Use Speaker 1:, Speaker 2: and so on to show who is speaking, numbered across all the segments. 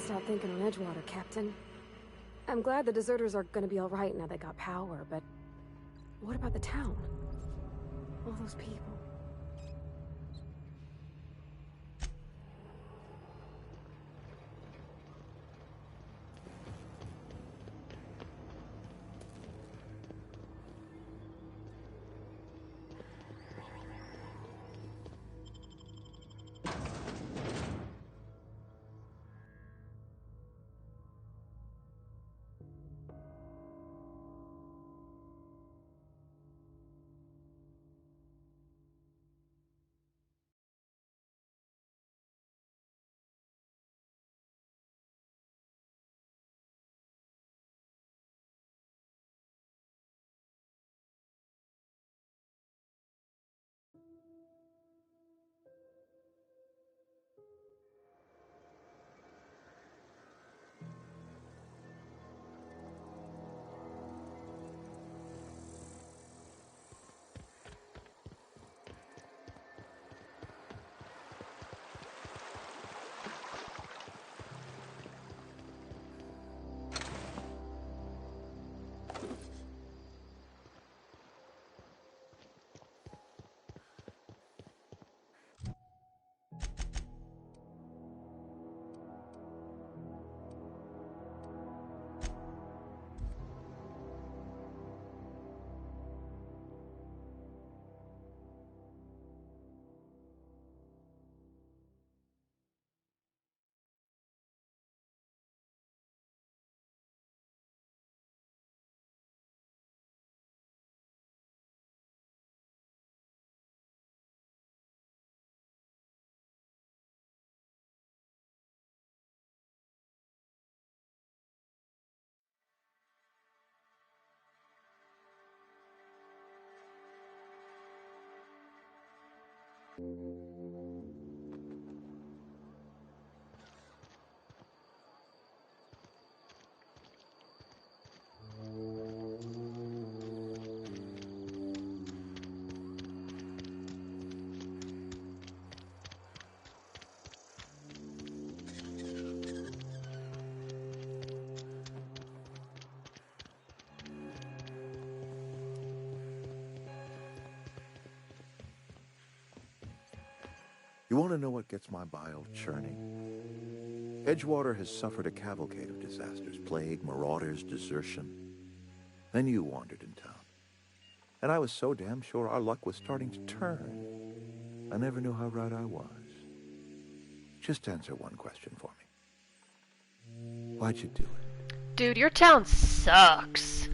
Speaker 1: stop thinking on Edgewater, Captain. I'm glad the deserters are gonna be alright now they got power, but what about the town? All those people.
Speaker 2: You want to know what gets my bile churning? Edgewater has suffered a cavalcade of disasters, plague, marauders, desertion. Then you wandered in town. And I was so damn sure our luck was starting to turn. I never knew how right I was. Just answer one question for me. Why'd you do it?
Speaker 3: Dude, your town sucks.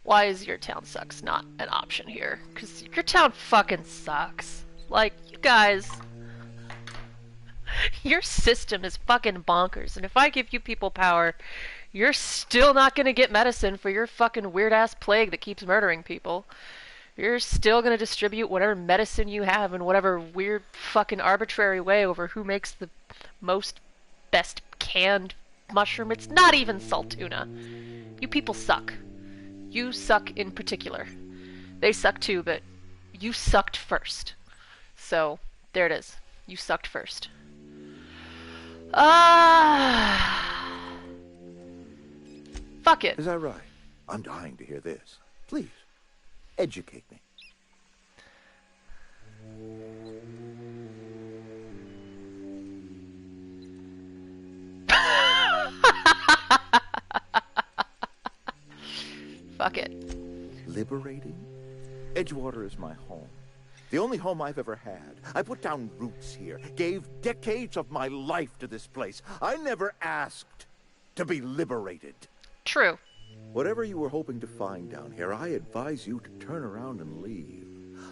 Speaker 3: Why is your town sucks not an option here? Because your town fucking sucks. Like, you guys... Your system is fucking bonkers, and if I give you people power, you're still not gonna get medicine for your fucking weird-ass plague that keeps murdering people. You're still gonna distribute whatever medicine you have in whatever weird fucking arbitrary way over who makes the most best canned mushroom. It's not even salt tuna. You people suck. You suck in particular. They suck too, but you sucked first. So, there it is. You sucked first. Fuck it.
Speaker 2: Is that right? I'm dying to hear this. Please, educate me.
Speaker 3: Fuck it.
Speaker 2: Liberating? Edgewater is my home. The only home I've ever had. I put down roots here, gave decades of my life to this place. I never asked to be liberated.
Speaker 3: True.
Speaker 2: Whatever you were hoping to find down here, I advise you to turn around and leave.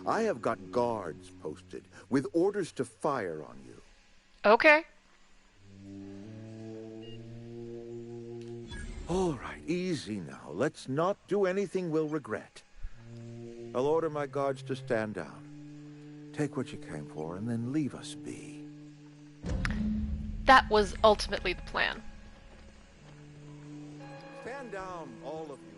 Speaker 2: I have got guards posted with orders to fire on you.
Speaker 3: Okay.
Speaker 2: All right, easy now. Let's not do anything we'll regret. I'll order my guards to stand down. Take what you came for and then leave us be.
Speaker 3: That was ultimately the plan.
Speaker 2: Stand down, all of you.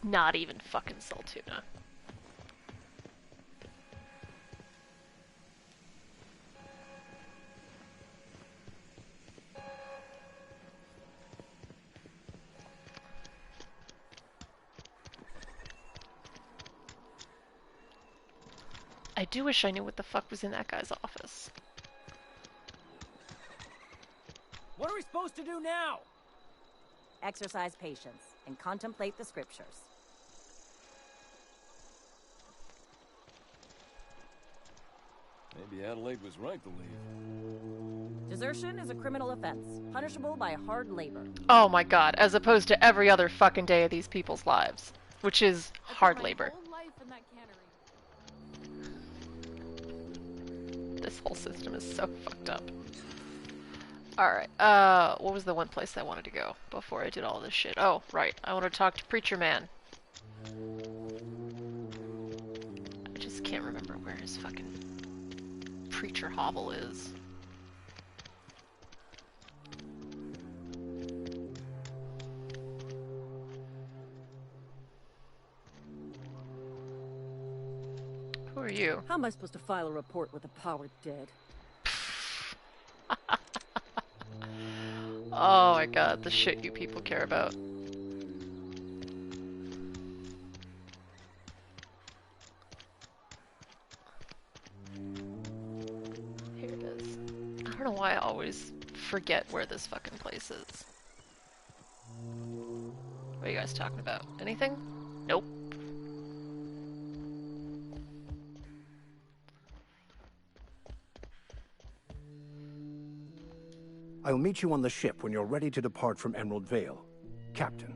Speaker 3: It's not even fucking Saltuna. I do wish I knew what the fuck was in that guy's office.
Speaker 4: What are we supposed to do now?
Speaker 5: Exercise patience and contemplate the scriptures.
Speaker 4: Maybe Adelaide was right to leave.
Speaker 5: Desertion is a criminal offense, punishable by hard labor.
Speaker 3: Oh my god, as opposed to every other fucking day of these people's lives, which is hard labor. This whole system is so fucked up. Alright, what was the one place I wanted to go before I did all this shit? Oh, right, I want to talk to Preacher Man. I just can't remember where his fucking preacher hovel is. Who are you?
Speaker 5: How am I supposed to file a report with the power dead?
Speaker 3: Oh my god, the shit you people care about. Here it is. I don't know why I always forget where this fucking place is. What are you guys talking about? Anything? Nope.
Speaker 6: I'll meet you on the ship when you're ready to depart from Emerald Vale, Captain.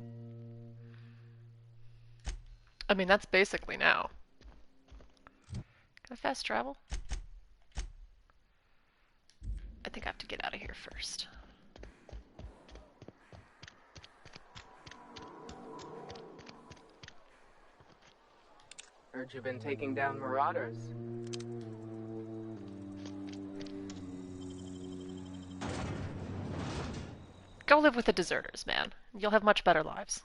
Speaker 3: I mean, that's basically now. Can I fast travel? I think I have to get out of here first.
Speaker 7: Heard you've been taking down marauders.
Speaker 3: Go live with the deserters, man. You'll have much better lives.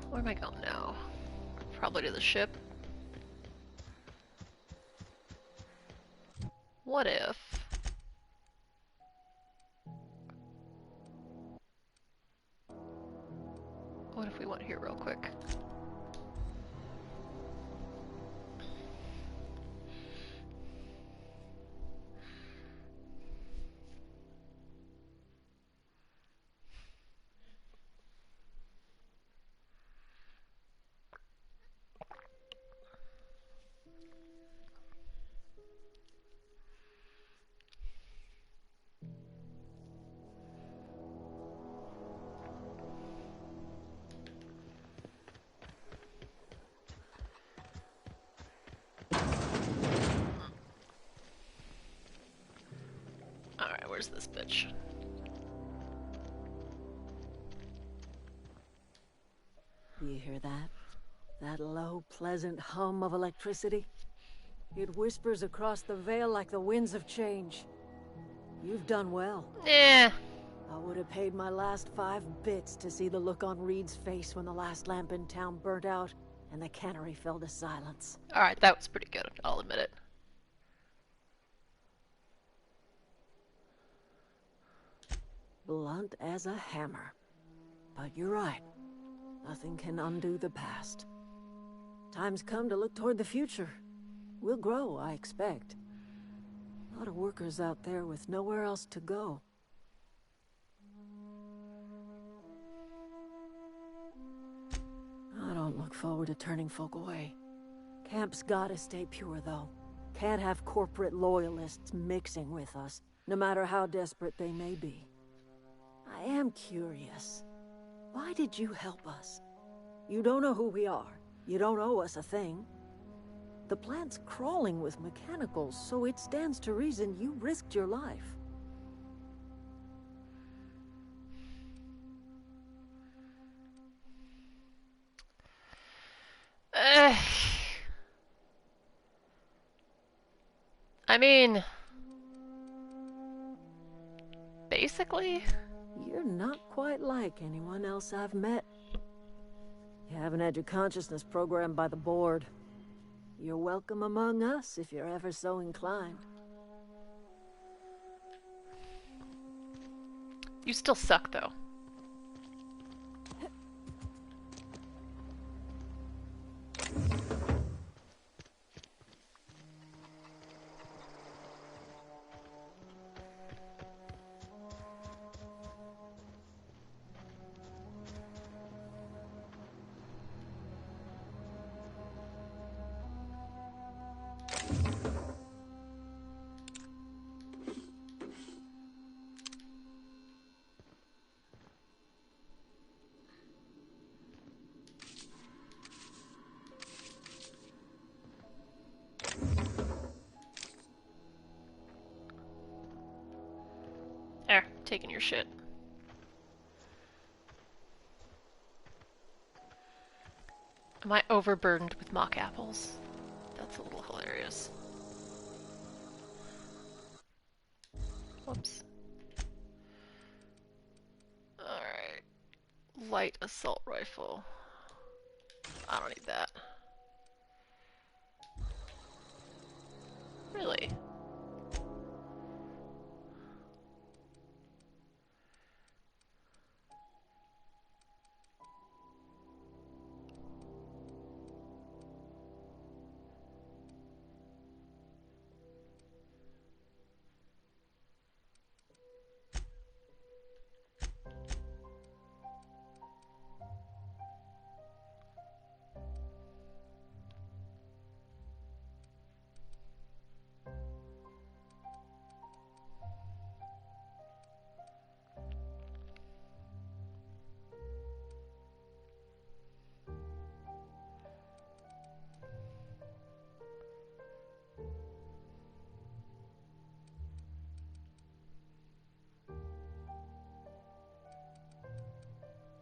Speaker 3: Where am I going now? Probably to the ship. What if... What if we went here real quick? Alright, where's this bitch?
Speaker 5: You hear that? That low, pleasant hum of electricity? It whispers across the Vale like the winds of change. You've done well.
Speaker 3: Eh.
Speaker 5: I would have paid my last 5 bits to see the look on Reed's face when the last lamp in town burnt out and the cannery fell to silence.
Speaker 3: Alright, that was pretty good, I'll admit it.
Speaker 5: Blunt as a hammer. But you're right. Nothing can undo the past. Time's come to look toward the future. We'll grow, I expect. A lot of workers out there with nowhere else to go. I don't don't look forward to turning folk away. Camp's gotta stay pure, though. Can't have corporate loyalists mixing with us, no matter how desperate they may be. I am curious. Why did you help us? You don't know who we are. You don't owe us a thing. The plant's crawling with mechanicals, so it stands to reason you risked your life.
Speaker 3: I mean, basically.
Speaker 5: You're not quite like anyone else I've met. You haven't had your consciousness programmed by the board. You're welcome among us if you're ever so inclined.
Speaker 3: You still suck, though. There, taking your shit. Am I overburdened with mock apples? That's a little hilarious. Whoops. Alright. Light assault rifle. I don't need that. Really?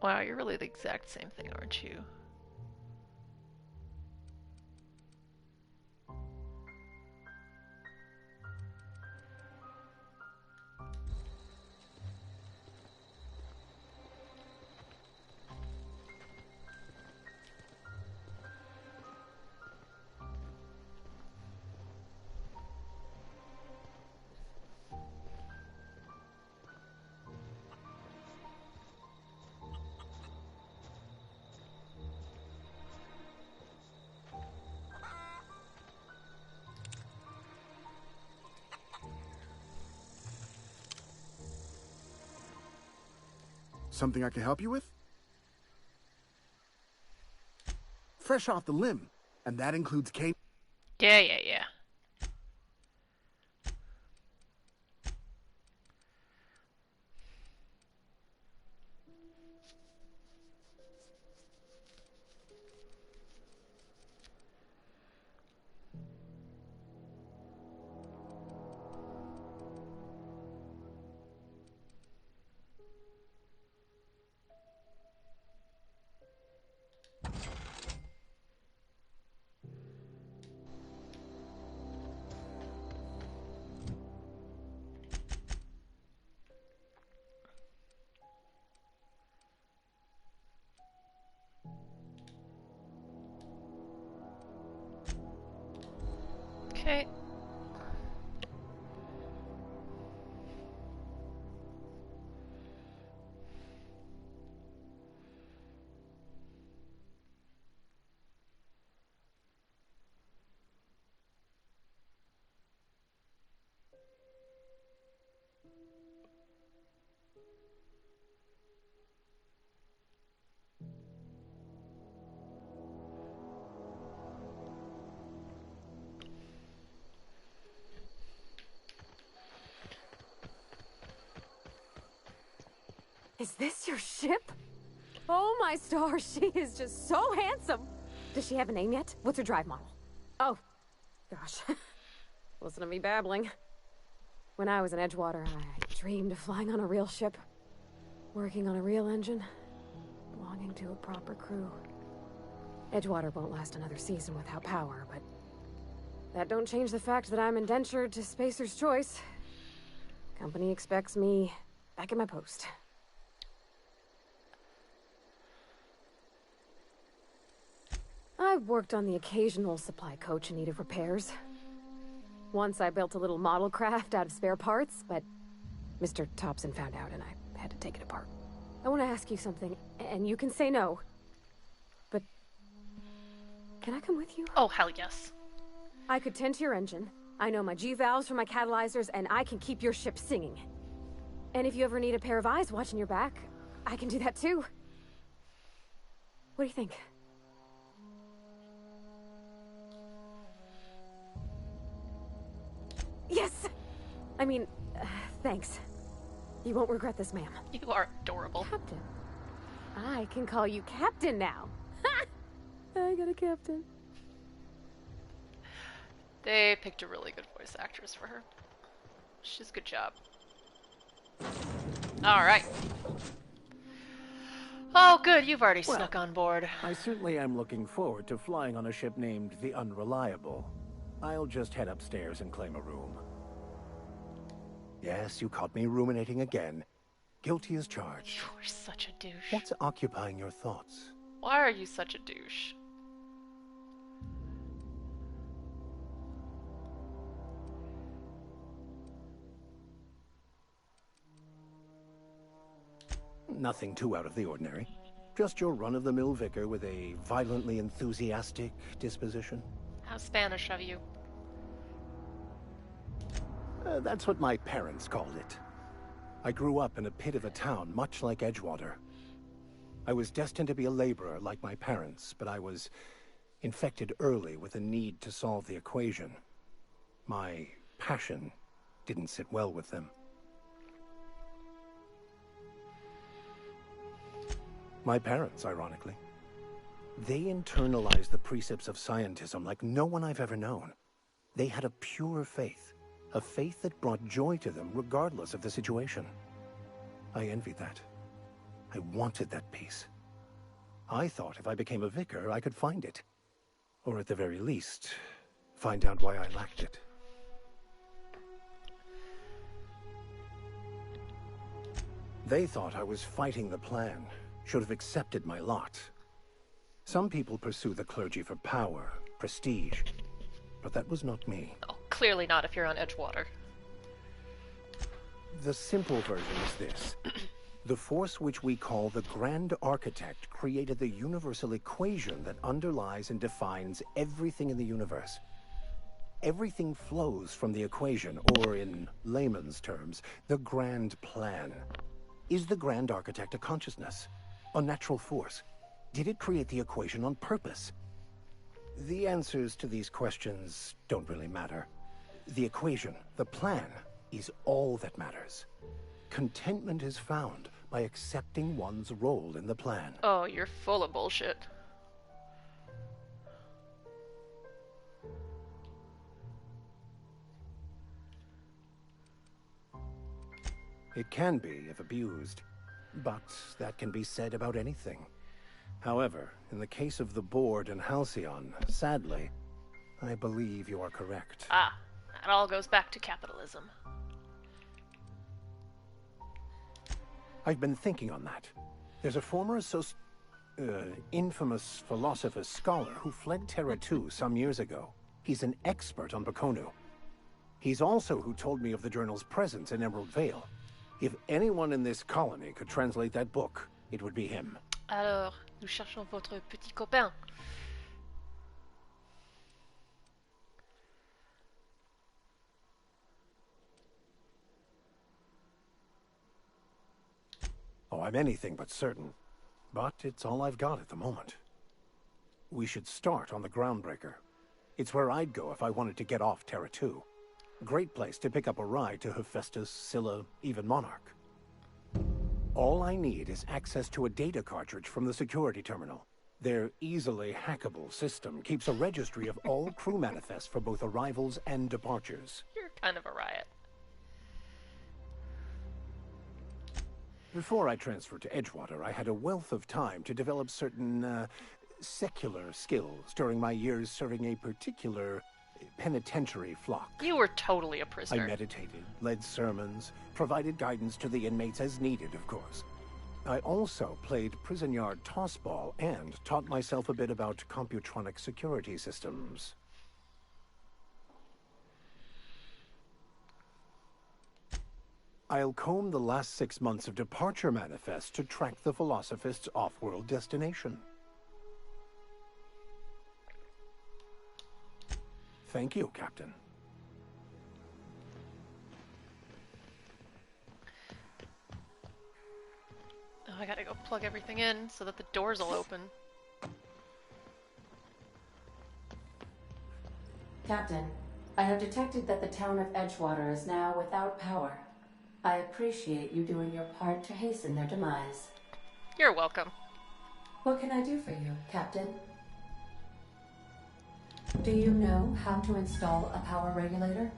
Speaker 3: Wow, you're really the exact same thing, aren't you?
Speaker 8: Something I can help you with? Fresh off the limb, and that includes cane.
Speaker 3: Yeah. Okay.
Speaker 1: Is this your ship? Oh my stars, she is just so handsome. Does she have a name yet? What's her drive model? Oh, gosh. Listen to me babbling. When I was in Edgewater, I dreamed of flying on a real ship, working on a real engine, belonging to a proper crew. Edgewater won't last another season without power, but that don't change the fact that I'm indentured to Spacer's Choice. Company expects me back at my post. I've worked on the occasional supply coach in need of repairs. Once I built a little model craft out of spare parts, but Mr. Thompson found out and I had to take it apart. I want to ask you something, and you can say no. But can I come with you?
Speaker 3: Oh, hell yes.
Speaker 1: I could tend to your engine. I know my G-valves for my catalyzers, and I can keep your ship singing. And if you ever need a pair of eyes watching your back, I can do that too. What do you think? Yes! I mean, thanks. You won't regret this, ma'am.
Speaker 3: You are adorable.
Speaker 1: Captain. I can call you Captain now. Ha! I got a captain.
Speaker 3: They picked a really good voice actress for her. She's a good job. Alright. Oh, good. You've already snuck on board.
Speaker 6: I certainly am looking forward to flying on a ship named the Unreliable. I'll just head upstairs and claim a room. Yes, you caught me ruminating again. Guilty as charged.
Speaker 3: You're such a douche.
Speaker 6: What's occupying your thoughts?
Speaker 3: Why are you such a douche?
Speaker 6: Nothing too out of the ordinary. Just your run-of-the-mill vicar with a violently enthusiastic disposition.
Speaker 3: How Spanish of you.
Speaker 6: That's what my parents called it. I grew up in a pit of a town, much like Edgewater. I was destined to be a laborer like my parents, but I was infected early with a need to solve the equation. My passion didn't sit well with them. My parents, ironically. They internalized the precepts of scientism like no one I've ever known. They had a pure faith. A faith that brought joy to them regardless of the situation. I envied that. I wanted that peace. I thought if I became a vicar, I could find it. Or at the very least, find out why I lacked it. They thought I was fighting the plan, should have accepted my lot. Some people pursue the clergy for power, prestige, but that was not me.
Speaker 3: Oh, clearly not if you're on Edgewater.
Speaker 6: The simple version is this. The force which we call the Grand Architect created the universal equation that underlies and defines everything in the universe. Everything flows from the equation, or in layman's terms, the grand plan. Is the Grand Architect a consciousness? A natural force? Did it create the equation on purpose? The answers to these questions don't really matter. The equation, the plan, is all that matters. Contentment is found by accepting one's role in the plan.
Speaker 3: Oh, you're full of bullshit.
Speaker 6: It can be if abused, but that can be said about anything. However, in the case of the Board and Halcyon, sadly, I believe you are correct.
Speaker 3: Ah, that all goes back to capitalism.
Speaker 6: I've been thinking on that. There's a former infamous philosopher scholar who fled Terra 2 some years ago. He's an expert on Bakonu. He's also who told me of the journal's presence in Emerald Vale. If anyone in this colony could translate that book, it would be him.
Speaker 3: Alors, nous cherchons votre petit copain.
Speaker 6: Oh, I'm anything but certain. But it's all I've got at the moment. We should start on the Groundbreaker. It's where I'd go if I wanted to get off Terra 2. Great place to pick up a ride to Hephaestus, Scylla, even Monarch. All I need is access to a data cartridge from the security terminal. Their easily hackable system keeps a registry of all crew manifests for both arrivals and departures.
Speaker 3: You're kind of a riot.
Speaker 6: Before I transferred to Edgewater, I had a wealth of time to develop certain, secular skills during my years serving a particular penitentiary flock.
Speaker 3: You were totally a
Speaker 6: I
Speaker 3: prisoner.
Speaker 6: meditated, led sermons, provided guidance to the inmates as needed, of course. I also played prison yard tossball and taught myself a bit about computronic security systems. I'll comb the last 6 months of departure manifests to track the Philosophist's off-world destination. Thank you, Captain.
Speaker 3: Oh, I gotta go plug everything in so that the doors will open.
Speaker 9: Captain, I have detected that the town of Edgewater is now without power. I appreciate you doing your part to hasten their demise.
Speaker 3: You're welcome.
Speaker 9: What can I do for you, Captain? Do you know how to install a power regulator?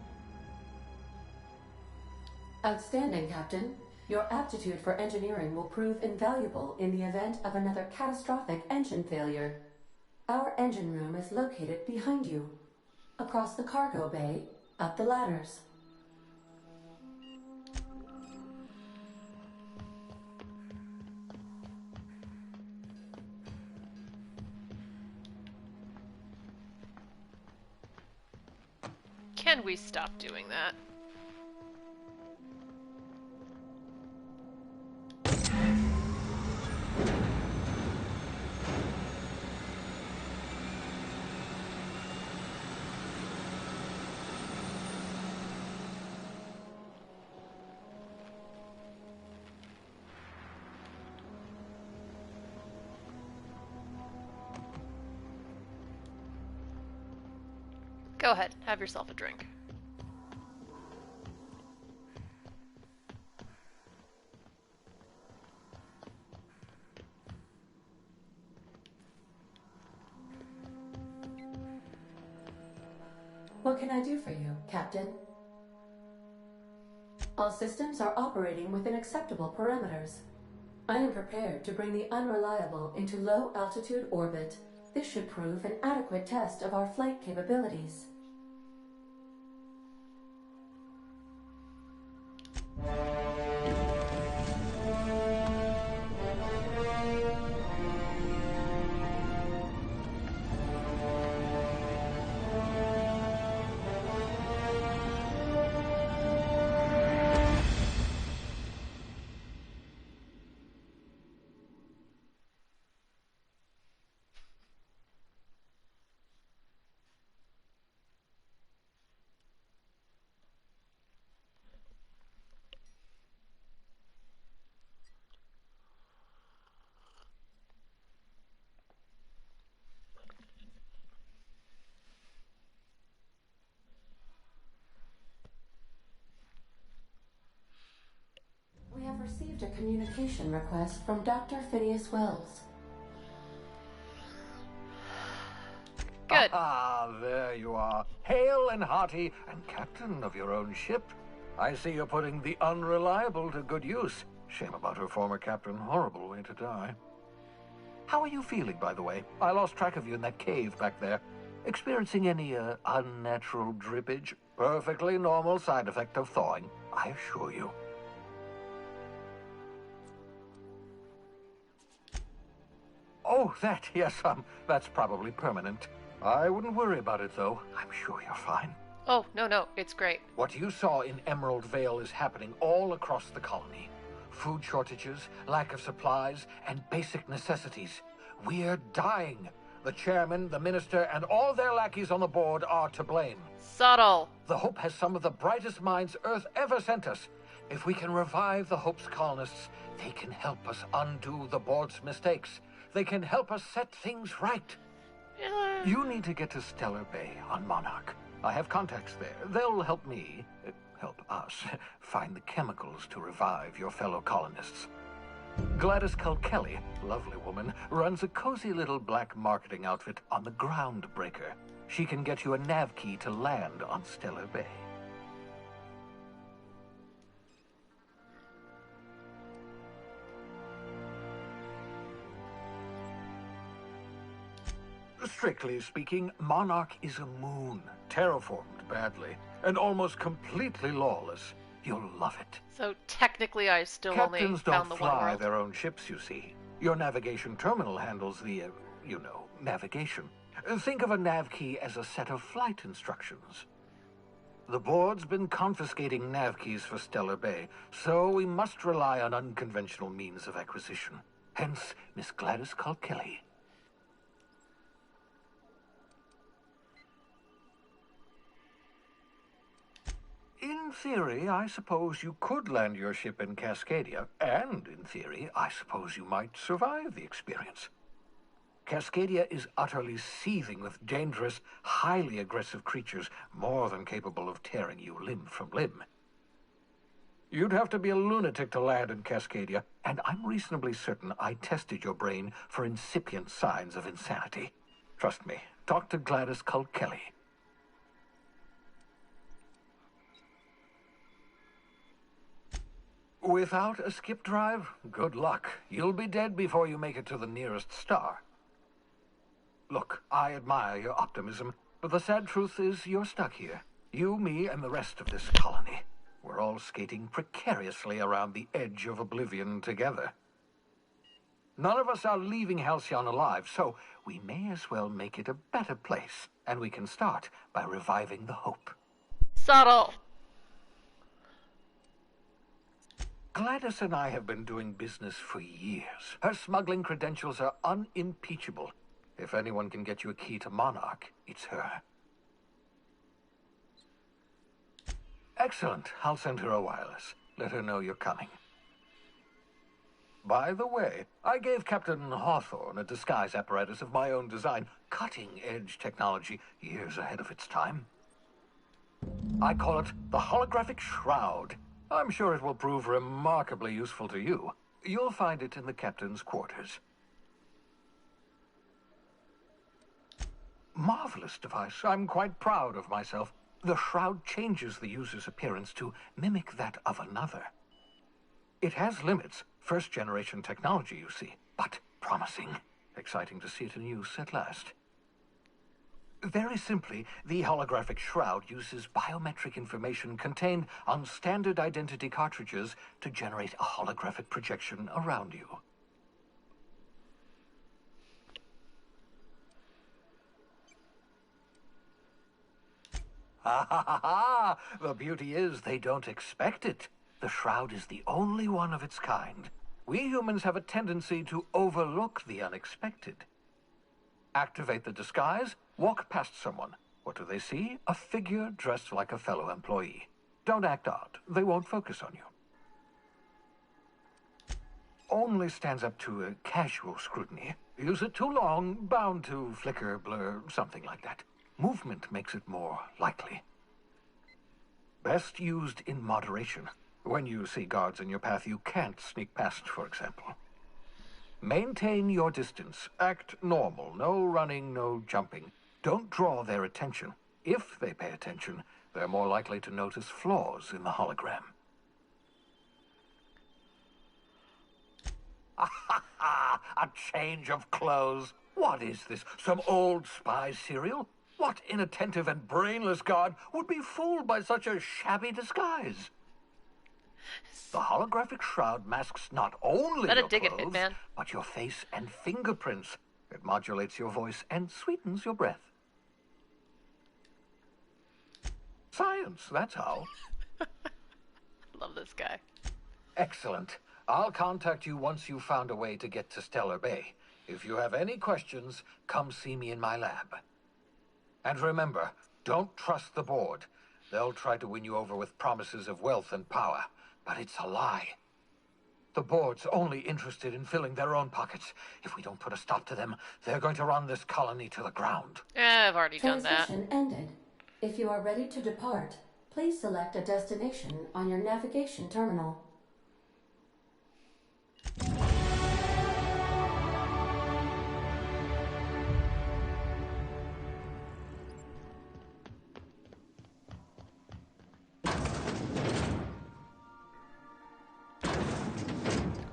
Speaker 9: Outstanding, Captain. Your aptitude for engineering will prove invaluable in the event of another catastrophic engine failure. Our engine room is located behind you, across the cargo bay, up the ladders.
Speaker 3: Can we stop doing that? Go ahead, have yourself a drink.
Speaker 9: What can I do for you, Captain? All systems are operating within acceptable parameters. I am prepared to bring the Unreliable into low-altitude orbit. This should prove an adequate test of our flight capabilities. We have received a communication request from Dr. Phineas Wells.
Speaker 3: Good.
Speaker 10: Ah, there you are. Hale and hearty, and captain of your own ship. I see you're putting the Unreliable to good use. Shame about her former captain. Horrible way to die. How are you feeling, by the way? I lost track of you in that cave back there. Experiencing any, unnatural drippage? Perfectly normal side effect of thawing, I assure you. Oh, that, yes, that's probably permanent. I wouldn't worry about it, though. I'm sure you're fine.
Speaker 3: Oh, no, it's great.
Speaker 10: What you saw in Emerald Vale is happening all across the colony. Food shortages, lack of supplies, and basic necessities. We're dying. The chairman, the minister, and all their lackeys on the board are to blame.
Speaker 3: Subtle.
Speaker 10: The Hope has some of the brightest minds Earth ever sent us. If we can revive the Hope's colonists, they can help us undo the board's mistakes. They can help us set things right. You need to get to Stellar Bay on Monarch. I have contacts there. They'll help me, help us, find the chemicals to revive your fellow colonists. Gladys Culkelly, lovely woman, runs a cozy little black marketing outfit on the Groundbreaker. She can get you a nav key to land on Stellar Bay. Strictly speaking, Monarch is a moon, terraformed badly, and almost completely lawless. You'll love it.
Speaker 3: So technically I still
Speaker 10: Captains
Speaker 3: only found the
Speaker 10: don't
Speaker 3: one
Speaker 10: fly
Speaker 3: world.
Speaker 10: their own ships, you see. Your navigation terminal handles the, navigation. Think of a nav key as a set of flight instructions. The board's been confiscating nav keys for Stellar Bay, so we must rely on unconventional means of acquisition. Hence, Miss Gladys Culkelly. In theory, I suppose you could land your ship in Cascadia, and in theory, I suppose you might survive the experience. Cascadia is utterly seething with dangerous, highly aggressive creatures, more than capable of tearing you limb from limb. You'd have to be a lunatic to land in Cascadia, and I'm reasonably certain I tested your brain for incipient signs of insanity. Trust me, talk to Gladys Culkelly. Without a skip drive, good luck. You'll be dead before you make it to the nearest star. Look, I admire your optimism, but the sad truth is you're stuck here. You, me, and the rest of this colony. We're all skating precariously around the edge of oblivion together. None of us are leaving Halcyon alive, so we may as well make it a better place, and we can start by reviving the hope.
Speaker 3: Subtle.
Speaker 10: Gladys and I have been doing business for years. Her smuggling credentials are unimpeachable. If anyone can get you a key to Monarch, it's her. Excellent. I'll send her a wireless. Let her know you're coming. By the way, I gave Captain Hawthorne a disguise apparatus of my own design, cutting-edge technology years ahead of its time. I call it the Holographic Shroud. I'm sure it will prove remarkably useful to you. You'll find it in the captain's quarters. Marvelous device. I'm quite proud of myself. The shroud changes the user's appearance to mimic that of another. It has limits. First-generation technology, you see, but promising. Exciting to see it in use at last. Very simply, the holographic shroud uses biometric information contained on standard identity cartridges to generate a holographic projection around you. Ha ha ha ha! The beauty is they don't expect it. The shroud is the only one of its kind. We humans have a tendency to overlook the unexpected. Activate the disguise, walk past someone. What do they see? A figure dressed like a fellow employee. Don't act odd. They won't focus on you. Only stands up to a casual scrutiny. Use it too long, bound to flicker, blur, something like that. Movement makes it more likely. Best used in moderation. When you see guards in your path you can't sneak past, for example. Maintain your distance. Act normal. No running, no jumping. Don't draw their attention. If they pay attention, they're more likely to notice flaws in the hologram. A change of clothes. What is this? Some old spy serial? What inattentive and brainless guard would be fooled by such a shabby disguise? The holographic shroud masks not only your clothes, but your face and fingerprints. It modulates your voice and sweetens your breath. Science, that's how.
Speaker 3: Love this guy.
Speaker 10: Excellent. I'll contact you once you've found a way to get to Stellar Bay. If you have any questions, come see me in my lab. And remember, don't trust the board. They'll try to win you over with promises of wealth and power, but it's a lie. The board's only interested in filling their own pockets. If we don't put a stop to them, they're going to run this colony to the ground.
Speaker 3: I've already done that.
Speaker 9: Transition ended. If you are ready to depart, please select a destination on your navigation terminal.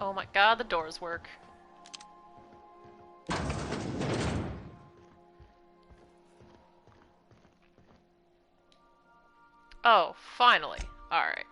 Speaker 3: Oh my god, the doors work. Oh, finally. Alright.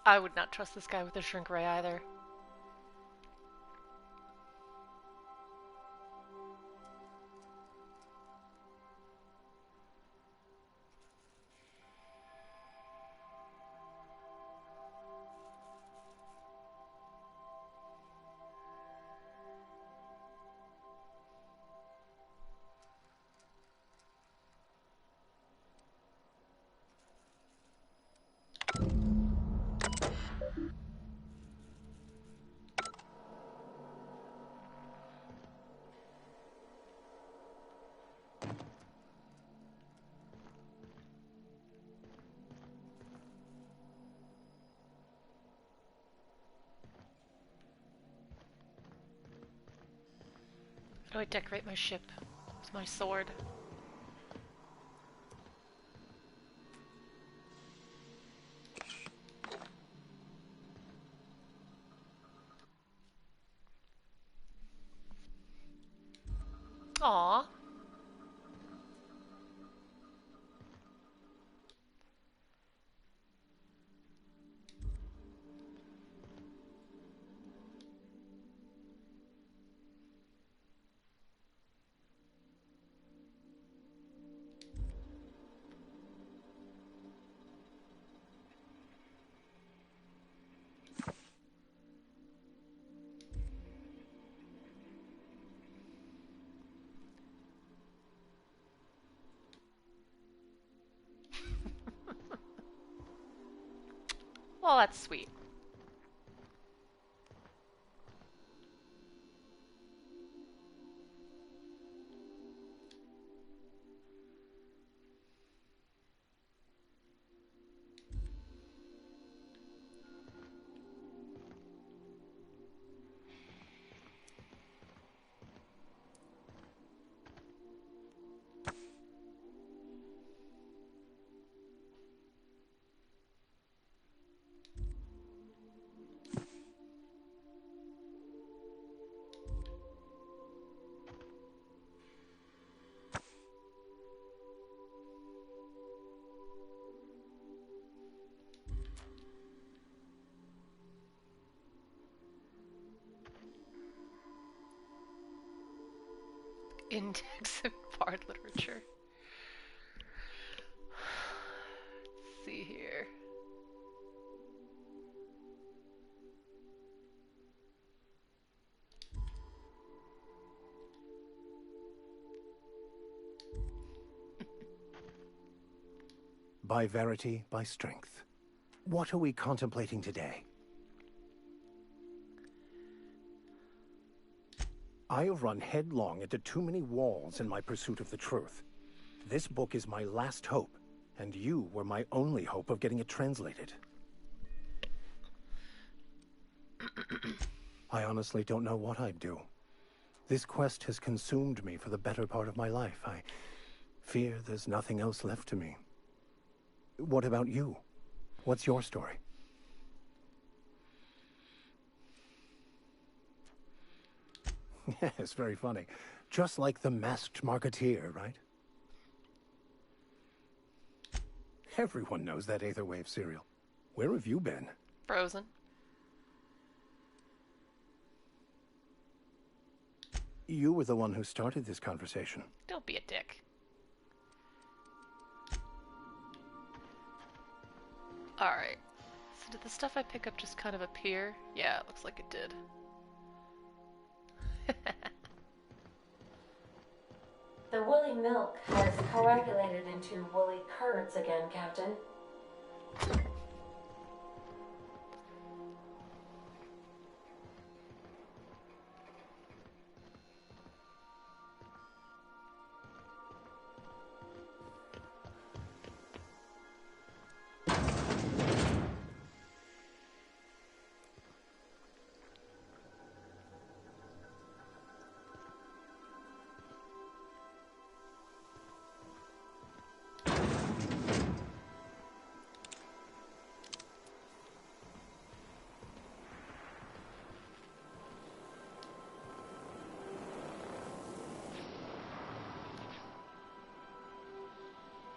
Speaker 3: I would not trust this guy with a shrink ray either. How do I decorate my ship? It's my sword. Aww. Well, that's sweet. Index of bard literature. Let's see here.
Speaker 6: By verity, by strength. What are we contemplating today? I have run headlong into too many walls in my pursuit of the truth. This book is my last hope, and you were my only hope of getting it translated. I honestly don't know what I'd do. This quest has consumed me for the better part of my life. I fear there's nothing else left to me. What about you? What's your story? Yes, very funny. Just like the Masked Marketeer, right? Everyone knows that Aetherwave cereal. Where have you been?
Speaker 3: Frozen.
Speaker 6: You were the one who started this conversation.
Speaker 3: Don't be a dick. Alright. So did the stuff I pick up just kind of appear? Yeah, it looks like it did.
Speaker 9: The woolly milk has coagulated into woolly curds again, Captain.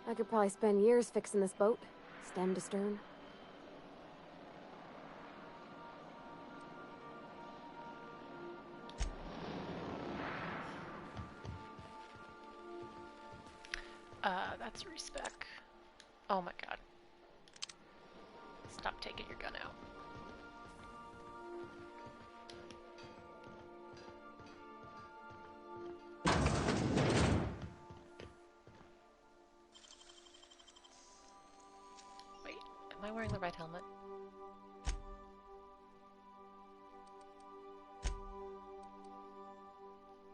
Speaker 1: I could probably spend years fixing this boat, stem to stern.
Speaker 3: That's a respec. Oh my god. Stop taking your gun out. Wait, am I wearing the right helmet?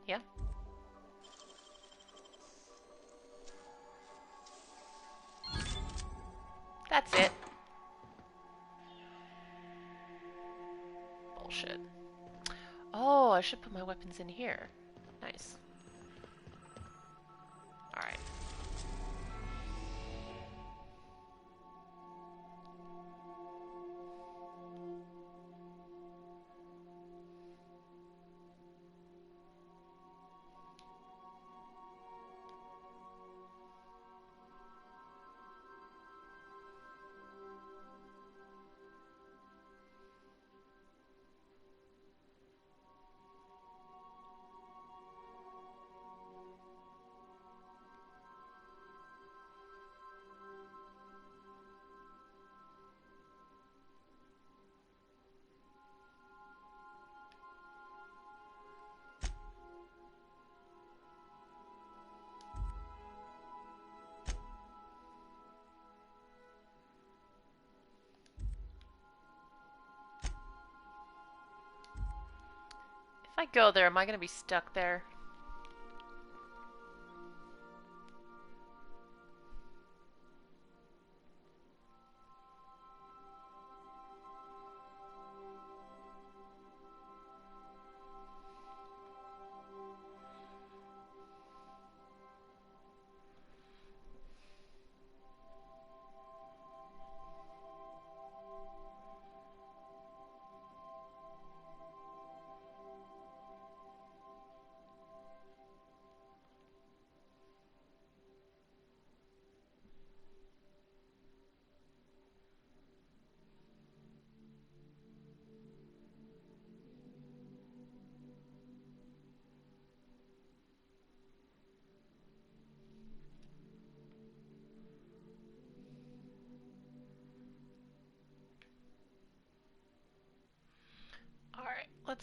Speaker 3: Yeah? That's it. Bullshit. Oh, I should put my weapons in here. Nice. Alright. If I go there, am I gonna be stuck there?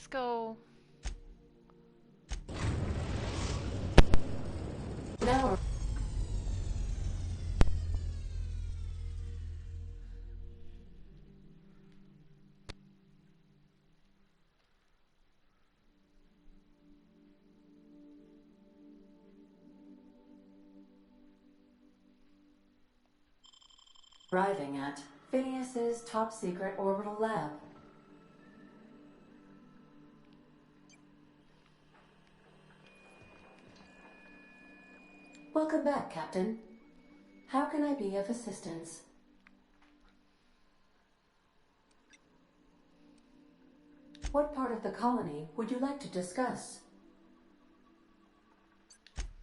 Speaker 3: Let's go.
Speaker 9: Now, arriving at Phineas's top-secret orbital lab. Welcome back, Captain. How can I be of assistance? What part of the colony would you like to discuss?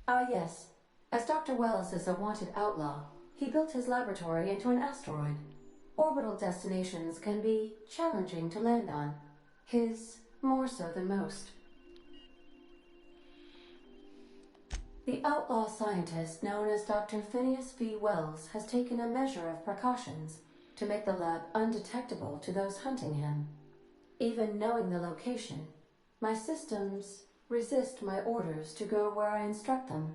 Speaker 9: Ah, yes. As Dr. Wells is a wanted outlaw, he built his laboratory into an asteroid. Orbital destinations can be challenging to land on. His more so than most. The outlaw scientist known as Dr. Phineas V. Wells has taken a measure of precautions to make the lab undetectable to those hunting him. Even knowing the location, my systems resist my orders to go where I instruct them.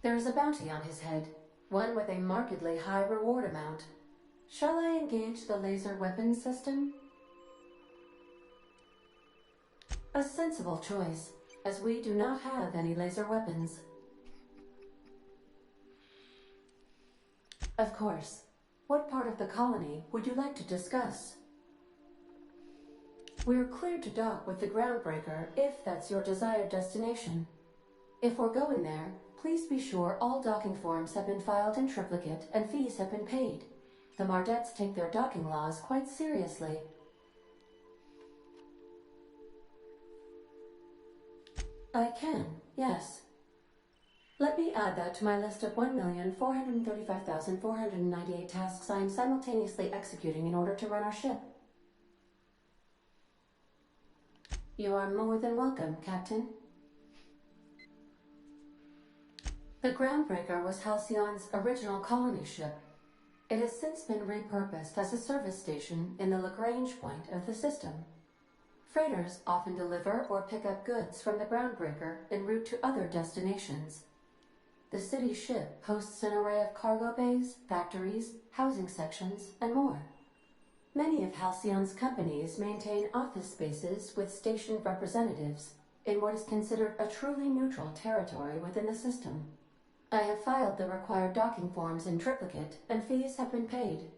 Speaker 9: There is a bounty on his head, one with a markedly high reward amount. Shall I engage the laser weapons system? A sensible choice, as we do not have any laser weapons. Of course. What part of the colony would you like to discuss? We're cleared to dock with the Groundbreaker if that's your desired destination. If we're going there, please be sure all docking forms have been filed in triplicate and fees have been paid. The Mardettes take their docking laws quite seriously. I can, yes. Let me add that to my list of 1,435,498 tasks I am simultaneously executing in order to run our ship. You are more than welcome, Captain. The Groundbreaker was Halcyon's original colony ship. It has since been repurposed as a service station in the Lagrange point of the system. Freighters often deliver or pick up goods from the Groundbreaker en route to other destinations. The city ship hosts an array of cargo bays, factories, housing sections, and more. Many of Halcyon's companies maintain office spaces with stationed representatives in what is considered a truly neutral territory within the system. I have filed the required docking forms in triplicate, and fees have been paid.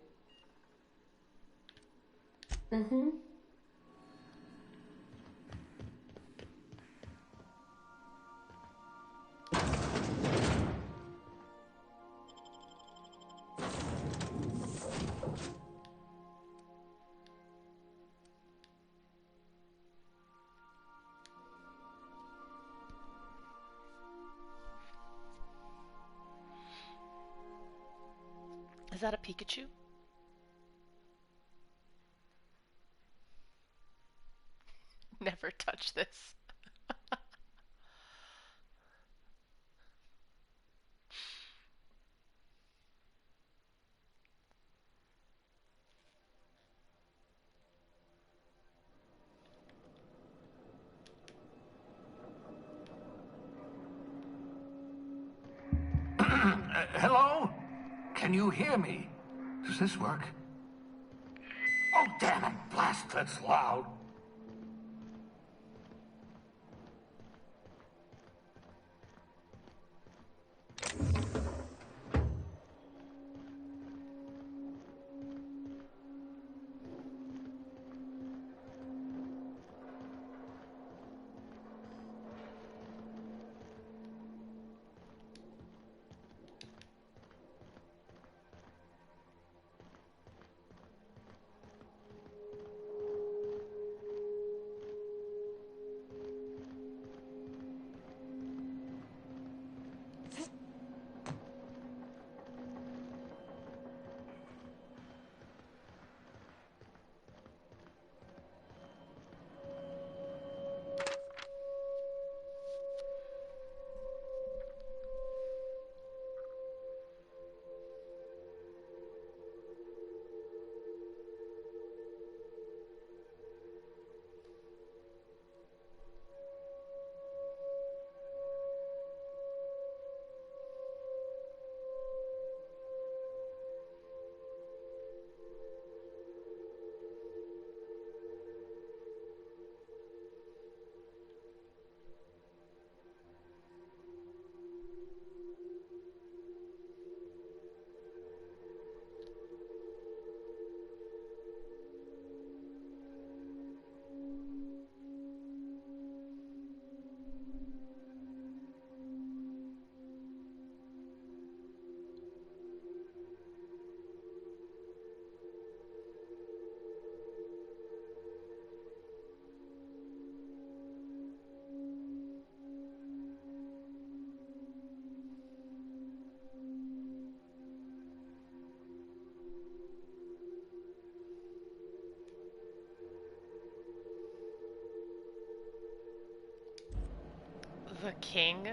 Speaker 3: Is that a Pikachu? Never touch this.
Speaker 10: Hello? Can you hear me? Does this work? Oh, damn it! Blast, that's loud.
Speaker 3: The king?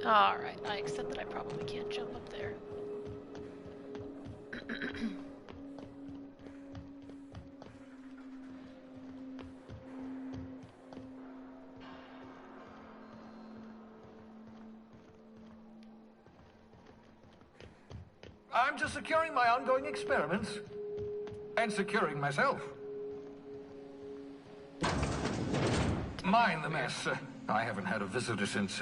Speaker 3: Alright, I accept that I probably can't jump up there.
Speaker 10: I'm just securing my ongoing experiments. And securing myself. Mind the mess. I haven't had a visitor since,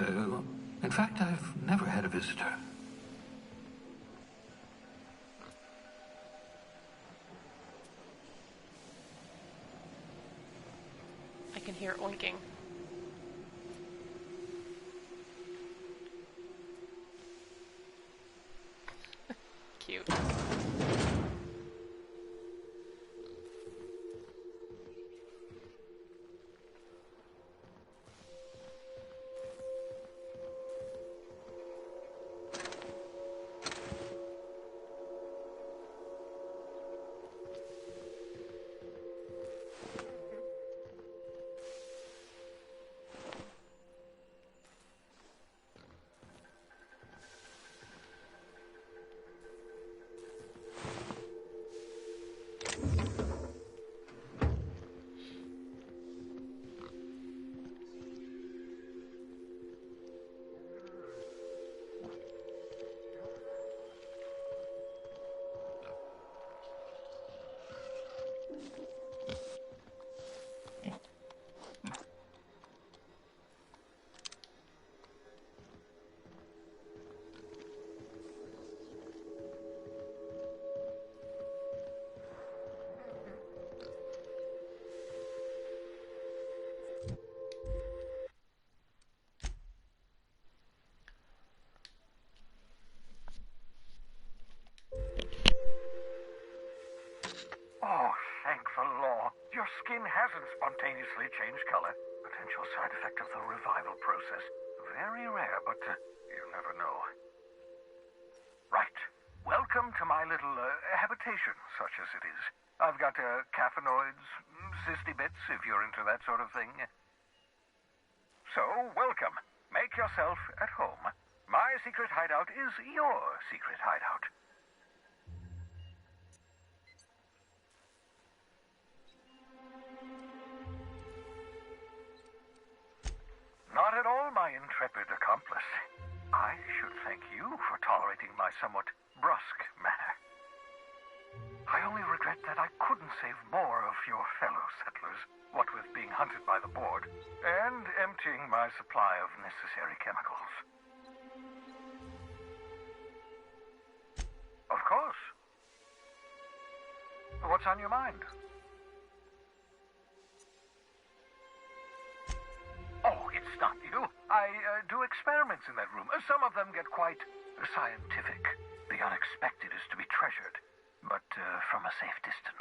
Speaker 10: in fact, I've never had a visitor.
Speaker 3: I can hear oinking. Cute.
Speaker 10: Oh, thank the law. Your skin hasn't spontaneously changed color. Potential side effect of the revival process. Very rare, but you never know. Right. Welcome to my little habitation, such as it is. I've got caffeinoids, cysty bits, if you're into that sort of thing. So, welcome. Make yourself at home. My secret hideout is your secret hideout. Not at all, my intrepid accomplice. I should thank you for tolerating my somewhat brusque manner. I only regret that I couldn't save more of your fellow settlers, what with being hunted by the board, and emptying my supply of necessary chemicals. Of course. What's on your mind? Oh, it's not you. I do experiments in that room. Some of them get quite scientific. The unexpected is to be treasured, but from a safe distance.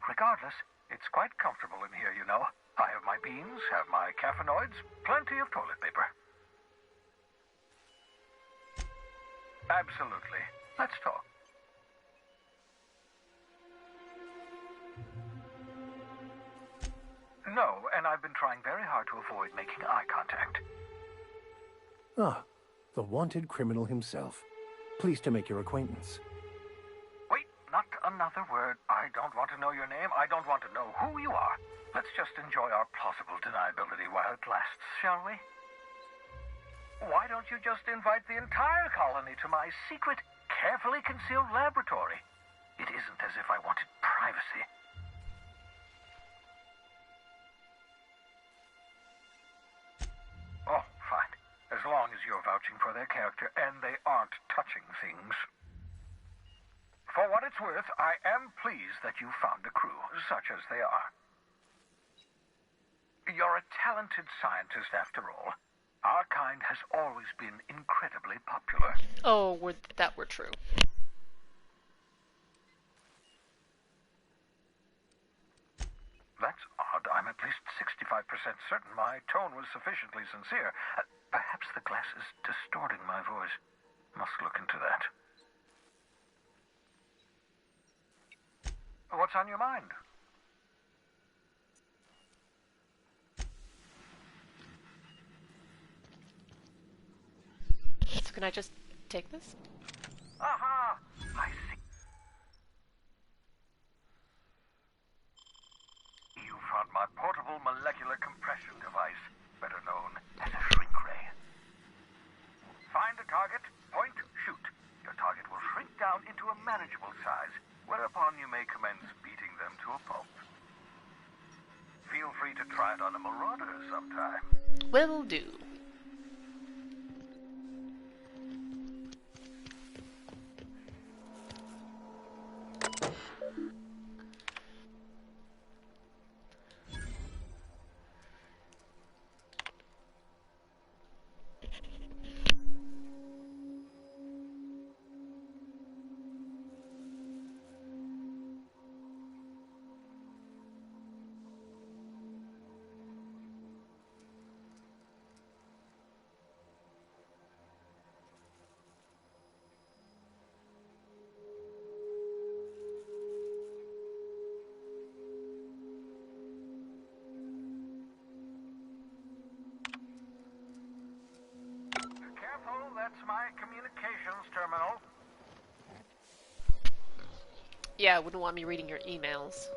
Speaker 10: Regardless, it's quite comfortable in here, you know. I have my beans, have my caffeinoids, plenty of toilet paper. Absolutely. Let's talk. No, and I've been trying very hard to avoid making eye contact.
Speaker 6: Ah, the wanted criminal himself. Pleased to make your acquaintance.
Speaker 10: Wait, not another word. I don't want to know your name. I don't want to know who you are. Let's just enjoy our plausible deniability while it lasts, shall we? Why don't you just invite the entire colony to my secret, carefully concealed laboratory? It isn't as if I wanted privacy. Oh, fine. As long as you're vouching vouching for their character, and they aren't touching things. For what it's worth, I am pleased that you found a crew, such as they are. You're a talented scientist, after all. Our kind has always been incredibly popular.
Speaker 3: Oh, that were true.
Speaker 10: That's odd. I'm at least 65% certain my tone was sufficiently sincere. Perhaps the glass is distorting my voice. Must look into that. What's on your mind?
Speaker 3: So can I just take this?
Speaker 10: Aha! I see. You found my portable molecular compression device, better known as a shrink ray. Find a target, point, shoot. Your target will shrink down into a manageable size, whereupon you may commence beating them to a pulp. Feel free to try it on a marauder sometime.
Speaker 3: Will do.
Speaker 10: That's my communications terminal.
Speaker 3: Yeah, wouldn't want me reading your emails.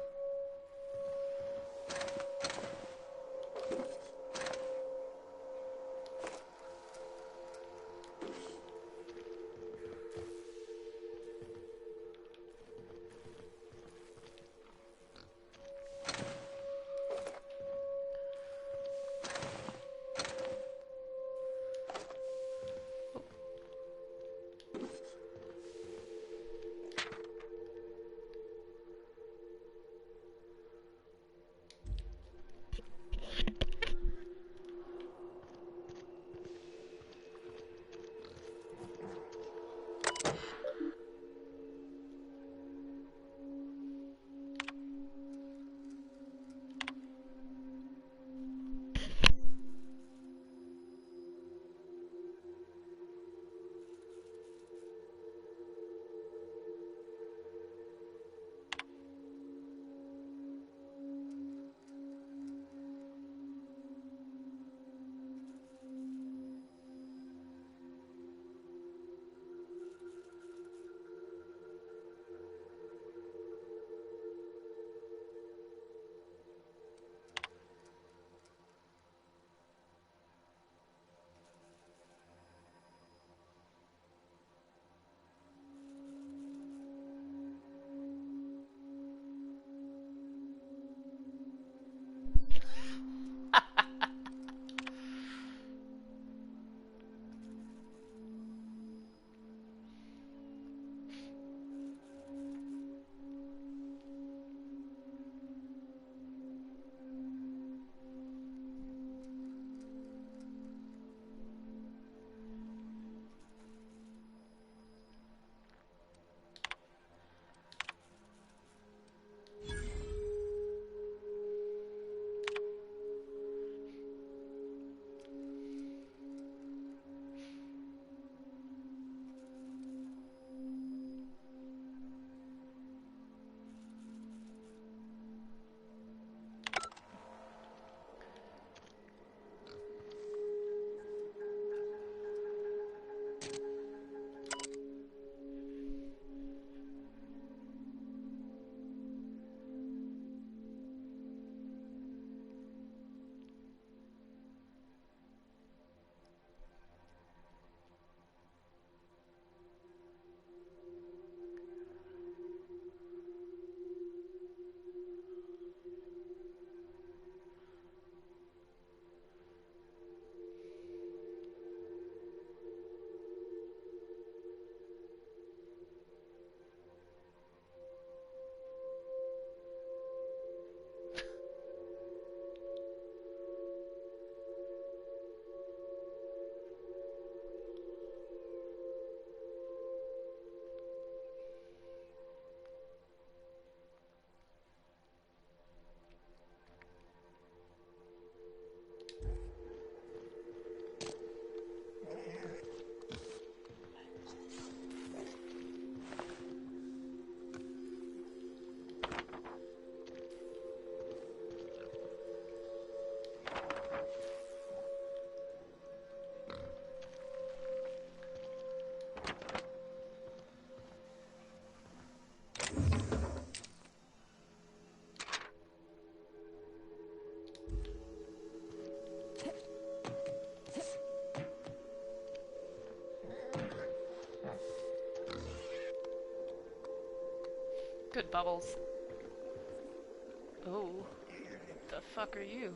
Speaker 3: Good bubbles. Oh, the fuck are you?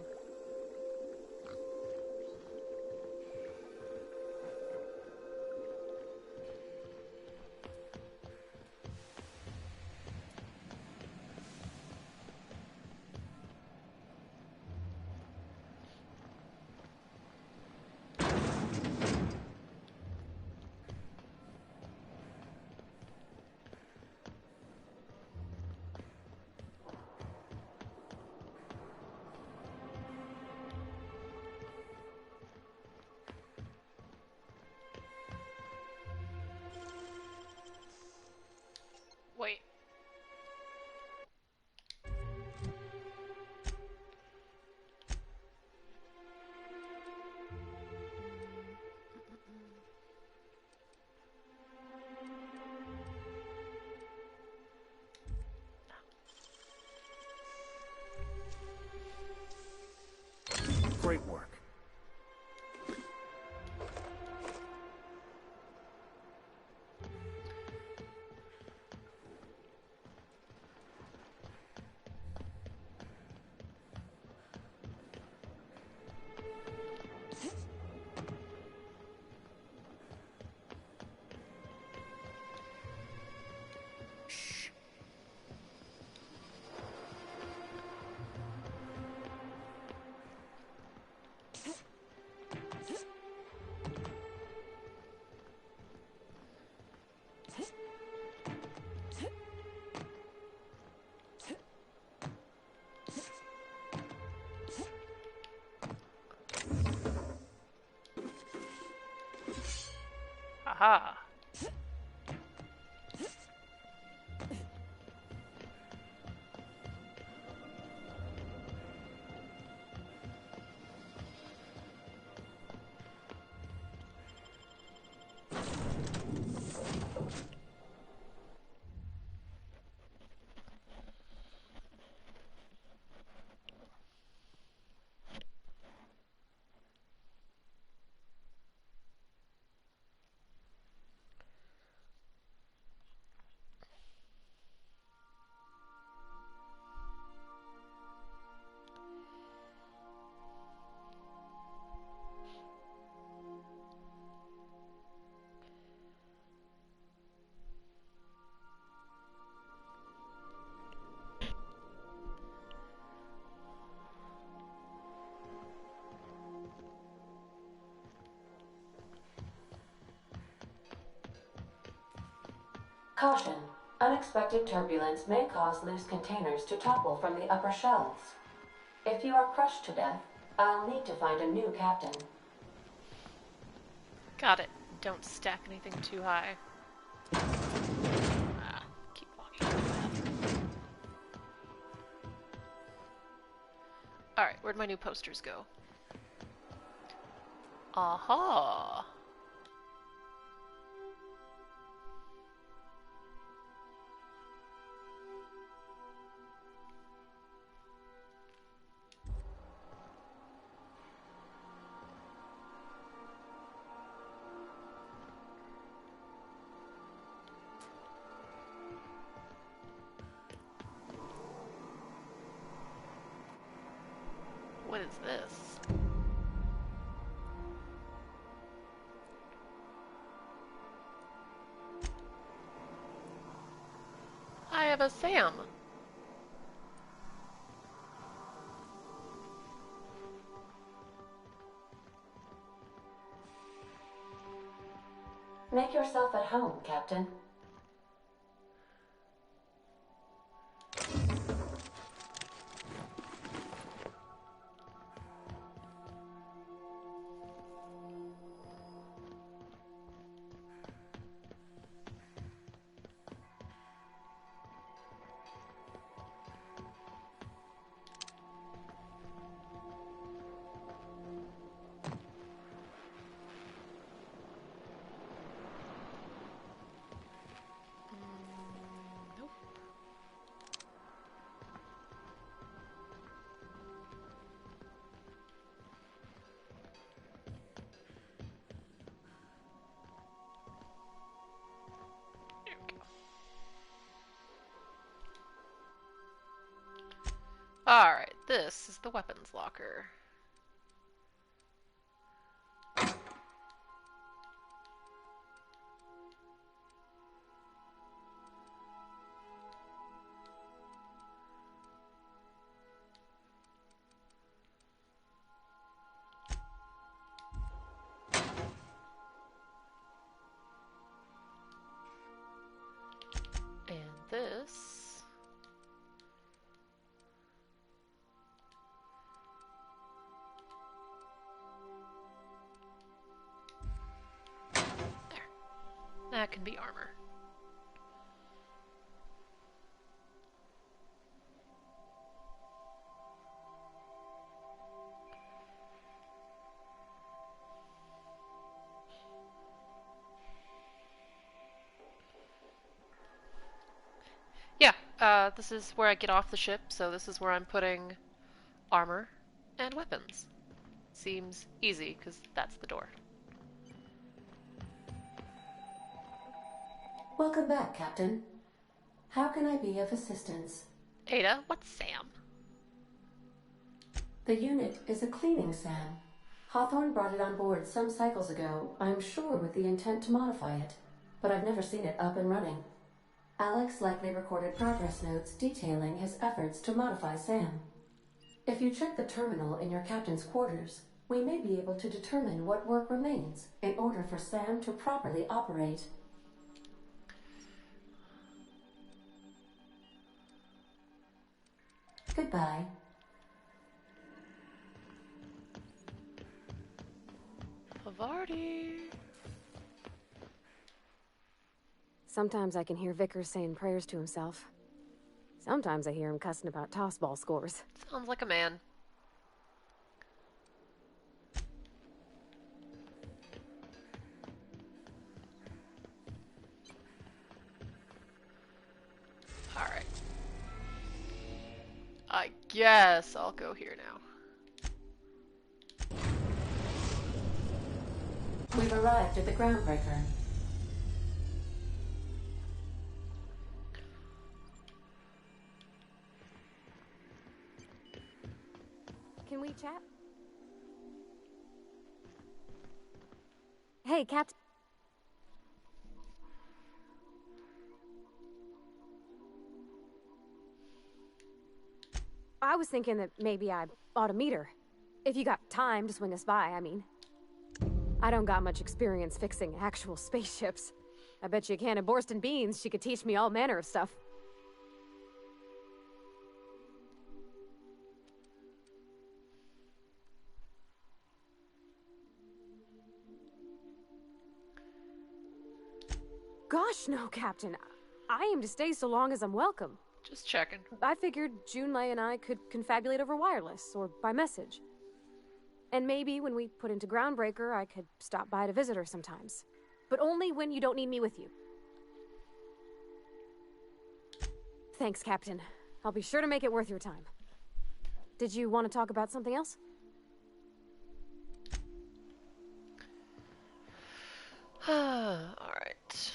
Speaker 3: Wait.
Speaker 6: Great work.
Speaker 3: Aha.
Speaker 9: Caution. Unexpected turbulence may cause loose containers to topple from the upper shelves. If you are crushed to death, I'll need to find a new captain.
Speaker 3: Got it. Don't stack anything too high. Keep walking to the bathroom. Alright, where'd my new posters go? Aha! What is this? I have a Sam.
Speaker 9: Make yourself at home, Captain.
Speaker 3: Alright, this is the weapons locker. And this... There. That can be armor. Yeah, this is where I get off the ship, so this is where I'm putting armor and weapons. Seems easy, because that's the door.
Speaker 9: Welcome back, Captain. How can I be of assistance?
Speaker 3: Ada, what's Sam?
Speaker 9: The unit is a cleaning SAM. Hawthorne brought it on board some cycles ago, I'm sure with the intent to modify it, but I've never seen it up and running. Alex likely recorded progress notes detailing his efforts to modify SAM. If you check the terminal in your captain's quarters, we may be able to determine what work remains in order for SAM to properly operate. Goodbye.
Speaker 3: Havarti.
Speaker 1: Sometimes I can hear Vickers saying prayers to himself. Sometimes I hear him cussing about tossball scores.
Speaker 3: Sounds like a man. Alright. I guess I'll go here now.
Speaker 9: We've arrived at the groundbreaker.
Speaker 1: Can we chat? Hey, Captain. I was thinking that maybe I ought to meet her. If you got time to swing us by, I mean. I don't got much experience fixing actual spaceships. I bet you a can of Borston beans she could teach me all manner of stuff. Gosh, no, Captain. I aim to stay so long as I'm welcome.
Speaker 3: Just checking.
Speaker 1: I figured Junlei and I could confabulate over wireless or by message. And maybe when we put into Groundbreaker, I could stop by to visit her sometimes. But only when you don't need me with you. Thanks, Captain. I'll be sure to make it worth your time. Did you want to talk about something else?
Speaker 3: Alright.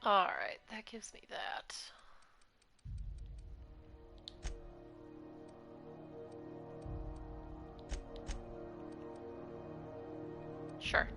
Speaker 3: Alright, that gives me that. Sure.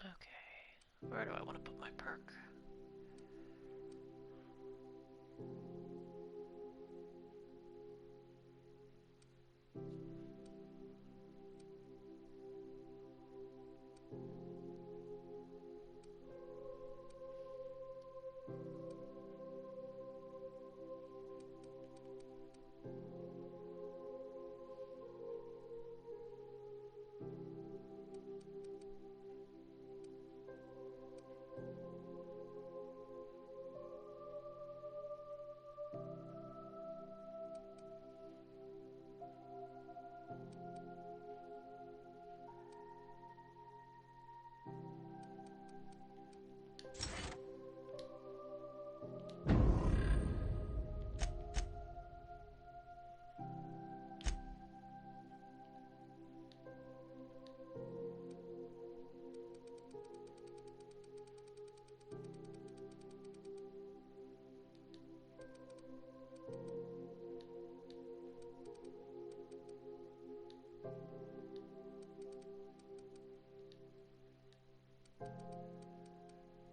Speaker 3: Okay, where do I want to put my perk?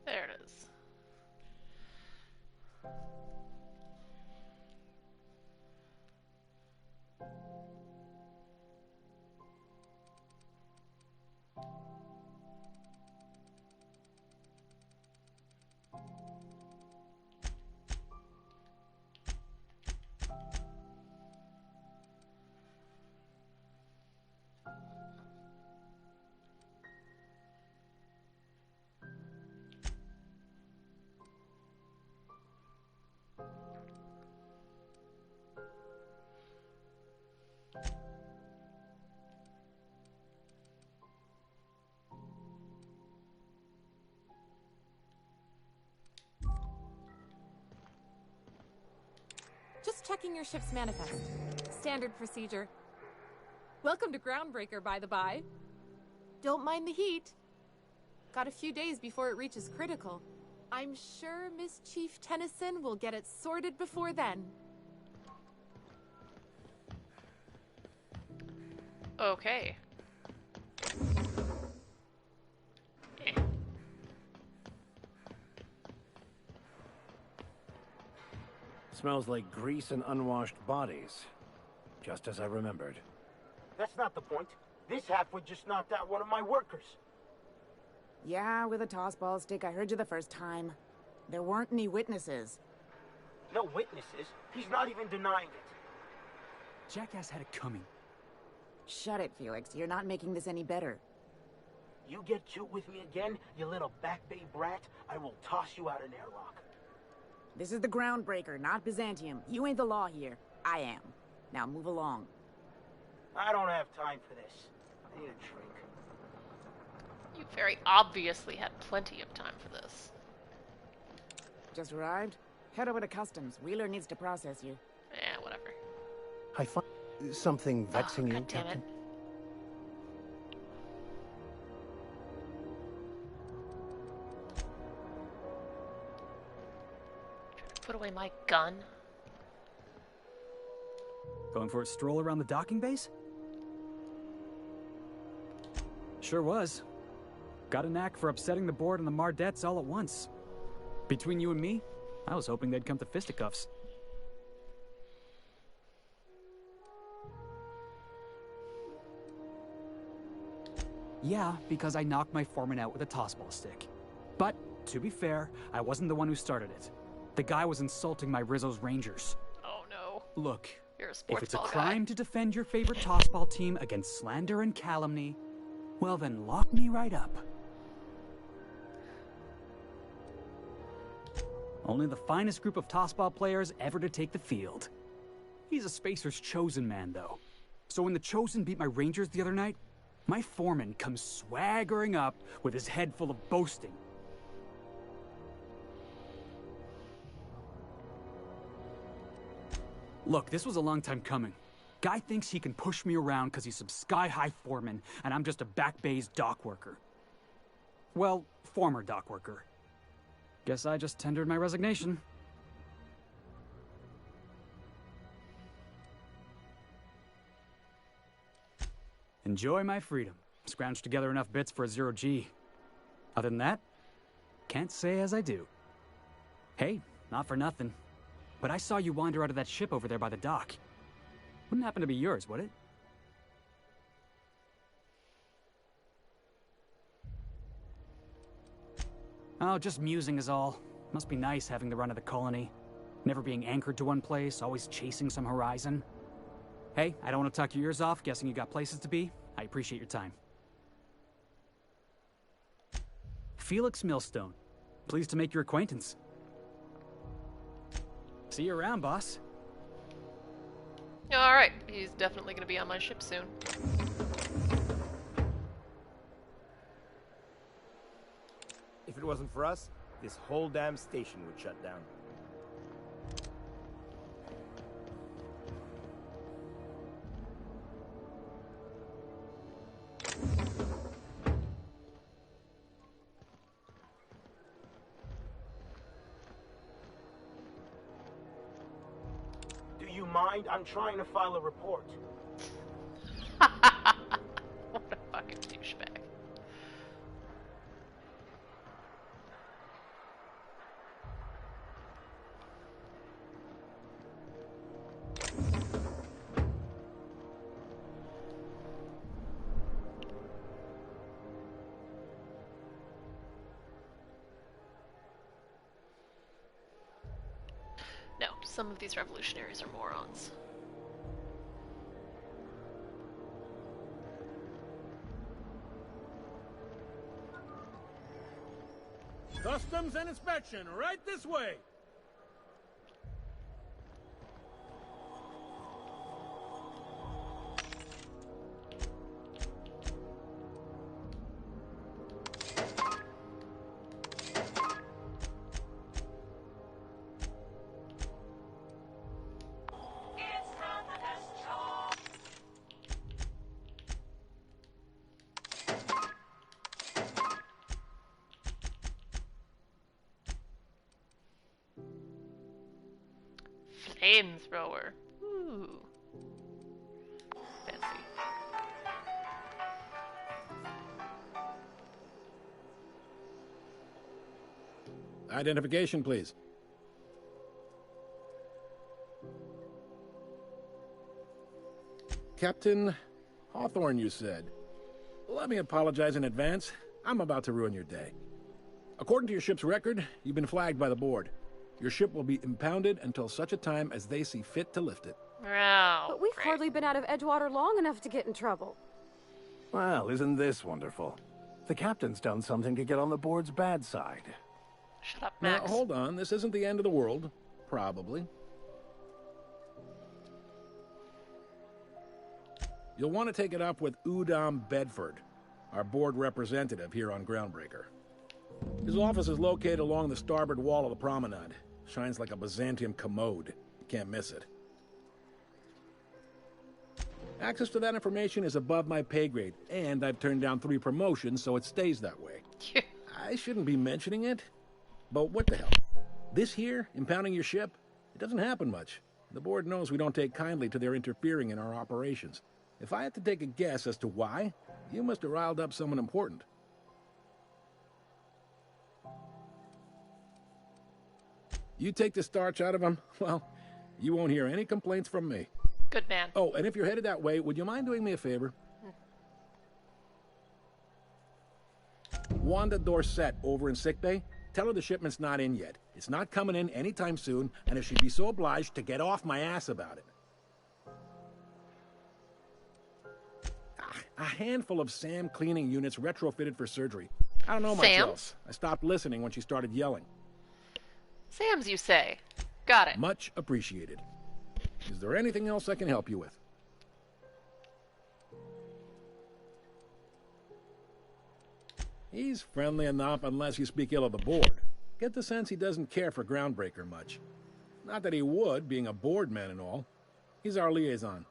Speaker 3: There it is.
Speaker 1: Just checking your ship's manifest. Standard procedure. Welcome to Groundbreaker, by the by. Don't mind the heat. Got a few days before it reaches critical. I'm sure Miss Chief Tennyson will get it sorted before then.
Speaker 3: Okay.
Speaker 6: Smells like grease and unwashed bodies. Just as I remembered.
Speaker 11: That's not the point. This halfwit just knocked out one of my workers.
Speaker 12: Yeah, with a tossball stick. I heard you the first time. There weren't any witnesses.
Speaker 11: No witnesses? He's not even denying it.
Speaker 13: jackass had it coming.
Speaker 12: Shut it, Felix. You're not making this any better.
Speaker 11: You get cute with me again, you little Back Bay brat, I will toss you out an airlock.
Speaker 12: This is the Groundbreaker, not Byzantium. You ain't the law here. I am. Now move along.
Speaker 11: I don't have time for this. I need a drink.
Speaker 3: You very obviously had plenty of time for this.
Speaker 12: Just arrived? Head over to customs. Wheeler needs to process you.
Speaker 3: Yeah, whatever.
Speaker 6: I find something vexing you,
Speaker 3: God damn it.
Speaker 6: Captain?
Speaker 3: Put away my gun.
Speaker 13: Going for a stroll around the docking base? Sure was. Got a knack for upsetting the board and the Mardettes all at once. Between you and me, I was hoping they'd come to fisticuffs. Yeah, because I knocked my foreman out with a tossball stick. But, to be fair, I wasn't the one who started it. The guy was insulting my Rizzo's Rangers.
Speaker 3: Oh no.
Speaker 13: Look,
Speaker 3: You're a sports
Speaker 13: if it's a
Speaker 3: ball
Speaker 13: crime
Speaker 3: guy.
Speaker 13: to defend your favorite tossball team against slander and calumny, well then lock me right up. Only the finest group of tossball players ever to take the field. He's a Spacer's chosen man, though. So when the Chosen beat my Rangers the other night, my foreman comes swaggering up with his head full of boasting. Look, this was a long time coming. Guy thinks he can push me around because he's some sky-high foreman, and I'm just a Back Bay's dock worker. Well, former dock worker. Guess I just tendered my resignation. Enjoy my freedom. Scrounged together enough bits for a 0G. Other than that, can't say as I do. Hey, not for nothing, but I saw you wander out of that ship over there by the dock. Wouldn't happen to be yours, would it? Oh, just musing is all. Must be nice having the run of the colony. Never being anchored to one place, always chasing some horizon. Hey, I don't want to talk your ears off, guessing you got places to be. I appreciate your time. Felix Millstone. Pleased to make your acquaintance. See you around, boss.
Speaker 3: Alright, he's definitely gonna be on my ship soon.
Speaker 14: If it wasn't for us, this whole damn station would shut down.
Speaker 11: Do you mind? I'm trying to file a report.
Speaker 3: What a fucking douchebag. No, some of these revolutionaries are morons.
Speaker 15: Customs and inspection, right this way.
Speaker 3: Flamethrower. Ooh. Fancy.
Speaker 15: Identification, please. Captain Hawthorne, you said. Let me apologize in advance. I'm about to ruin your day. According to your ship's record, you've been flagged by the board. Your ship will be impounded until such a time as they see fit to lift it.
Speaker 3: Oh,
Speaker 1: But we've hardly been out of Edgewater long enough to get in trouble.
Speaker 6: Well, isn't this wonderful? The captain's done something to get on the board's bad side.
Speaker 3: Shut up,
Speaker 15: Now, hold on. This isn't the end of the world. Probably. You'll want to take it up with Udom Bedford, our board representative here on Groundbreaker. His office is located along the starboard wall of the promenade. Shines like a Byzantium commode. You can't miss it. Access to that information is above my pay grade, and I've turned down 3 promotions, so it stays that way. I shouldn't be mentioning it, but what the hell? This here, impounding your ship, it doesn't happen much. The board knows we don't take kindly to their interfering in our operations. If I had to take a guess as to why, you must have riled up someone important. You take the starch out of him, well, you won't hear any complaints from me.
Speaker 3: Good man.
Speaker 15: Oh, and if you're headed that way, would you mind doing me a favor? Wanda Dorset over in sickbay, tell her the shipment's not in yet. It's not coming in anytime soon, and if she'd be so obliged to get off my ass about it. A handful of SAM cleaning units retrofitted for surgery. I don't know much else. I stopped listening when she started yelling.
Speaker 3: Sam's, you say? Got it.
Speaker 15: Much appreciated. Is there anything else I can help you with? He's friendly enough unless you speak ill of the board. Get the sense he doesn't care for Groundbreaker much. Not that he would, being a board man and all. He's our liaison.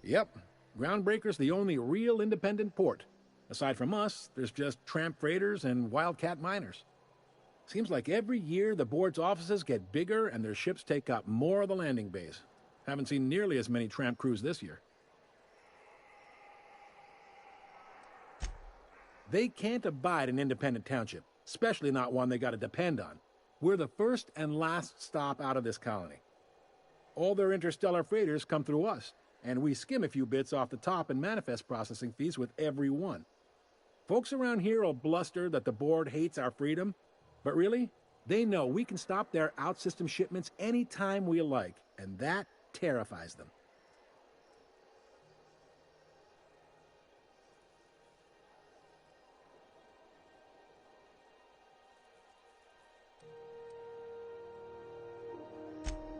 Speaker 15: Yep, Groundbreaker's the only real independent port. Aside from us, there's just tramp freighters and wildcat miners. Seems like every year the board's offices get bigger and their ships take up more of the landing bays. Haven't seen nearly as many tramp crews this year. They can't abide an independent township, especially not one they gotta depend on. We're the first and last stop out of this colony. All their interstellar freighters come through us, and we skim a few bits off the top in manifest processing fees with every one. Folks around here will bluster that the board hates our freedom, but really, they know we can stop their out-system shipments anytime we like, and that terrifies them.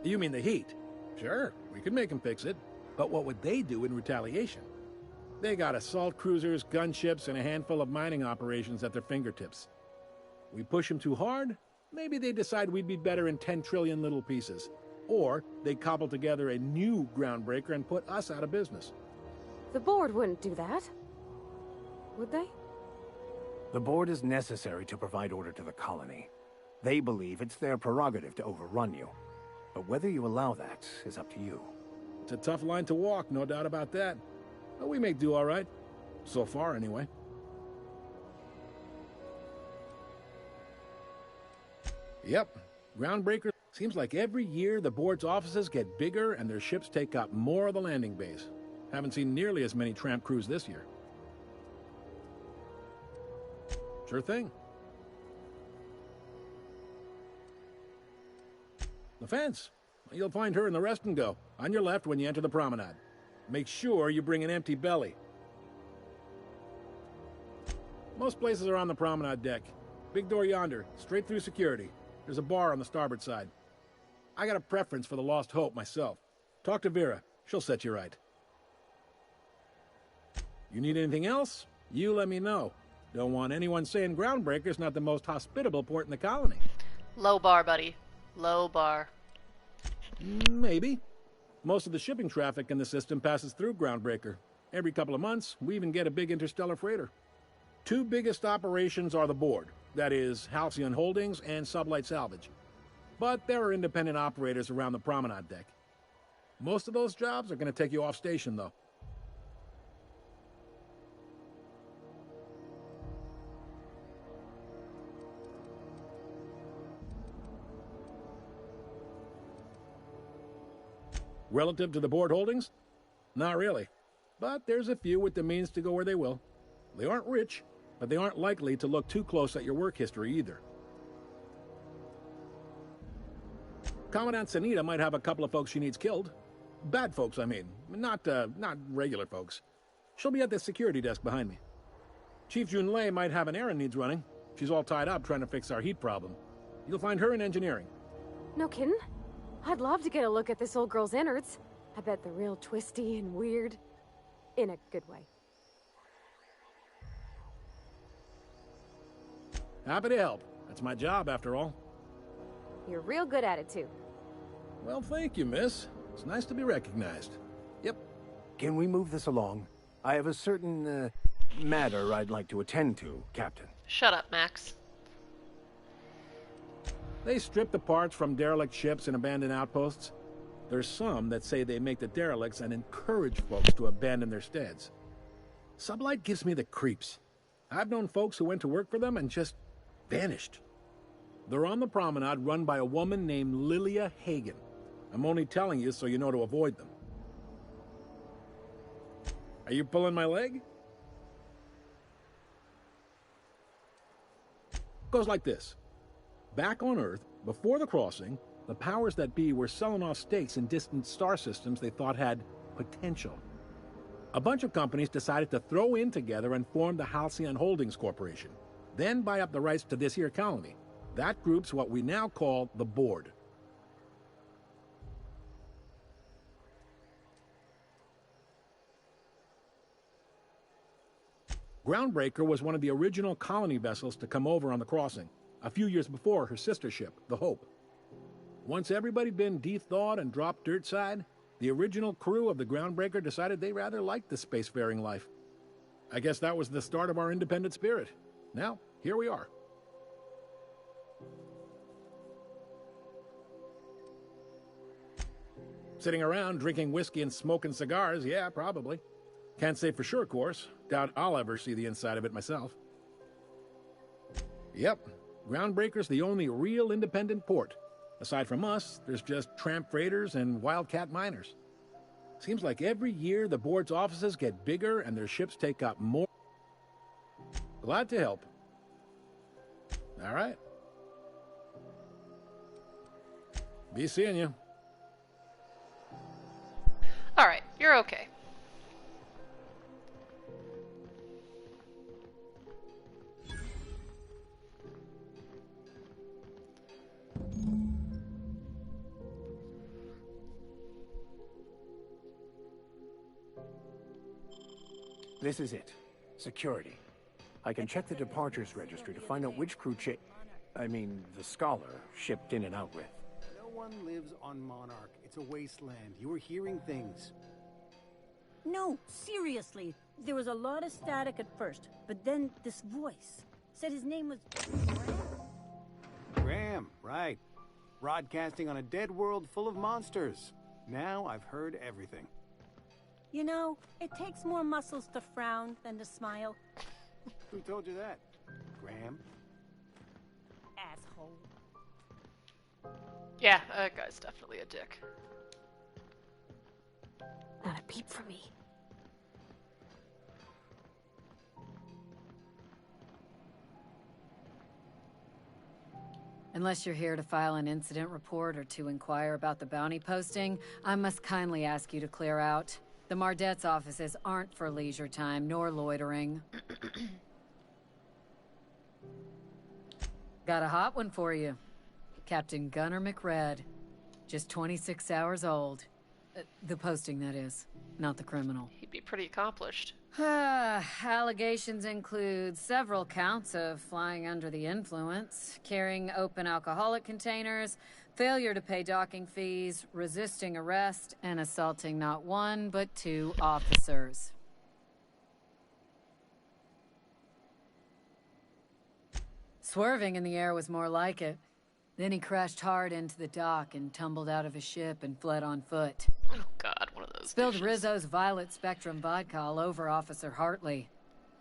Speaker 15: You mean the heat? Sure, we could make them fix it. But what would they do in retaliation? They got assault cruisers, gunships, and a handful of mining operations at their fingertips. We push them too hard, maybe they decide we'd be better in 10 trillion little pieces. Or they cobble together a new Groundbreaker and put us out of business.
Speaker 1: The board wouldn't do that. Would they?
Speaker 6: The board is necessary to provide order to the colony. They believe it's their prerogative to overrun you. But whether you allow that is up to you.
Speaker 15: It's a tough line to walk, no doubt about that. But we may do all right. So far, anyway. Yep, Groundbreaker. Seems like every year the board's offices get bigger and their ships take up more of the landing bays. Haven't seen nearly as many tramp crews this year. Sure thing. The fence. You'll find her in the rest and go, on your left when you enter the promenade. Make sure you bring an empty belly. Most places are on the promenade deck. Big door yonder, straight through security. There's a bar on the starboard side. I got a preference for the Lost Hope myself. Talk to Vera. She'll set you right. You need anything else? You let me know. Don't want anyone saying Groundbreaker's not the most hospitable port in the colony.
Speaker 3: Low bar, buddy. Low bar.
Speaker 15: Maybe. Most of the shipping traffic in the system passes through Groundbreaker. Every couple of months, we even get a big interstellar freighter. 2 biggest operations are the board. That is, Halcyon Holdings and Sublight Salvage. But there are independent operators around the promenade deck. Most of those jobs are going to take you off station, though. Relative to the board holdings? Not really. But there's a few with the means to go where they will. They aren't rich, but they aren't likely to look too close at your work history either. Commandant Sanita might have a couple of folks she needs killed. Bad folks, I mean. Not regular folks. She'll be at the security desk behind me. Chief Junlei might have an errand needs running. She's all tied up trying to fix our heat problem. You'll find her in engineering.
Speaker 1: No kidding? I'd love to get a look at this old girl's innards. I bet they're real twisty and weird. In a good way.
Speaker 15: Happy to help. That's my job, after all.
Speaker 1: You're real good at it, too.
Speaker 15: Well, thank you, miss. It's nice to be recognized. Yep.
Speaker 6: Can we move this along? I have a certain, matter I'd like to attend to, Captain.
Speaker 3: Shut up, Max.
Speaker 15: They strip the parts from derelict ships and abandoned outposts. There's some that say they make the derelicts and encourage folks to abandon their steads. Sublight gives me the creeps. I've known folks who went to work for them and just vanished. They're on the promenade run by a woman named Lilia Hagen. I'm only telling you so you know to avoid them. Are you pulling my leg? Goes like this. Back on Earth, before the crossing, the powers that be were selling off stakes in distant star systems they thought had potential. A bunch of companies decided to throw in together and form the Halcyon Holdings Corporation, then buy up the rights to this here colony. That group's what we now call the Board. Groundbreaker was one of the original colony vessels to come over on the crossing, a few years before her sister ship, the Hope. Once everybody'd been de-thawed and dropped dirt side, the original crew of the Groundbreaker decided they rather liked the spacefaring life. I guess that was the start of our independent spirit. Now, here we are. Sitting around drinking whiskey and smoking cigars, yeah, probably. Can't say for sure, of course. Doubt I'll ever see the inside of it myself. Yep, Groundbreaker's the only real independent port. Aside from us, there's just tramp freighters and wildcat miners. Seems like every year the board's offices get bigger and their ships take up more. Glad to help. All right. Be seeing you.
Speaker 3: All right, you're okay.
Speaker 6: This is it. Security. I can check the departures registry to find out which crew the Scholar shipped in and out with.
Speaker 8: No one lives on Monarch. It's a wasteland. You were hearing things.
Speaker 16: No, seriously. There was a lot of static at first, but then this voice said his name was
Speaker 8: Graham, right. Broadcasting on a dead world full of monsters. Now I've heard everything.
Speaker 16: You know, it takes more muscles to frown than to smile.
Speaker 8: Who told you that? Graham?
Speaker 16: Asshole.
Speaker 3: Yeah, that guy's definitely a dick.
Speaker 1: Not a peep from me.
Speaker 17: Unless you're here to file an incident report or to inquire about the bounty posting, I must kindly ask you to clear out. The Mardet's offices aren't for leisure time nor loitering. Got a hot one for you. Captain Gunnar McRed. Just 26 hours old. The posting, that is. Not the criminal.
Speaker 3: He'd be pretty accomplished.
Speaker 17: Allegations include several counts of flying under the influence, carrying open alcoholic containers, failure to pay docking fees, resisting arrest, and assaulting not one, but 2 officers. Swerving in the air was more like it. Then he crashed hard into the dock and tumbled out of his ship and fled on foot.
Speaker 3: Oh God, one of those
Speaker 17: Spilled
Speaker 3: douches.
Speaker 17: Rizzo's Violet Spectrum vodka all over Officer Hartley.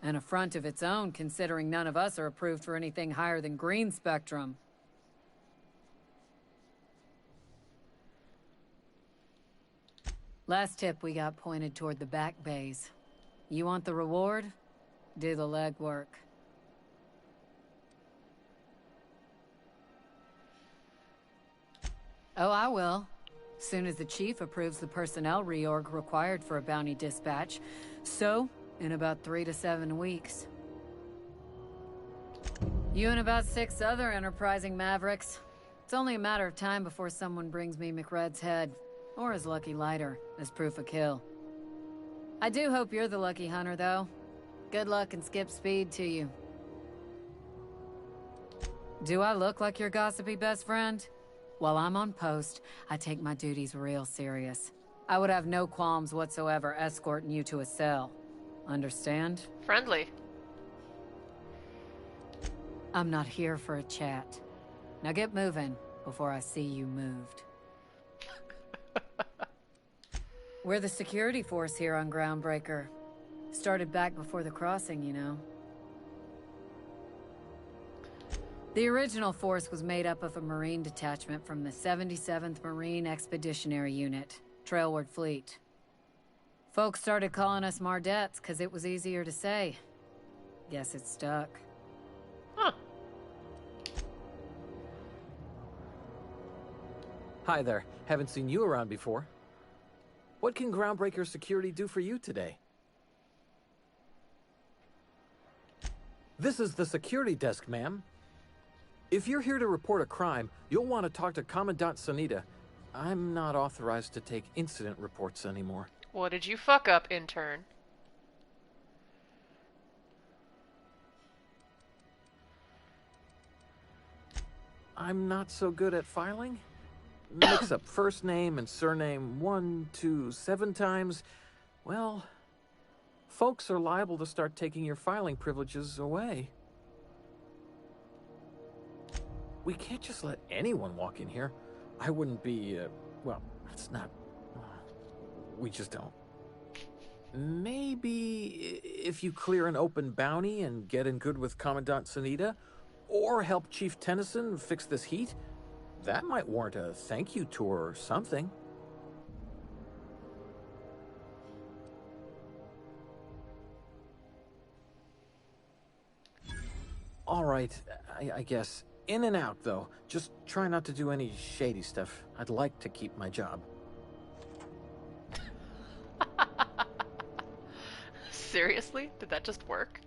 Speaker 17: An affront of its own, considering none of us are approved for anything higher than green spectrum. Last tip we got pointed toward the back bays. You want the reward? Do the legwork. Oh, I will. Soon as the chief approves the personnel reorg required for a bounty dispatch. So, in about 3 to 7 weeks. You and about 6 other enterprising mavericks. It's only a matter of time before someone brings me McRed's head, or his lucky lighter, as proof of kill. I do hope you're the lucky hunter, though. Good luck and skip speed to you. Do I look like your gossipy best friend? While I'm on post, I take my duties real serious. I would have no qualms whatsoever escorting you to a cell. Understand?
Speaker 3: Friendly.
Speaker 17: I'm not here for a chat. Now get moving before I see you moved. We're the security force here on Groundbreaker. Started back before the crossing, you know. The original force was made up of a Marine detachment from the 77th Marine Expeditionary Unit, Trailward Fleet. Folks started calling us Mardettes because it was easier to say. Guess it stuck.
Speaker 3: Huh.
Speaker 18: Hi there. Haven't seen you around before. What can Groundbreaker Security do for you today? This is the security desk, ma'am. If you're here to report a crime, you'll want to talk to Commandant Sanita. I'm not authorized to take incident reports anymore.
Speaker 3: What did you fuck up, intern?
Speaker 18: I'm not so good at filing. Mix up first name and surname 1, 2, 7 times. Well, folks are liable to start taking your filing privileges away. We can't just let anyone walk in here. I wouldn't be, well, it's not... we just don't. Maybe if you clear an open bounty and get in good with Commandant Sanita, or help Chief Tennyson fix this heat, that might warrant a thank you tour or something. All right, I guess. In and out, though. Just try not to do any shady stuff. I'd like to keep my job.
Speaker 3: Seriously? Did that just work?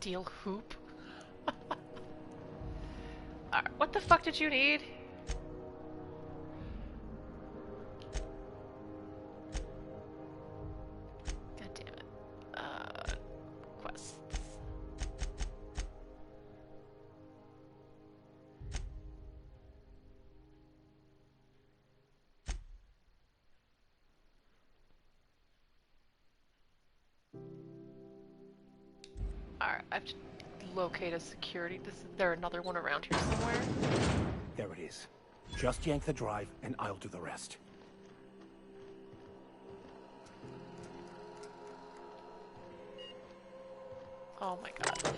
Speaker 3: Steel hoop? What the fuck did you need? God damn it. Quests. Alright, I have to locate a security. Is there another one around here somewhere?
Speaker 6: There it is. Just yank the drive, and I'll do the rest.
Speaker 3: Oh my god.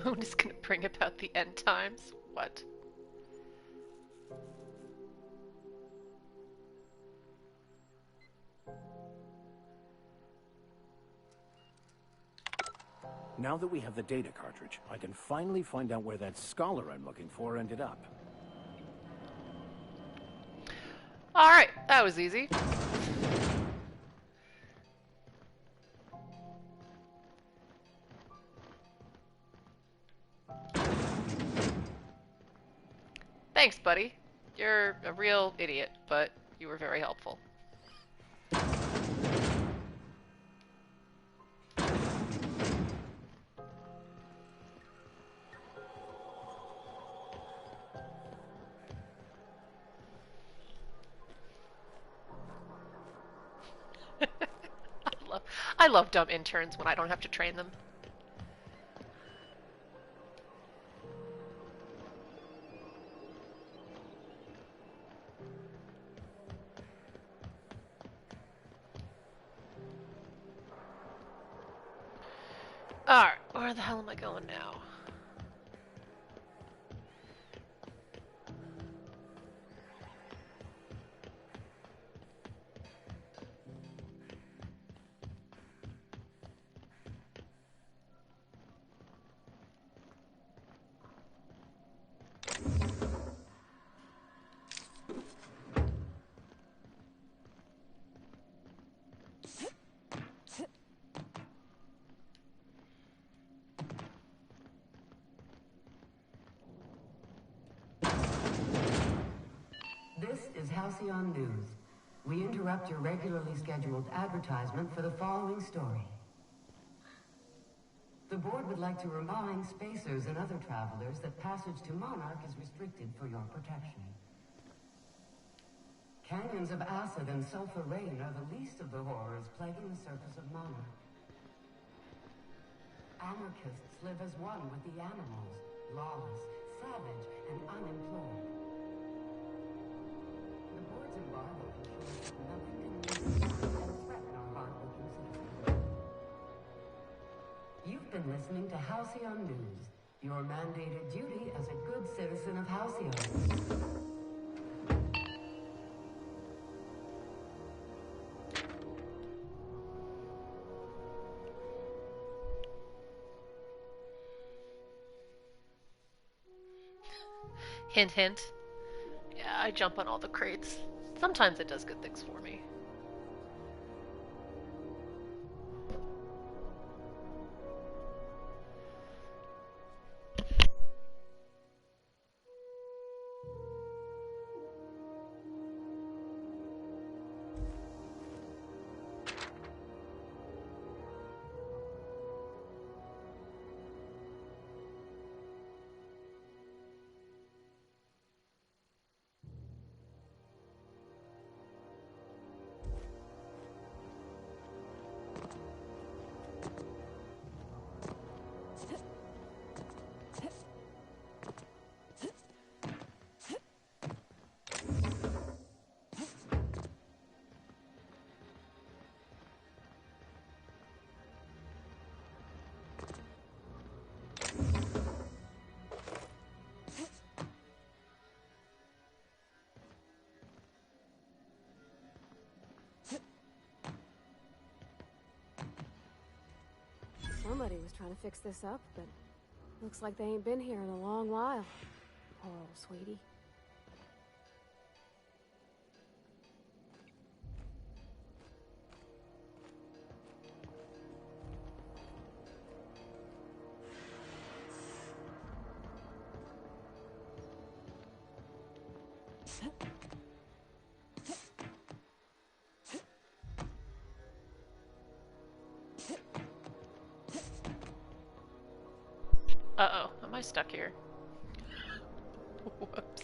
Speaker 3: moon is gonna bring about the end times. What?
Speaker 6: Now that we have the data cartridge, I can finally find out where that scholar I'm looking for ended up.
Speaker 3: Alright, that was easy. Thanks, buddy. You're a real idiot, but you were very helpful. I love dumb interns when I don't have to train them. Alright, where the hell am I going now?
Speaker 9: This is Halcyon News. We interrupt your regularly scheduled advertisement for the following story. The board would like to remind spacers and other travelers that passage to Monarch is restricted for your protection. Canyons of acid and sulfur rain are the least of the horrors plaguing the surface of Monarch. Anarchists live as one with the animals, lawless, savage, and unimplored. The board's embargo ensures that nothing can leave and threaten our hard-working citizens. You've been listening to Halcyon News, your mandated duty as a good citizen of Halcyon.
Speaker 3: Hint, hint. Yeah, I jump on all the crates. Sometimes it does good things for me.
Speaker 1: Somebody was trying to fix this up, but looks like they ain't been here in a long while. Poor old sweetie.
Speaker 3: Uh-oh, am I stuck here? Whoops.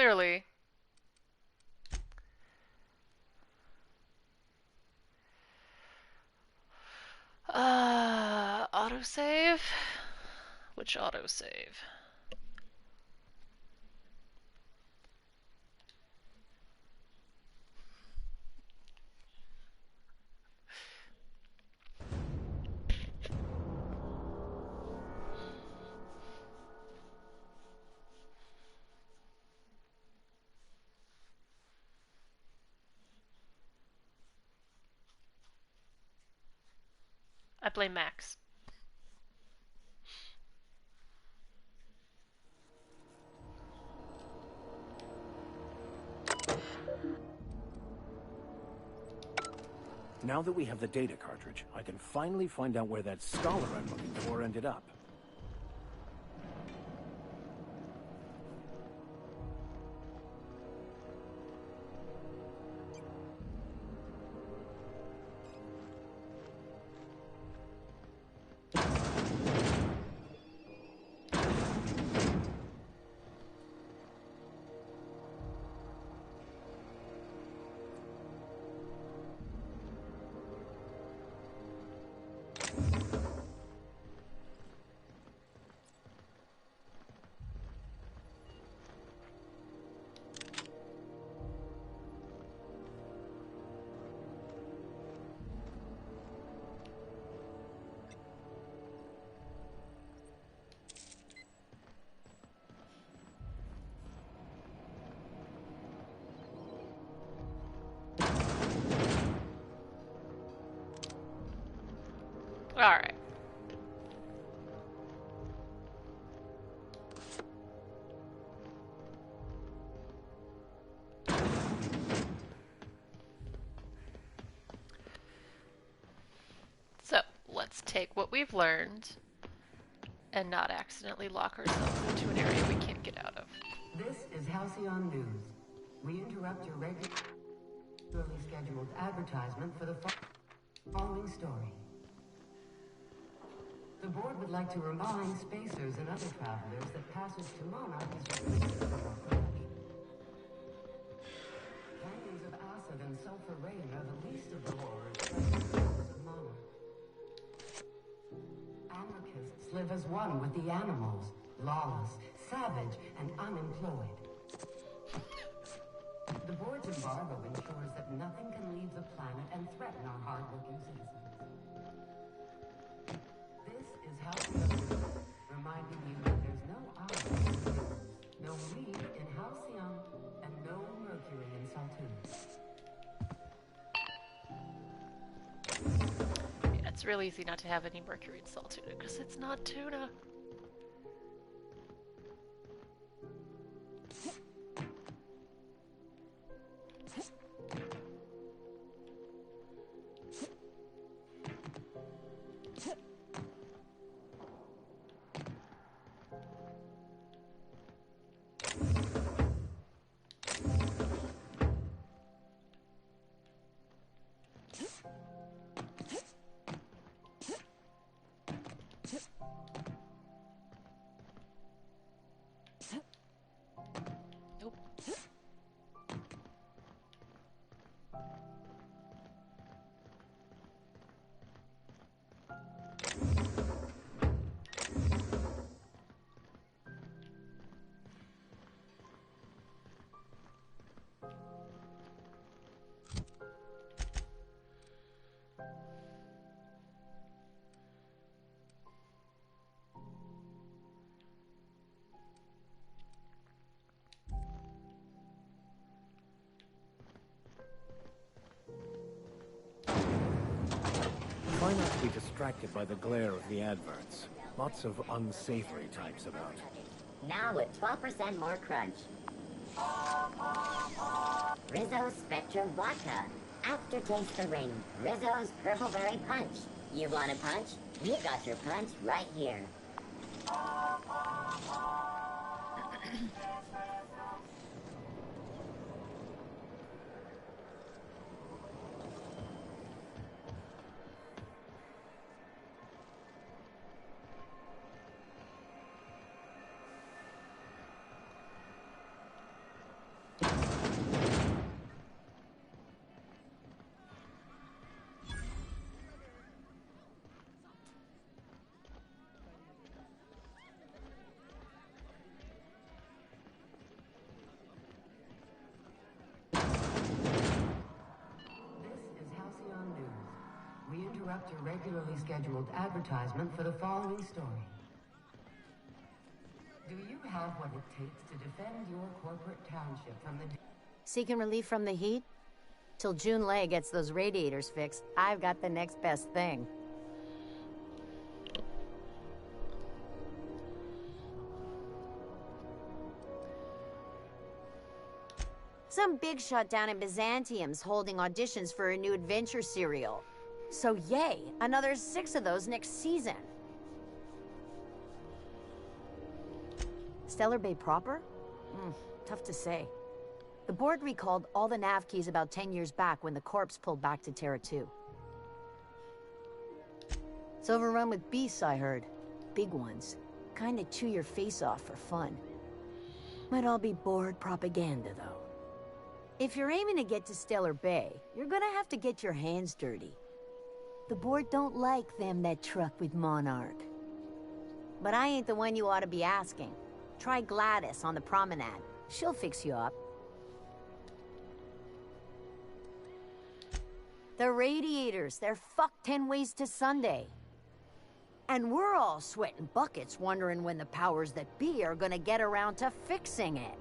Speaker 3: clearly. Autosave? Which autosave? I blame Max.
Speaker 6: Now that we have the data cartridge, I can finally find out where that scholar I'm looking for ended up.
Speaker 3: Alright. So, let's take what we've learned and not accidentally lock ourselves into an area we can't get out of.
Speaker 9: This is Halcyon News. We interrupt your regularly scheduled advertisement for the following story. The board would like to remind spacers and other travelers that passage to Monarch is restricted for protection. Canyons of acid and sulfur rain are the least of the horrors of Monarch. Anarchists live as one with the animals, lawless, savage, and unemployed. The board's embargo ensures that nothing can leave the planet and threaten our hard-working citizens. This is Halcyon News, reminding you that there's no iron, no weed in Halcyon, and no mercury in Saltuna.
Speaker 3: Yeah, it's real easy not to have any mercury in Saltuna because it's not tuna.
Speaker 6: Try not to be distracted by the glare of the adverts. Lots of unsavory types about.
Speaker 19: Now with 12% more crunch. Rizzo's Spectrum Vodka. Aftertaste for ring. Rizzo's Purple Berry Punch. You want a punch? We got your punch right here.
Speaker 9: interrupt your regularly scheduled advertisement for the following story. Do you have what it takes to defend your corporate township from the...
Speaker 20: Seeking relief from the heat? Till Junlei gets those radiators fixed, I've got the next best thing. Some big shot down in Byzantium's holding auditions for a new adventure serial. So yay, another 6 of those next season. Stellar Bay proper? Tough to say. The board recalled all the nav keys about 10 years back when the Corps pulled back to Terra 2. It's overrun with beasts, I heard. Big ones. Kinda chew your face off for fun. Might all be board propaganda, though. If you're aiming to get to Stellar Bay, you're gonna have to get your hands dirty. The board don't like them that truck with Monarch. But I ain't the one you ought to be asking. Try Gladys on the promenade. She'll fix you up. The radiators, they're fucked 10 ways to Sunday. And we're all sweating buckets wondering when the powers that be are gonna get around to fixing it.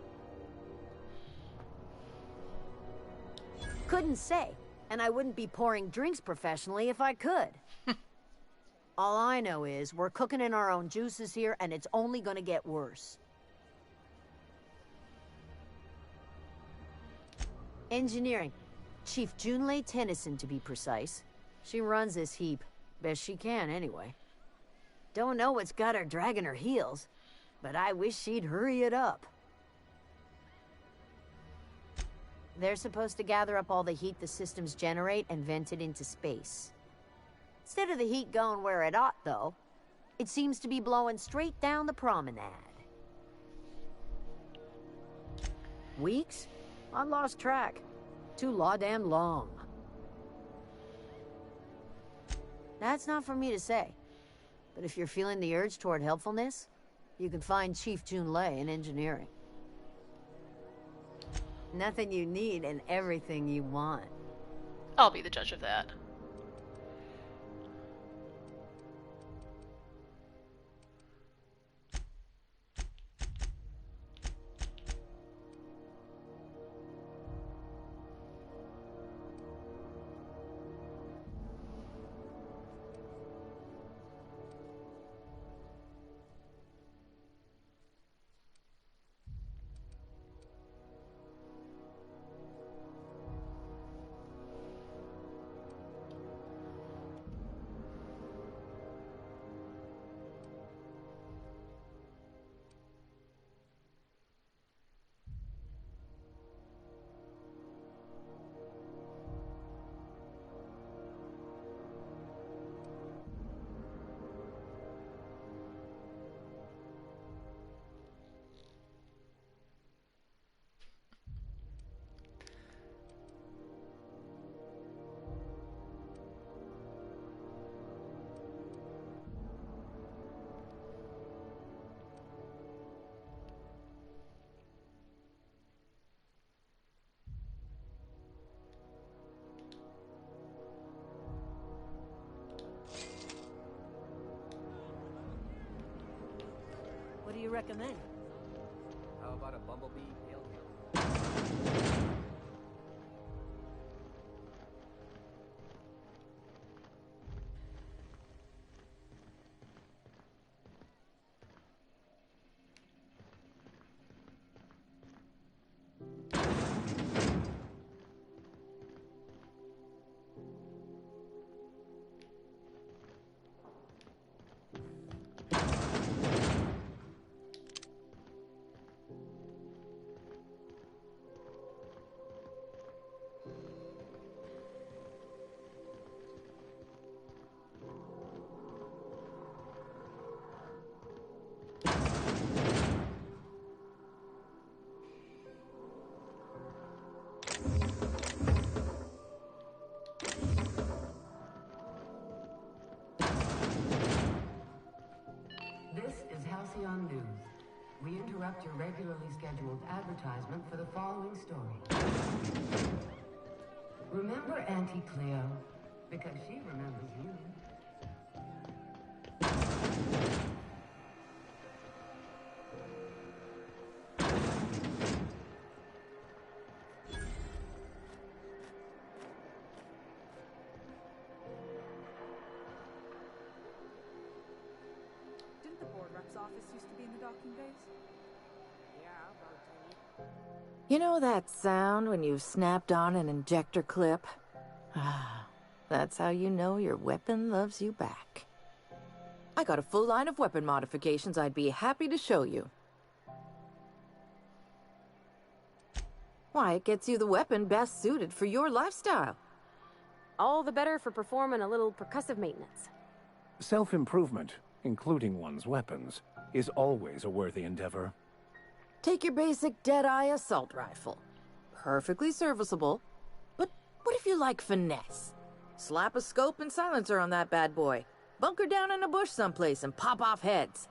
Speaker 20: Couldn't say, and I wouldn't be pouring drinks professionally if I could. All I know is we're cooking in our own juices here, and it's only gonna get worse. Engineering. Chief Junlei Tennyson, to be precise. She runs this heap. Best she can, anyway. Don't know what's got her dragging her heels, but I wish she'd hurry it up. They're supposed to gather up all the heat the systems generate and vent it into space. Instead of the heat going where it ought, though, it seems to be blowing straight down the promenade. Weeks? I lost track. Too law-damn long. That's not for me to say. But if you're feeling the urge toward helpfulness, you can find Chief Junlei in engineering. Nothing you need and everything you want.
Speaker 3: I'll be the judge of that.
Speaker 5: What do you recommend?
Speaker 14: How about a bumblebee pale ale?
Speaker 9: Halcyon News. We interrupt your regularly scheduled advertisement for the following story. Remember Auntie Cleo? Because she remembers you.
Speaker 21: rep's office used to be in the docking bays?
Speaker 12: Yeah, about 10.
Speaker 22: You know that sound when you've snapped on an injector clip? Ah, that's how you know your weapon loves you back. I got a full line of weapon modifications I'd be happy to show you. Why, it gets you the weapon best suited for your lifestyle.
Speaker 1: All the better for performing a little percussive maintenance.
Speaker 6: Self-improvement, including one's weapons, is always a worthy endeavor.
Speaker 22: Take your basic Deadeye assault rifle. Perfectly serviceable. But what if you like finesse? Slap a scope and silencer on that bad boy. Bunker down in a bush someplace and pop off heads.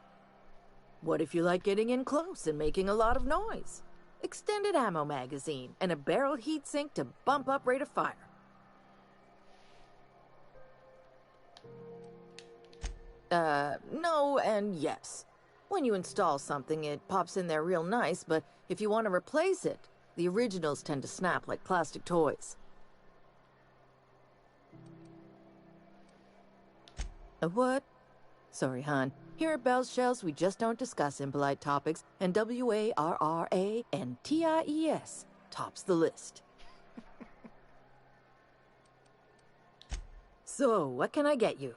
Speaker 22: What if you like getting in close and making a lot of noise? Extended ammo magazine and a barrel heatsink to bump up rate of fire. No and yes. When you install something, it pops in there real nice, but if you want to replace it, the originals tend to snap like plastic toys. A what? Sorry, hon. Here at Bell's Shells, we just don't discuss impolite topics, and WARRANTIES tops the list. So, what can I get you?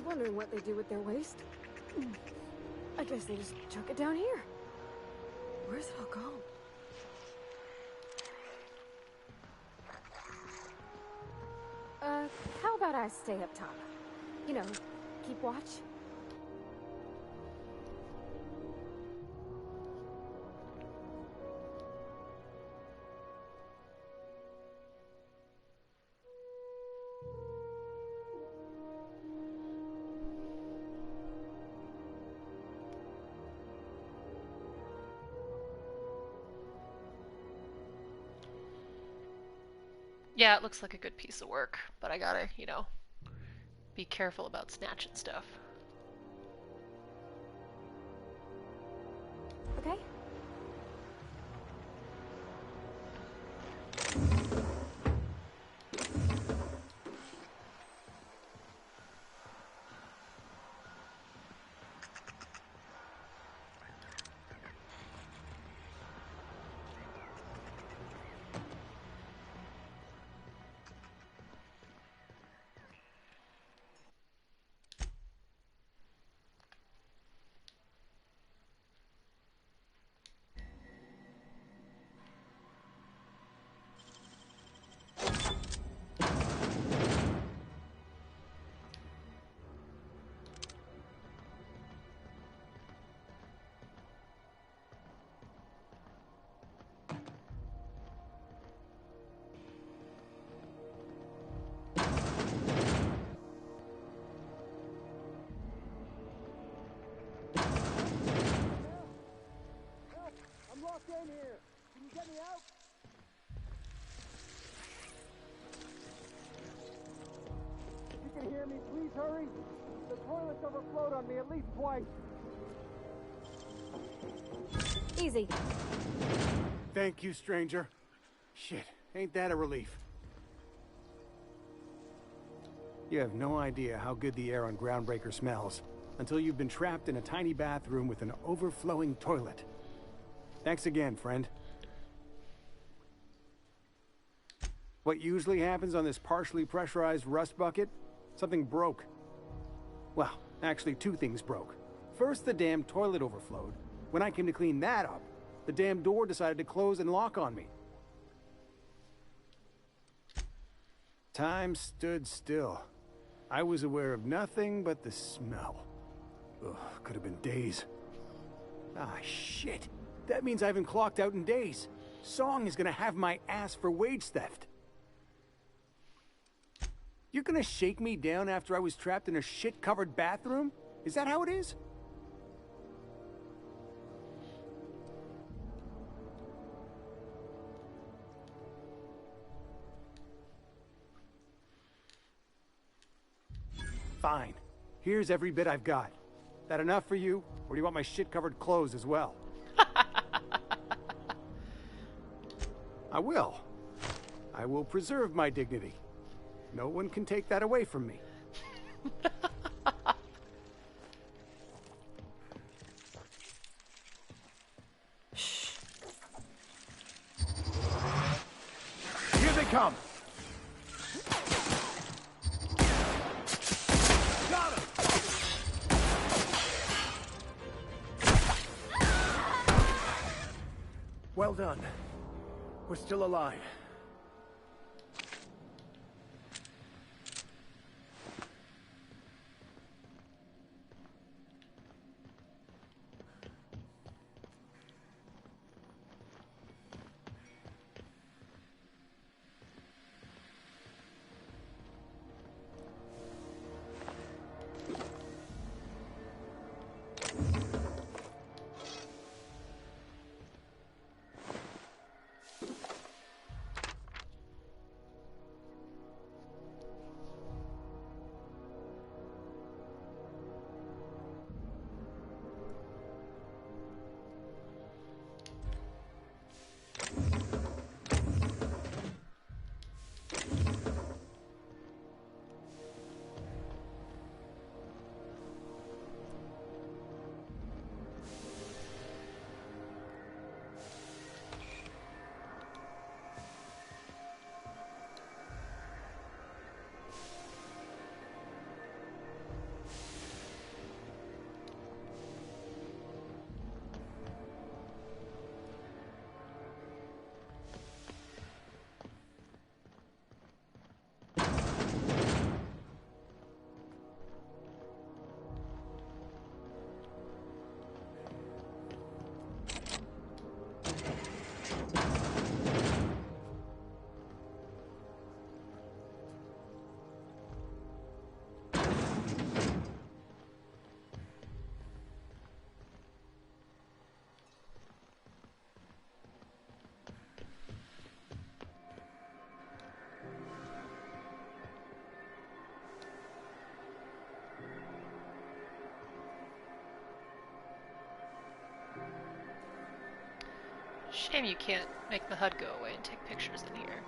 Speaker 1: Wondering what they do with their waste. I guess they just chuck it down here. Where's it all go? How about I stay up top? You know, keep watch.
Speaker 3: Yeah, it looks like a good piece of work, but I gotta, you know, be careful about snatching stuff.
Speaker 1: Okay.
Speaker 11: I'm locked in here. Can you get me out? If you can hear me, please hurry. The toilets overflowed on me at least twice.
Speaker 1: Easy.
Speaker 8: Thank you, stranger. Shit, ain't that a relief? You have no idea how good the air on Groundbreaker smells until you've been trapped in a tiny bathroom with an overflowing toilet. Thanks again, friend. What usually happens on this partially pressurized rust bucket? Something broke. Well, actually 2 things broke. First, the damn toilet overflowed. When I came to clean that up, the damn door decided to close and lock on me. Time stood still. I was aware of nothing but the smell. Ugh, could have been days. Ah, shit. That means I haven't clocked out in days. Song is gonna have my ass for wage theft. You're gonna shake me down after I was trapped in a shit-covered bathroom? Is that how it is? Fine. Here's every bit I've got. That enough for you, or do you want my shit-covered clothes as well? I will. I will preserve my dignity. No one can take that away from me.
Speaker 6: Shh. Here they come! Got him! Well done. We're still alive.
Speaker 3: Shame you can't make the HUD go away and take pictures in here.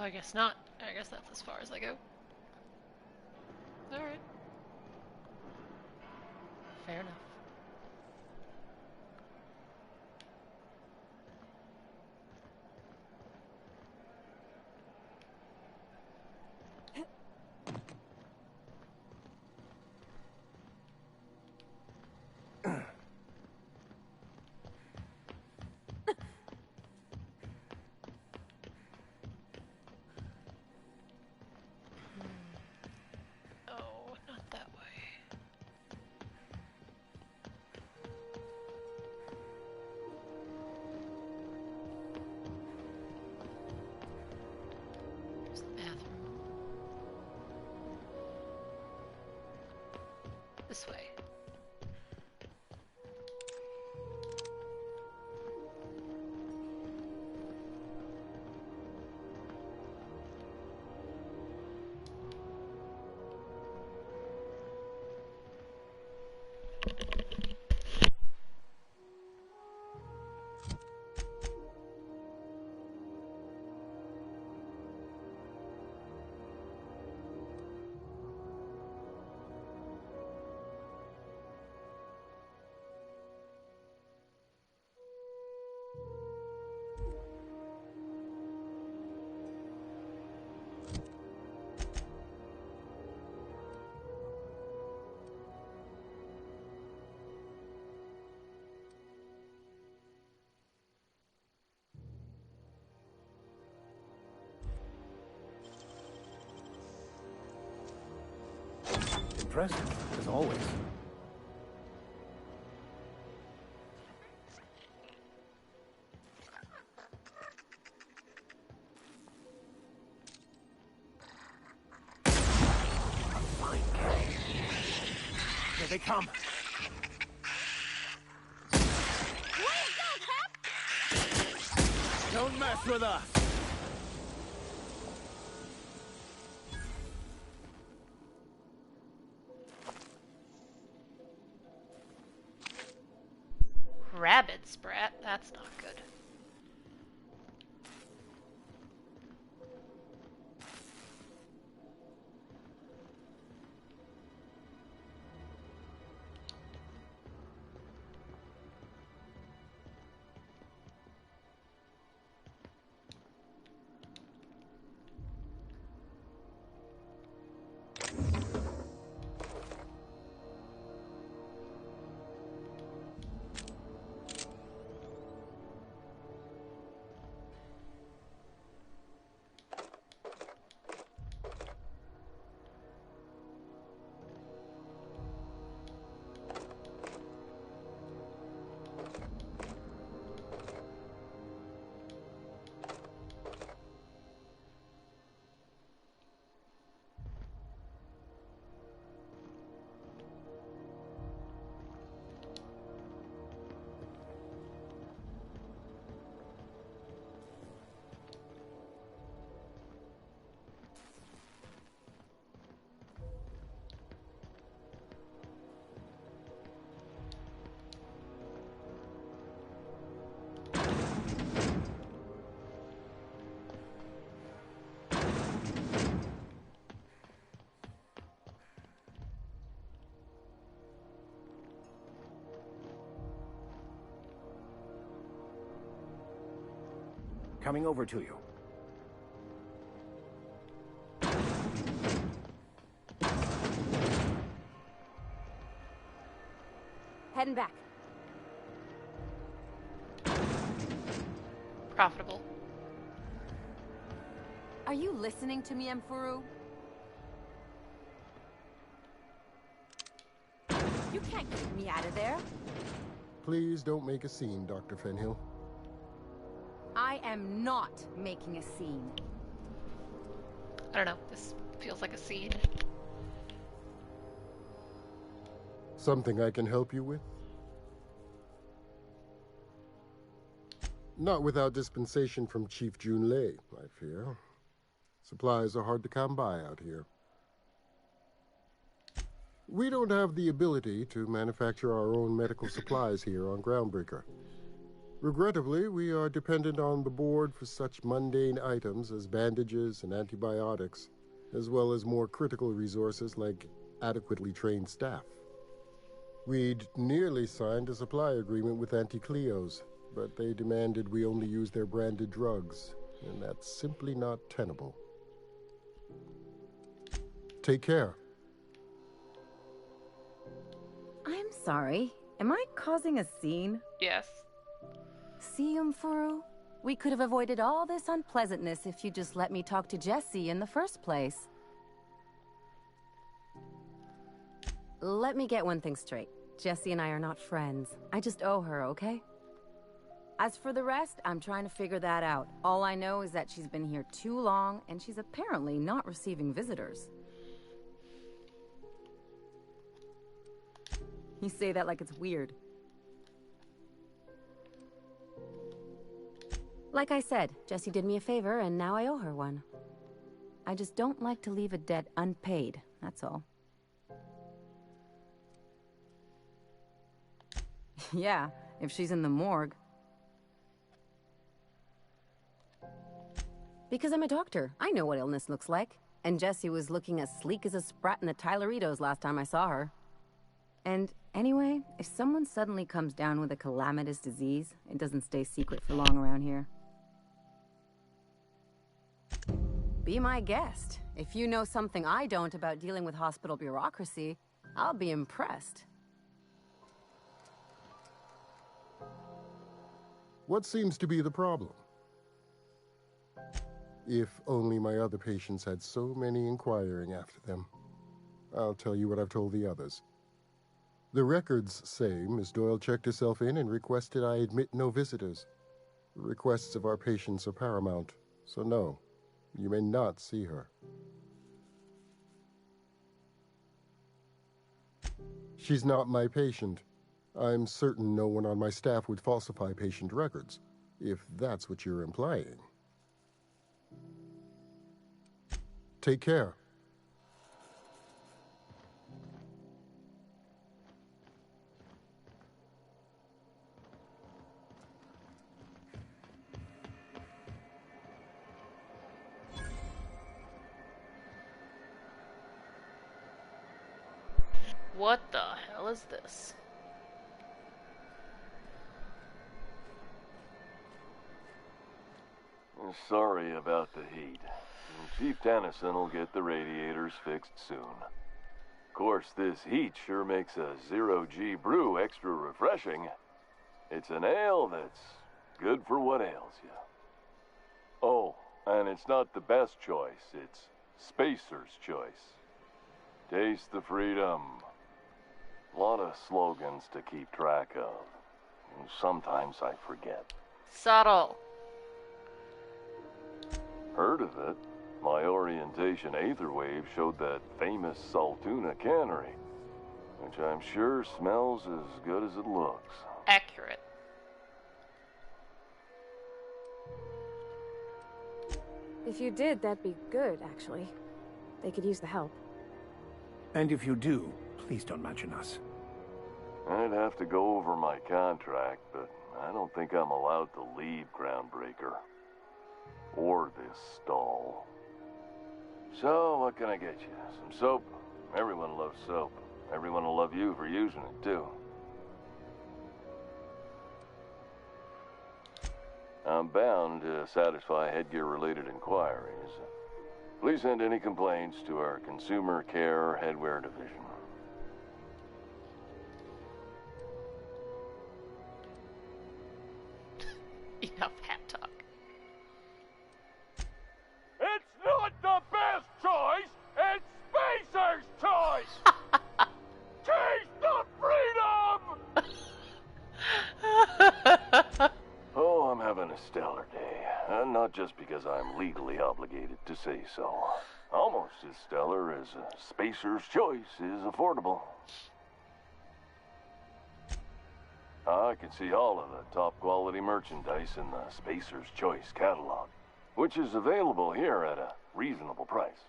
Speaker 3: I guess not. I guess that's as far as I go. Alright. Fair enough. This way.
Speaker 6: Impressive, as always.
Speaker 8: Here they come. Don't mess with us.
Speaker 3: Rabid sprat? That's not good.
Speaker 6: Coming over to you.
Speaker 1: Heading back.
Speaker 3: Profitable.
Speaker 2: Are you listening to me, Emfuru? You can't get me out of there.
Speaker 4: Please don't make a scene, Dr. Fenhill.
Speaker 2: I am not making a scene.
Speaker 3: I don't know. This feels like a scene.
Speaker 4: Something I can help you with? Not without dispensation from Chief Junlei, I fear. Supplies are hard to come by out here. We don't have the ability to manufacture our own medical supplies here on Groundbreaker. Regrettably, we are dependent on the board for such mundane items as bandages and antibiotics, as well as more critical resources like adequately trained staff. We'd nearly signed a supply agreement with Anti-Cleos, but they demanded we only use their branded drugs, and that's simply not tenable. Take care.
Speaker 7: I'm sorry. Am I causing a scene?
Speaker 3: Yes.
Speaker 2: See, Umfuru? We could have avoided all this unpleasantness if you just let me talk to Jessie in the first place. Let me get one thing straight. Jessie and I are not friends. I just owe her, okay? As for the rest, I'm trying to figure that out. All I know is that she's been here too long, and she's apparently not receiving visitors. You say that like it's weird. Like I said, Jessie did me a favor, and now I owe her one. I just don't like to leave a debt unpaid, that's all. Yeah, if she's in the morgue. Because I'm a doctor. I know what illness looks like. And Jessie was looking as sleek as a sprat in the Tyleritos last time I saw her. And anyway, if someone suddenly comes down with a calamitous disease, it doesn't stay secret for long around here. Be my guest. If you know something I don't about dealing with hospital bureaucracy, I'll be impressed.
Speaker 4: What seems to be the problem? If only my other patients had so many inquiring after them. I'll tell you what I've told the others. The records say Miss Doyle checked herself in and requested I admit no visitors. The requests of our patients are paramount, so no, you may not see her. She's not my patient. I'm certain no one on my staff would falsify patient records, if that's what you're implying. Take care.
Speaker 3: What the hell is this?
Speaker 10: Sorry about the heat. Chief Tennyson will get the radiators fixed soon. Of course, this heat sure makes a zero-G brew extra refreshing. It's an ale that's good for what ails you. Oh, and it's not the best choice, it's Spacer's choice. Taste the freedom. A lot of slogans to keep track of. Sometimes I forget.
Speaker 3: Subtle.
Speaker 10: Heard of it? My orientation aetherwave showed that famous Saltuna cannery, which I'm sure smells as good as it looks.
Speaker 3: Accurate.
Speaker 1: If you did, that'd be good, actually. They could use the help.
Speaker 6: And if you do, please don't mention us.
Speaker 10: I'd have to go over my contract, but I don't think I'm allowed to leave Groundbreaker. Or this stall. So, what can I get you? Some soap? Everyone loves soap. Everyone will love you for using it, too. I'm bound to satisfy headgear-related inquiries. Please send any complaints to our Consumer Care Headwear Division.
Speaker 3: Enough hat talk.
Speaker 10: It's not the best choice, it's Spacer's choice! Taste the freedom! Oh, I'm having a stellar day. And not just because I'm legally obligated to say so. Almost as stellar as Spacer's choice is affordable. I can see all of the top quality merchandise in the Spacer's Choice catalog, which is available here at a reasonable price.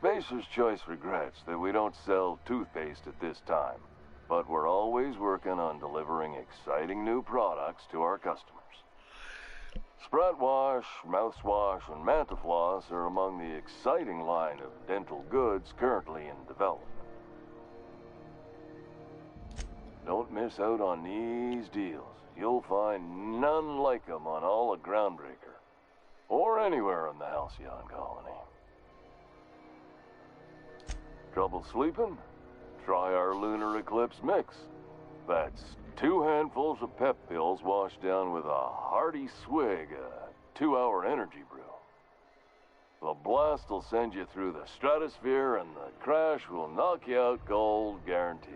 Speaker 10: Spacer's Choice regrets that we don't sell toothpaste at this time, but we're always working on delivering exciting new products to our customers. Sprat Wash, Mouthwash, and Mantafloss are among the exciting line of dental goods currently in development. Don't miss out on these deals. You'll find none like them on all of Groundbreaker, or anywhere in the Halcyon colony. Trouble sleeping? Try our Lunar Eclipse mix. That's 2 handfuls of pep pills washed down with a hearty swig of 2-hour energy brew. The blast will send you through the stratosphere, and the crash will knock you out cold, guaranteed.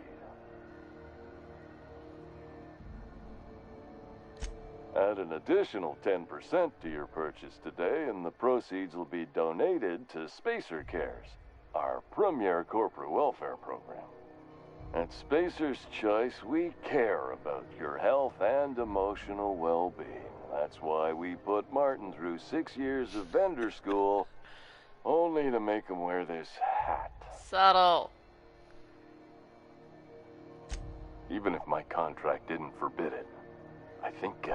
Speaker 10: Add an additional 10% to your purchase today, and the proceeds will be donated to Spacer Cares, our premier corporate welfare program. At Spacer's Choice, we care about your health and emotional well-being. That's why we put Martin through 6 years of vendor school, only to make him wear this hat.
Speaker 3: Subtle.
Speaker 10: Even if my contract didn't forbid it, I think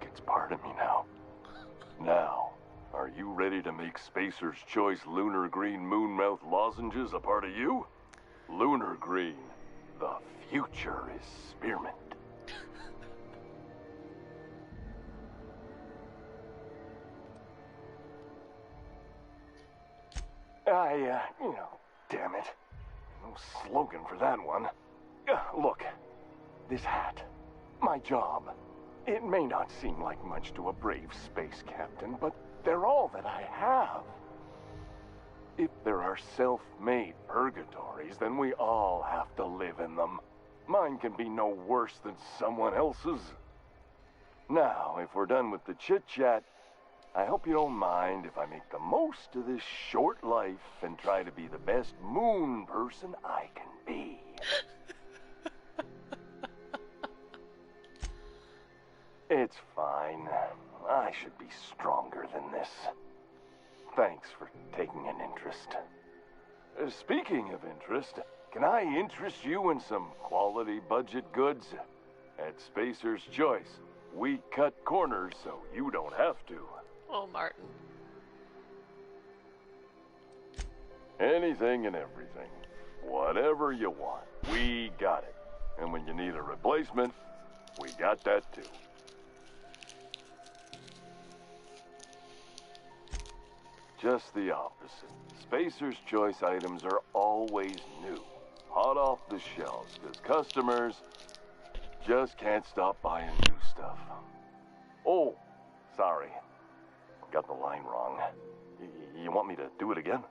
Speaker 10: it's part of me now. Now, are you ready to make Spacer's Choice Lunar Green Moonmouth lozenges a part of you? Lunar Green, the future is spearmint. Damn it. No slogan for that one. Look, this hat, my job. It may not seem like much to a brave space captain, but they're all that I have. If there are self-made purgatories, then we all have to live in them. Mine can be no worse than someone else's. Now, if we're done with the chit-chat, I hope you don't mind if I make the most of this short life and try to be the best moon person I can be. It's fine. I should be stronger than this. Thanks for taking an interest. Speaking of interest, can I interest you in some quality budget goods? At Spacer's Choice, we cut corners so you don't have to.
Speaker 3: Oh, Martin.
Speaker 10: Anything and everything. Whatever you want, we got it. And when you need a replacement, we got that too. Just the opposite. Spacer's Choice items are always new, hot off the shelves, because customers just can't stop buying new stuff. Oh, sorry. Got the line wrong. You want me to do it again?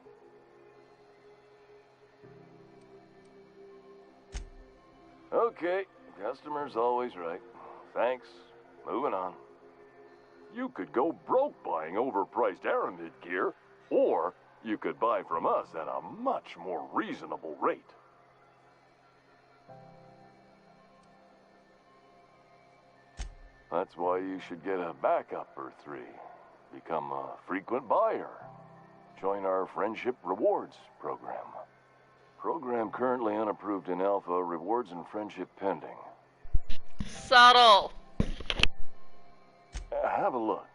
Speaker 10: Okay, customer's always right. Thanks. Moving on. You could go broke buying overpriced Aramid gear, or you could buy from us at a much more reasonable rate. That's why you should get a backup or 3. Become a frequent buyer. Join our Friendship Rewards program. Program currently unapproved in Alpha, rewards and friendship pending.
Speaker 3: Subtle.
Speaker 10: Have a look.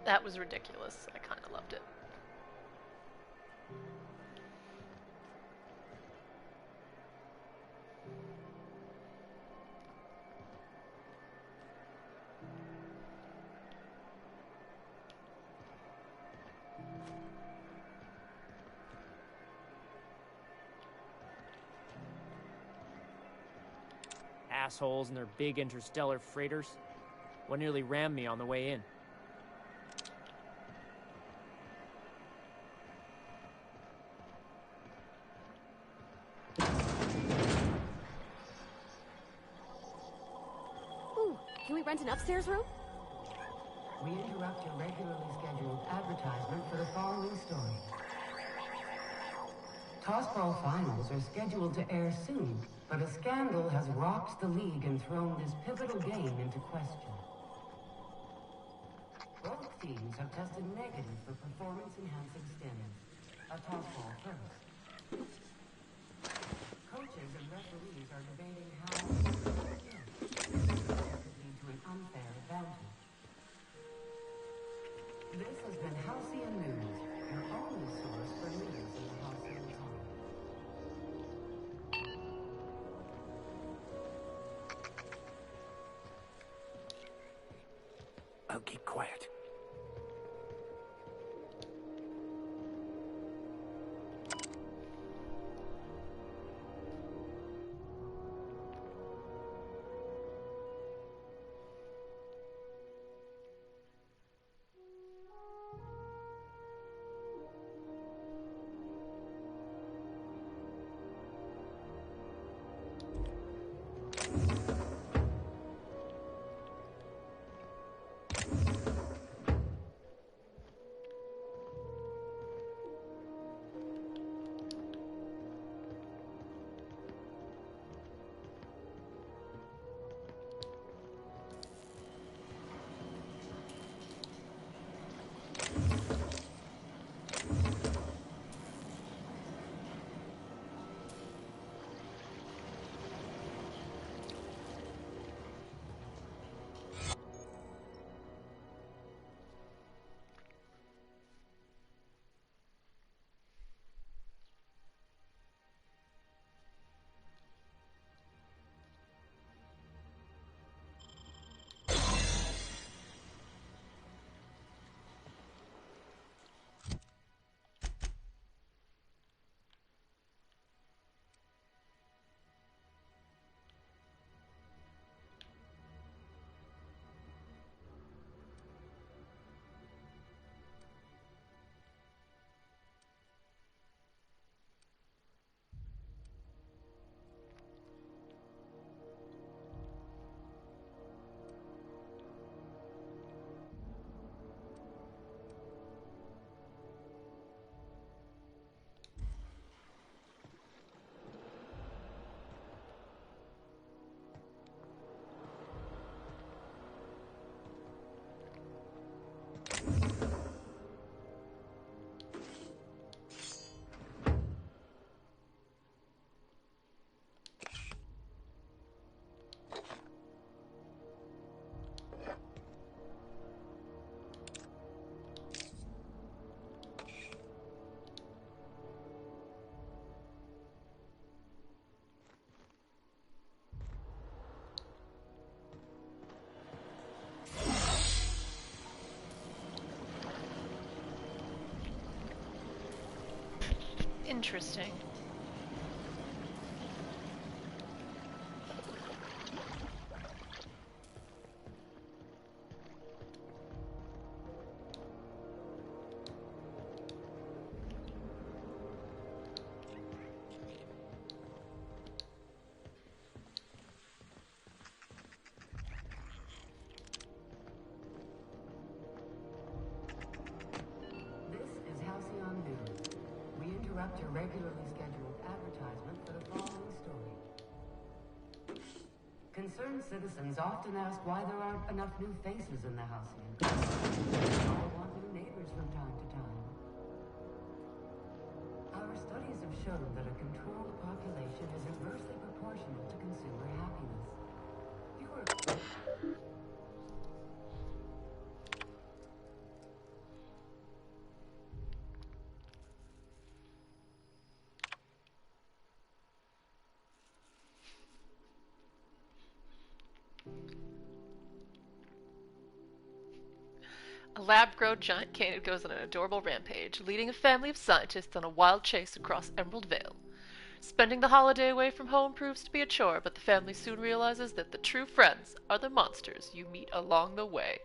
Speaker 3: That was ridiculous. I kind of loved it.
Speaker 13: Assholes and their big interstellar freighters. One nearly rammed me on the way in.
Speaker 1: rent an upstairs room?
Speaker 9: We interrupt your regularly scheduled advertisement for the following story. Tossball finals are scheduled to air soon, but a scandal has rocked the league and thrown this pivotal game into question. Both teams have tested negative for performance-enhancing stims. A tossball first. Coaches and referees are debating how this could lead to an unfair advantage. This has been Halcyon News, your only source for news in the Halcyon Zone.
Speaker 6: I'll keep quiet.
Speaker 3: Interesting.
Speaker 9: Interrupt your regularly scheduled advertisement for the following story. Concerned citizens often ask why there aren't enough new faces in the Halcyon. All want new neighbors from time to time. Our studies have shown that a controlled population is inversely proportional to consumer happiness. Fewer...
Speaker 3: A lab-grown giant canid goes on an adorable rampage, leading a family of scientists on a wild chase across Emerald Vale. Spending the holiday away from home proves to be a chore, but the family soon realizes that the true friends are the monsters you meet along the way.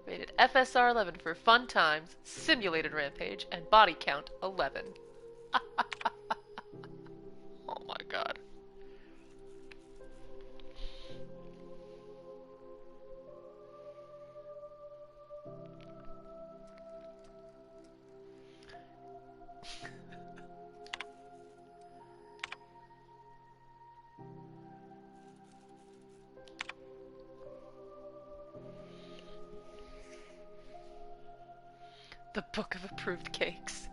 Speaker 3: Rated FSR 11 for fun times, simulated rampage, and body count 11. Oh my god. The Book of Approved Cakes.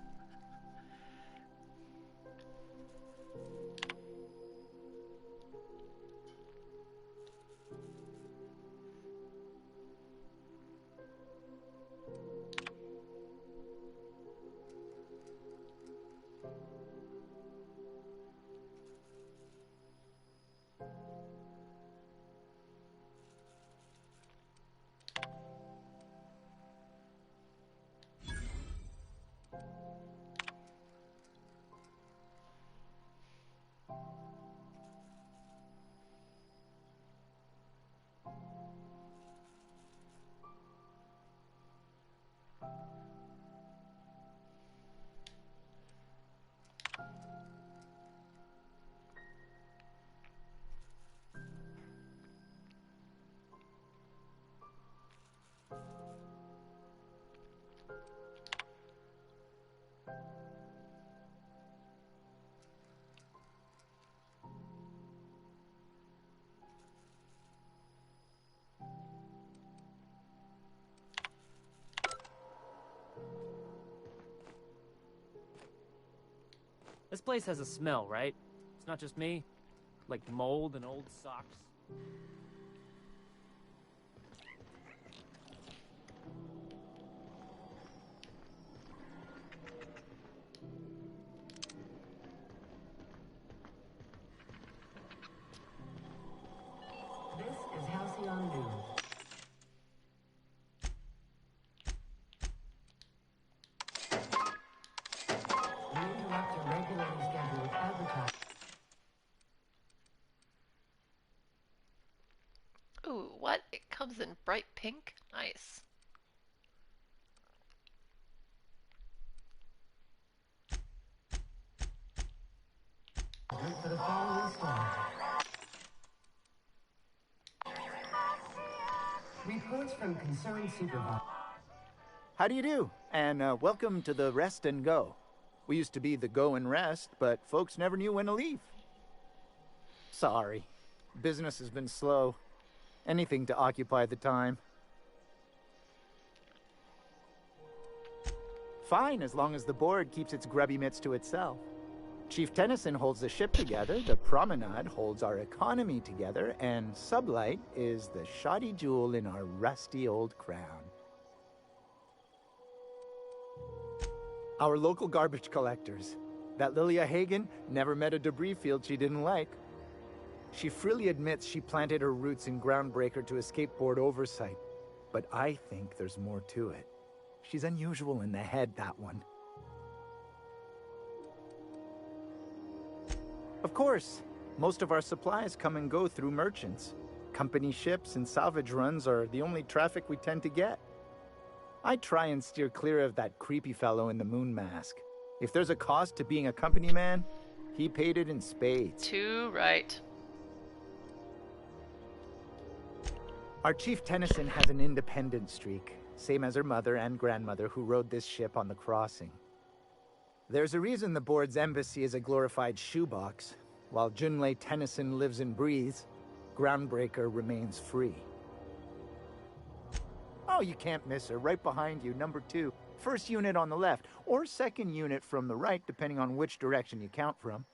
Speaker 13: This place has a smell, right? It's not just me. Like mold and old socks.
Speaker 9: This is Halcyon News. We interrupt your regularly scheduled advertising.
Speaker 3: Ooh, what? It comes in bright pink? Nice.
Speaker 9: Good for the following story. Reports from concerned supervisor.
Speaker 15: How do you do? And welcome to the Rest and Go. We used to be the Go and Rest, but folks never knew when to leave. Sorry. Business has been slow. Anything to occupy the time. Fine, as long as the board keeps its grubby mitts to itself. Chief Tennyson holds the ship together, the Promenade holds our economy together, and Sublight is the shoddy jewel in our rusty old crown. Our local garbage collectors. That Lilia Hagen never met a debris field she didn't like. She freely admits she planted her roots in Groundbreaker to escape board oversight. But I think there's more to it. She's unusual in the head, that one. Of course, most of our supplies come and go through merchants. Company ships and salvage runs are the only traffic we tend to get. I try and steer clear of that creepy fellow in the moon mask. If there's a cost to being a company man, he paid it in spades.
Speaker 3: Too right.
Speaker 15: Our Chief Tennyson has an independent streak, same as her mother and grandmother who rode this ship on the crossing. There's a reason the board's embassy is a glorified shoebox. While Junlei Tennyson lives and breathes, Groundbreaker remains free. Oh, you can't miss her. Right behind you, number 2. First unit on the left, or second unit from the right, depending on which direction you count from.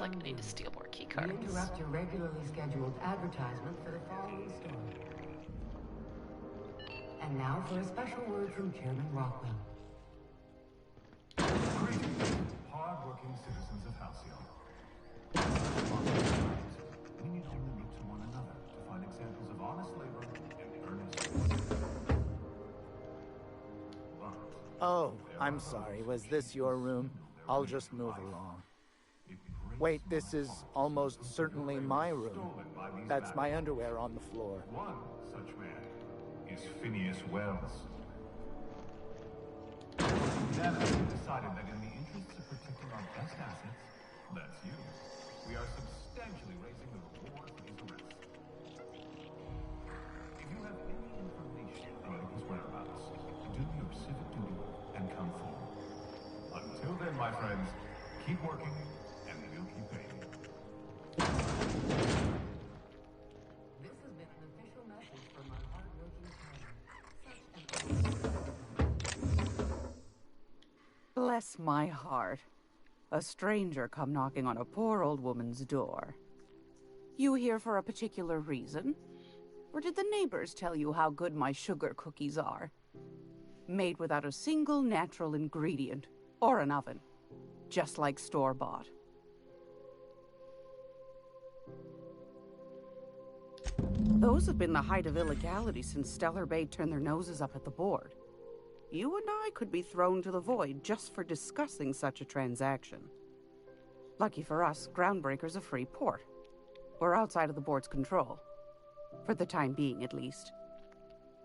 Speaker 3: like I need to steal more key
Speaker 9: We
Speaker 3: cards.
Speaker 9: interrupt your regularly scheduled advertisement for the following story. And now for a special word from Chairman Rockwell.
Speaker 16: Greetings, hard-working citizens of Halcyon. We need only look to one another to find examples of honest labor and earnest work.
Speaker 15: Oh, I'm sorry. Was this your room? I'll just move along. Wait, this is almost certainly my room. That's my underwear on the floor.
Speaker 16: One such man is Phineas Wells. Unanimously decided that in the interests of protecting our best assets, that's you, we are substantially raising the reward for his arrest. If you have any information about his whereabouts, do your civic duty and come forward. Until then, my friends, keep working and we'll keep paying.
Speaker 9: This has been an official message from our hard-working client.
Speaker 17: Bless my heart. A stranger come knocking on a poor old woman's door. You here for a particular reason? Or did the neighbors tell you how good my sugar cookies are? Made without a single natural ingredient, or an oven. Just like store-bought. Those have been the height of illegality since Stellar Bay turned their noses up at the board. You and I could be thrown to the void just for discussing such a transaction. Lucky for us, Groundbreaker's a free port. We're outside of the board's control. For the time being, at least.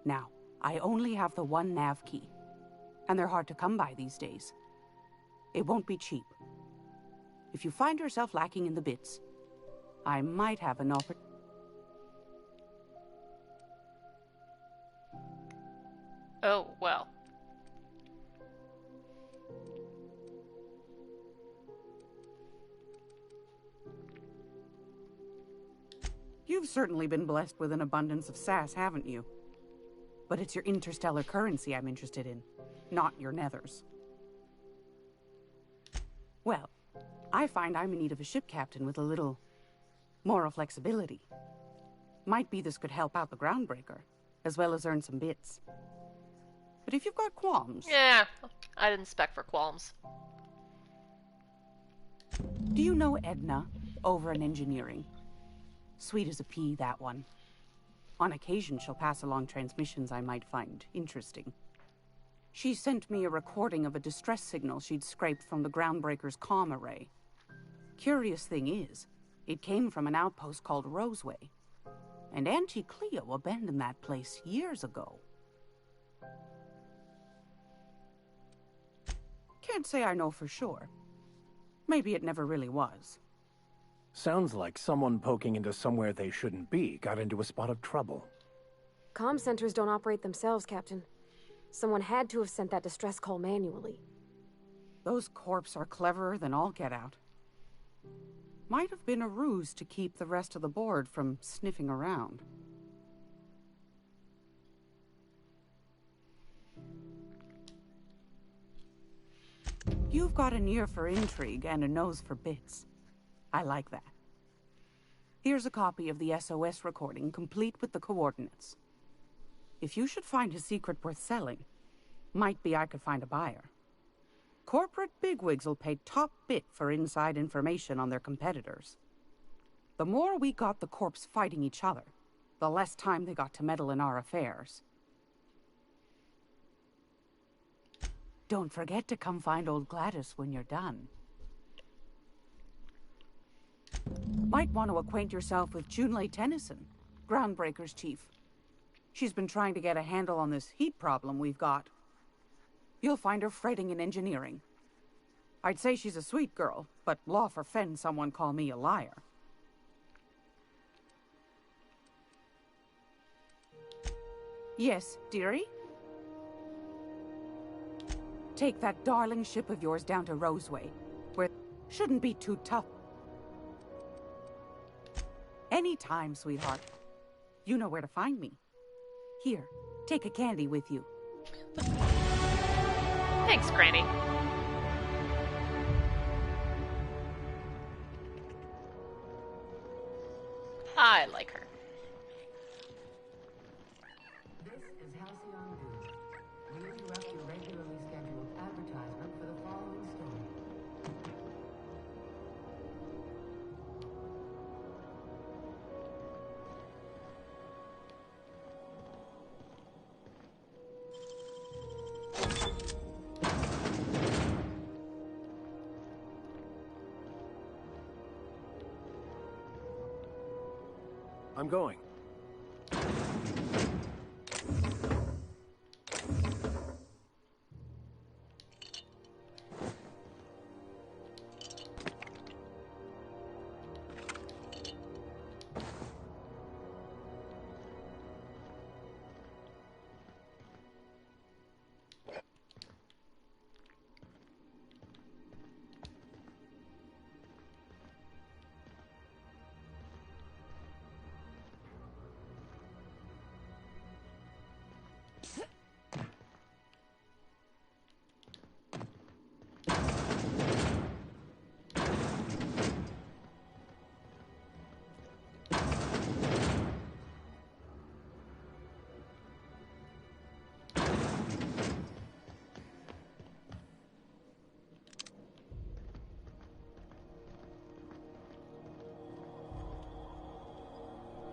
Speaker 17: Now, I only have the one nav key. And they're hard to come by these days. It won't be cheap. If you find yourself lacking in the bits, I might have an opportunity.
Speaker 3: Oh, well.
Speaker 17: You've certainly been blessed with an abundance of sass, haven't you? But it's your interstellar currency I'm interested in, not your nethers. Well, I find I'm in need of a ship captain with a little moral flexibility. Might be this could help out the Groundbreaker, as well as earn some bits. But if you've got qualms...
Speaker 3: Yeah, I didn't spec for qualms.
Speaker 17: Do you know Edna, over in engineering? Sweet as a pea, that one. On occasion, she'll pass along transmissions I might find interesting. She sent me a recording of a distress signal she'd scraped from the Groundbreaker's comm array. Curious thing is, it came from an outpost called Roseway. And Auntie Cleo abandoned that place years ago. Can't say I know for sure. Maybe it never really was.
Speaker 6: Sounds like someone poking into somewhere they shouldn't be got into a spot of trouble.
Speaker 1: Comm centers don't operate themselves, Captain. Someone had to have sent that distress call manually.
Speaker 17: Those corps are cleverer than all get out. Might have been a ruse to keep the rest of the board from sniffing around. You've got an ear for intrigue and a nose for bits. I like that. Here's a copy of the SOS recording, complete with the coordinates. If you should find a secret worth selling, might be I could find a buyer. Corporate bigwigs will pay top bit for inside information on their competitors. The more we got the corps fighting each other, the less time they got to meddle in our affairs. Don't forget to come find old Gladys when you're done. Might want to acquaint yourself with Junlei Tennyson, Groundbreaker's chief. She's been trying to get a handle on this heat problem we've got. You'll find her fretting in engineering. I'd say she's a sweet girl, but law forfend someone call me a liar. Yes, dearie? Take that darling ship of yours down to Roseway, where it shouldn't be too tough. Anytime, sweetheart. You know where to find me. Here, take a candy with you.
Speaker 3: Thanks, Granny. I like her.
Speaker 9: This is Halcyon News. We interrupt your regularly scheduled advertisement for the following story.
Speaker 8: I'm going.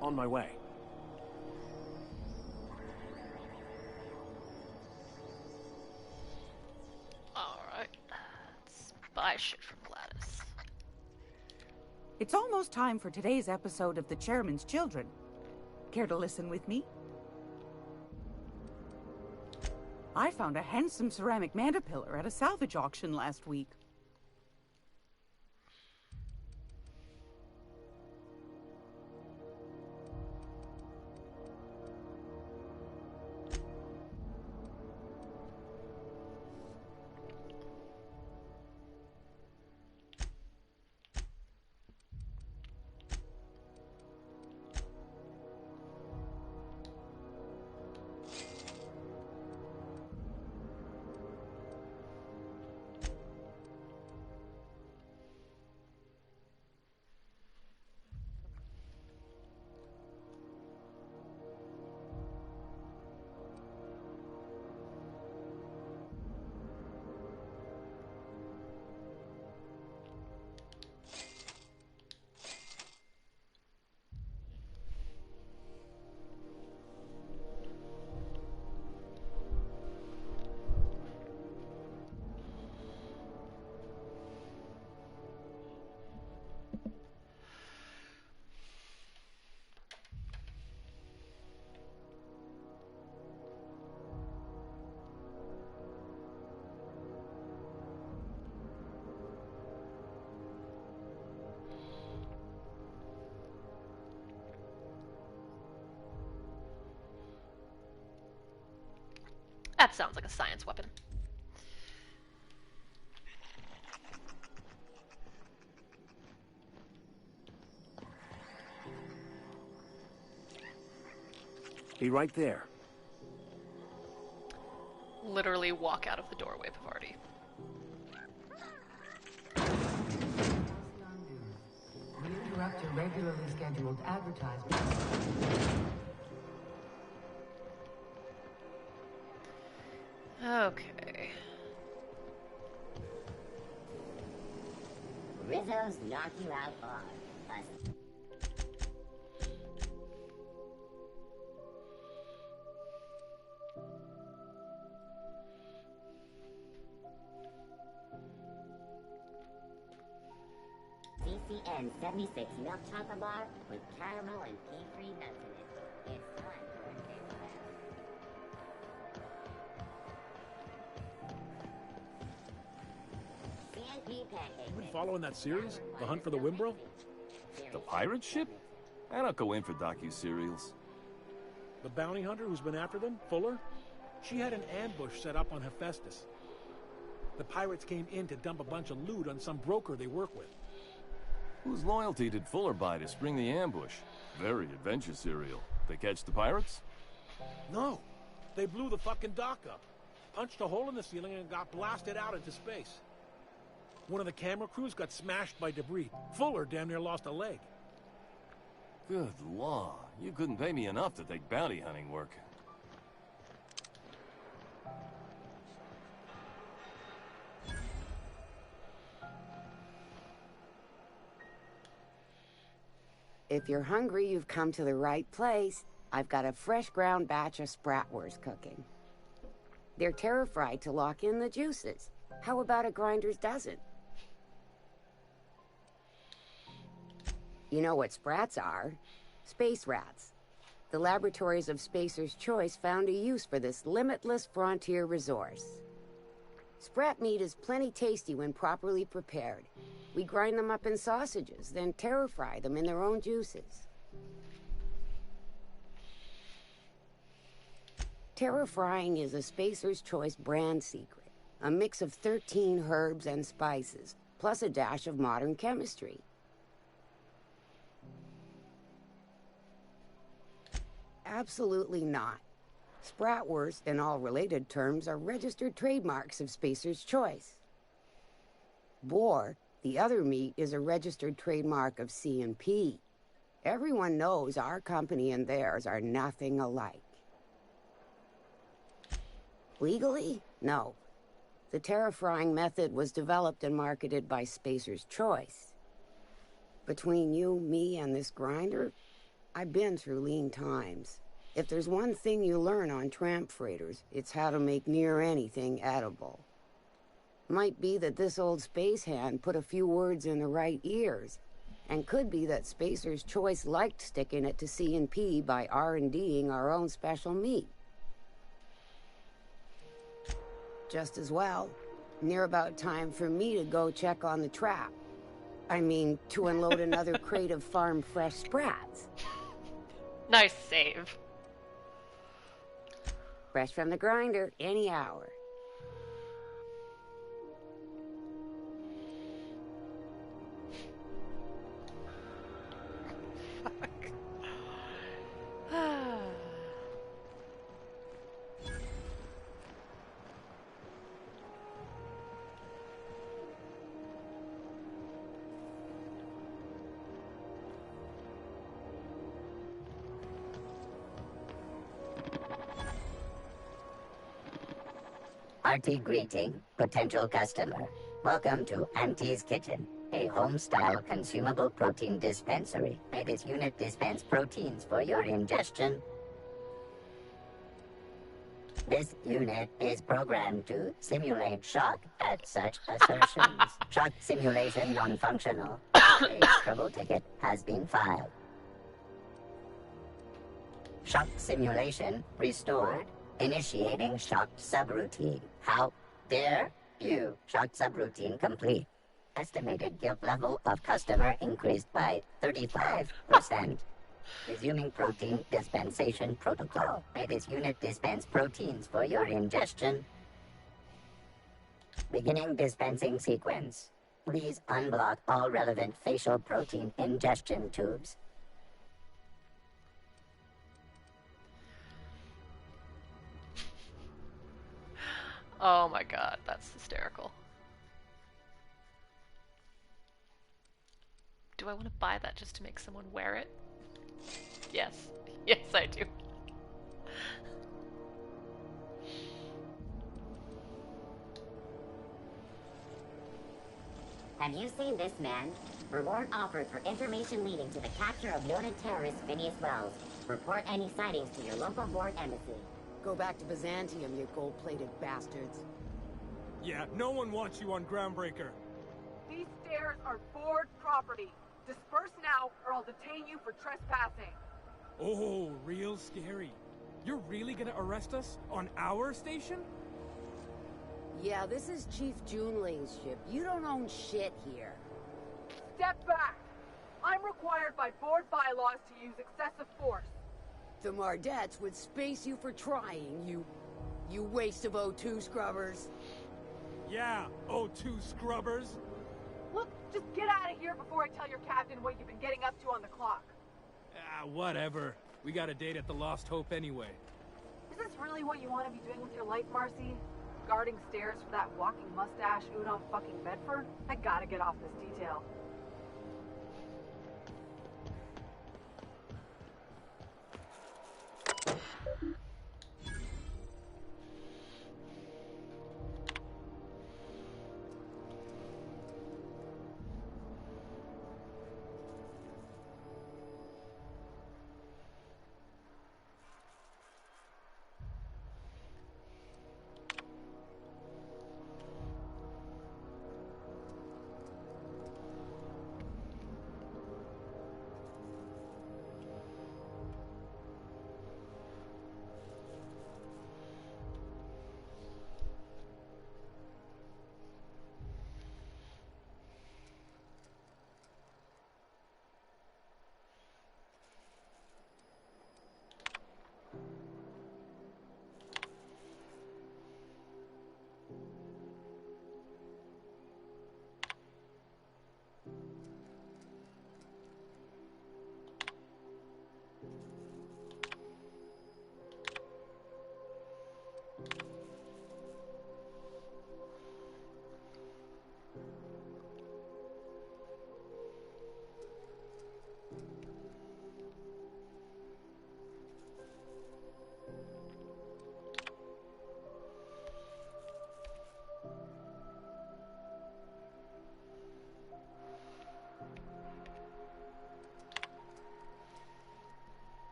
Speaker 8: On my way.
Speaker 3: Alright. Let's buy shit from Gladys.
Speaker 17: It's almost time for today's episode of The Chairman's Children. Care to listen with me? I found a handsome ceramic mandapillar at a salvage auction last week.
Speaker 3: That sounds like a science weapon.
Speaker 8: Be right there.
Speaker 3: Literally walk out of the doorway of the party.
Speaker 9: We interrupt your regularly scheduled advertisement.
Speaker 3: Okay.
Speaker 18: Rizzo's knock you out hard. CCN 76 milk chocolate bar with caramel and pea-free nuts in it. It's time for a taste test. CNP pancake.
Speaker 19: You been following that series? The Hunt for the Wimbro?
Speaker 10: The pirate ship? I don't go in for docu-serials.
Speaker 19: The bounty hunter who's been after them, Fuller? She had an ambush set up on Hephaestus. The pirates came in to dump a bunch of loot on some broker they work with.
Speaker 10: Whose loyalty did Fuller buy to spring the ambush? Very adventure serial. They catch the pirates?
Speaker 19: No. They blew the fucking dock up. Punched a hole in the ceiling and got blasted out into space. One of the camera crews got smashed by debris. Fuller damn near lost a leg.
Speaker 10: Good law. You couldn't pay me enough to take bounty hunting work.
Speaker 5: If you're hungry, you've come to the right place. I've got a fresh ground batch of Spratwurst cooking. They're terra-fried to lock in the juices. How about a grinder's dozen? You know what sprats are? Space rats. The laboratories of Spacer's Choice found a use for this limitless frontier resource. Sprat meat is plenty tasty when properly prepared. We grind them up in sausages, then terra-fry them in their own juices. Terra-frying is a Spacer's Choice brand secret. A mix of 13 herbs and spices, plus a dash of modern chemistry. Absolutely not. Spratwurst and all related terms are registered trademarks of Spacer's Choice. Boar, the other meat, is a registered trademark of C&P. Everyone knows our company and theirs are nothing alike. Legally? No. The terra-frying method was developed and marketed by Spacer's Choice. Between you, me, and this grinder, I've been through lean times. If there's one thing you learn on tramp freighters, it's how to make near anything edible. Might be that this old space hand put a few words in the right ears, and could be that Spacer's Choice liked sticking it to C&P by R&Ding our own special meat. Just as well, near about time for me to go check on the trap. I mean, to unload another crate of farm fresh sprats.
Speaker 3: Nice save.
Speaker 5: Fresh from the grinder, any hour.
Speaker 18: Hearty greeting, potential customer. Welcome to Auntie's Kitchen, a home-style consumable protein dispensary. May this unit dispense proteins for your ingestion. This unit is programmed to simulate shock at such assertions. Shock simulation non-functional. A trouble ticket has been filed. Shock simulation restored. Initiating shock subroutine. How dare you? Shock subroutine complete. Estimated guilt level of customer increased by 35%. Resuming protein dispensation protocol. May this unit dispense proteins for your ingestion. Beginning dispensing sequence. Please unblock all relevant facial protein ingestion tubes.
Speaker 3: Oh my god, that's hysterical. Do I want to buy that just to make someone wear it? Yes. Yes, I do.
Speaker 18: Have you seen this man? Reward offered for information leading to the capture of noted terrorist Phineas Wells. Report any sightings to your local board embassy.
Speaker 5: Go back to Byzantium, you gold-plated bastards.
Speaker 20: Yeah, no one wants you on Groundbreaker.
Speaker 23: These stairs are board property. Disperse now, or I'll detain you for trespassing.
Speaker 20: Oh, real scary. You're really gonna arrest us on our station?
Speaker 5: Yeah, this is Chief Junling's ship. You don't own shit here.
Speaker 23: Step back! I'm required by board bylaws to use excessive force.
Speaker 5: The Mardettes would space you for trying, you waste of O2 scrubbers.
Speaker 20: Yeah, O2 scrubbers.
Speaker 23: Look, just get out of here before I tell your captain what you've been getting up to on the clock.
Speaker 20: Ah, whatever. We got a date at the Lost Hope anyway.
Speaker 23: Is this really what you want to be doing with your life, Marcy? Guarding stairs for that walking mustache Udon fucking Bedford? I gotta get off this detail.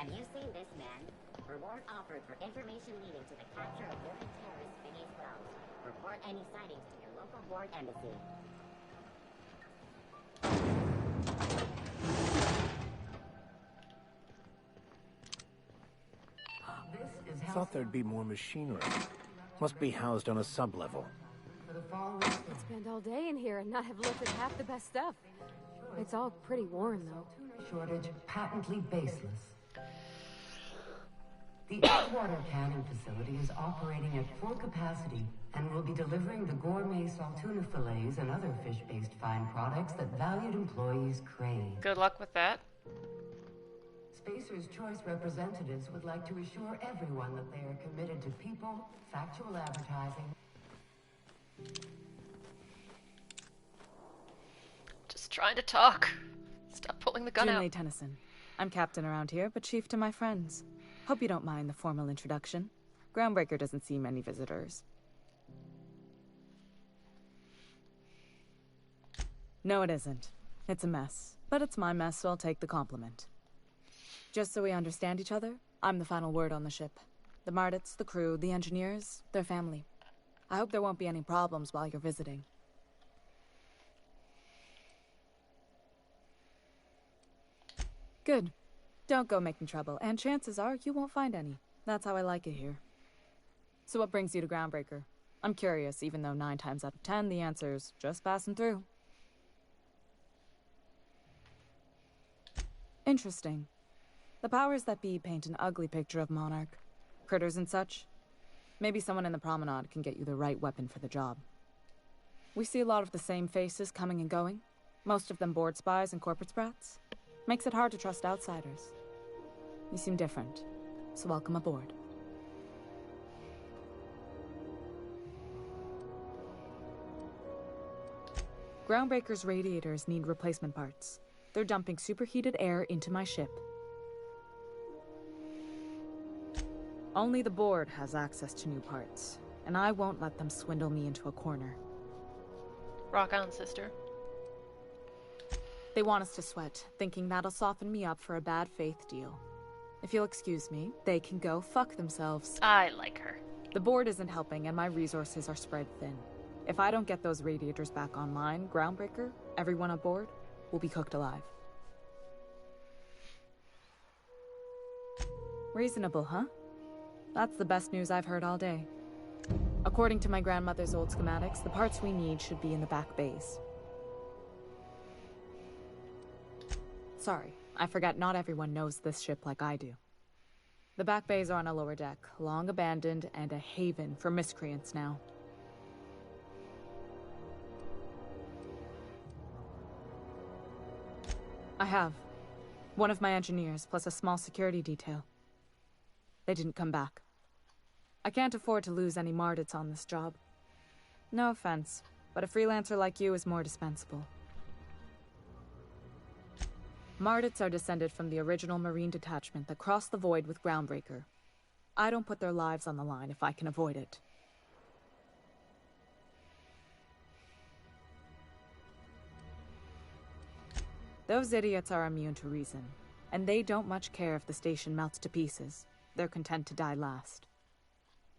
Speaker 18: Have you seen this man? Reward offered for information leading to the capture of women terrorist Phineas Wells. Report any sightings to your local board embassy.
Speaker 6: Thought there'd be more machinery. Must be housed on a sub-level.
Speaker 1: Could spend all day in here and not have looked at half the best stuff. It's all pretty worn, though.
Speaker 9: Shortage patently baseless. The Edgewater canning facility is operating at full capacity and will be delivering the gourmet saltuna fillets and other fish-based fine products that valued employees crave.
Speaker 3: Good luck with that.
Speaker 9: Spacer's Choice representatives would like to assure everyone that they are committed to people, factual advertising.
Speaker 3: Just trying to talk. Stop pulling the gun out.
Speaker 12: Jinley Tennyson. I'm captain around here, but chief to my friends. Hope you don't mind the formal introduction. Groundbreaker doesn't see many visitors. No, it isn't. It's a mess. But it's my mess, so I'll take the compliment. Just so we understand each other, I'm the final word on the ship. The Mardits, the crew, the engineers, their family. I hope there won't be any problems while you're visiting. Good. Don't go making trouble, and chances are you won't find any. That's how I like it here. So what brings you to Groundbreaker? I'm curious, even though 9 times out of 10 the answer's just passing through. Interesting. The powers that be paint an ugly picture of Monarch. Critters and such. Maybe someone in the promenade can get you the right weapon for the job. We see a lot of the same faces coming and going. Most of them board spies and corporate sprats. Makes it hard to trust outsiders. You seem different, so welcome aboard. Groundbreaker's radiators need replacement parts. They're dumping superheated air into my ship. Only the board has access to new parts, and I won't let them swindle me into a corner.
Speaker 3: Rock on, sister.
Speaker 12: They want us to sweat, thinking that'll soften me up for a bad faith deal. If you'll excuse me, they can go fuck themselves.
Speaker 3: I like her.
Speaker 12: The board isn't helping, and my resources are spread thin. If I don't get those radiators back online, Groundbreaker, everyone aboard, will be cooked alive. Reasonable, huh? That's the best news I've heard all day. According to my grandmother's old schematics, the parts we need should be in the back bays. Sorry, I forget not everyone knows this ship like I do. The back bays are on a lower deck, long abandoned and a haven for miscreants now. I have. One of my engineers, plus a small security detail. They didn't come back. I can't afford to lose any Mardits on this job. No offense, but a freelancer like you is more dispensable. Mardits are descended from the original Marine detachment that crossed the void with Groundbreaker. I don't put their lives on the line if I can avoid it. Those idiots are immune to reason, and they don't much care if the station melts to pieces. They're content to die last.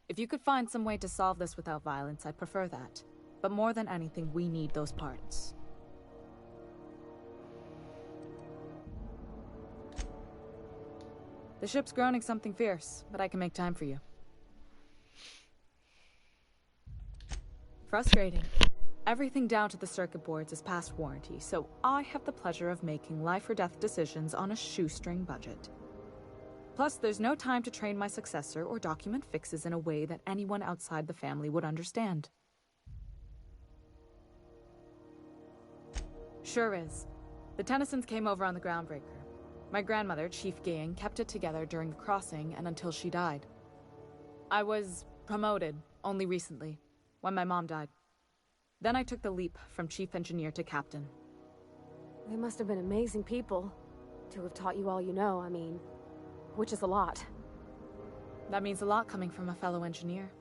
Speaker 12: If you could find some way to solve this without violence, I'd prefer that. But more than anything, we need those parts. The ship's groaning something fierce, but I can make time for you. Frustrating. Everything down to the circuit boards is past warranty, so I have the pleasure of making life or death decisions on a shoestring budget. Plus, there's no time to train my successor or document fixes in a way that anyone outside the family would understand. Sure is. The Tennysons came over on the Groundbreaker. My grandmother, Chief Gaying, kept it together during the crossing and until she died. I was promoted only recently, when my mom died. Then I took the leap from chief engineer to captain.
Speaker 1: They must have been amazing people to have taught you all you know, I mean, which is a lot.
Speaker 12: That means a lot coming from a fellow engineer.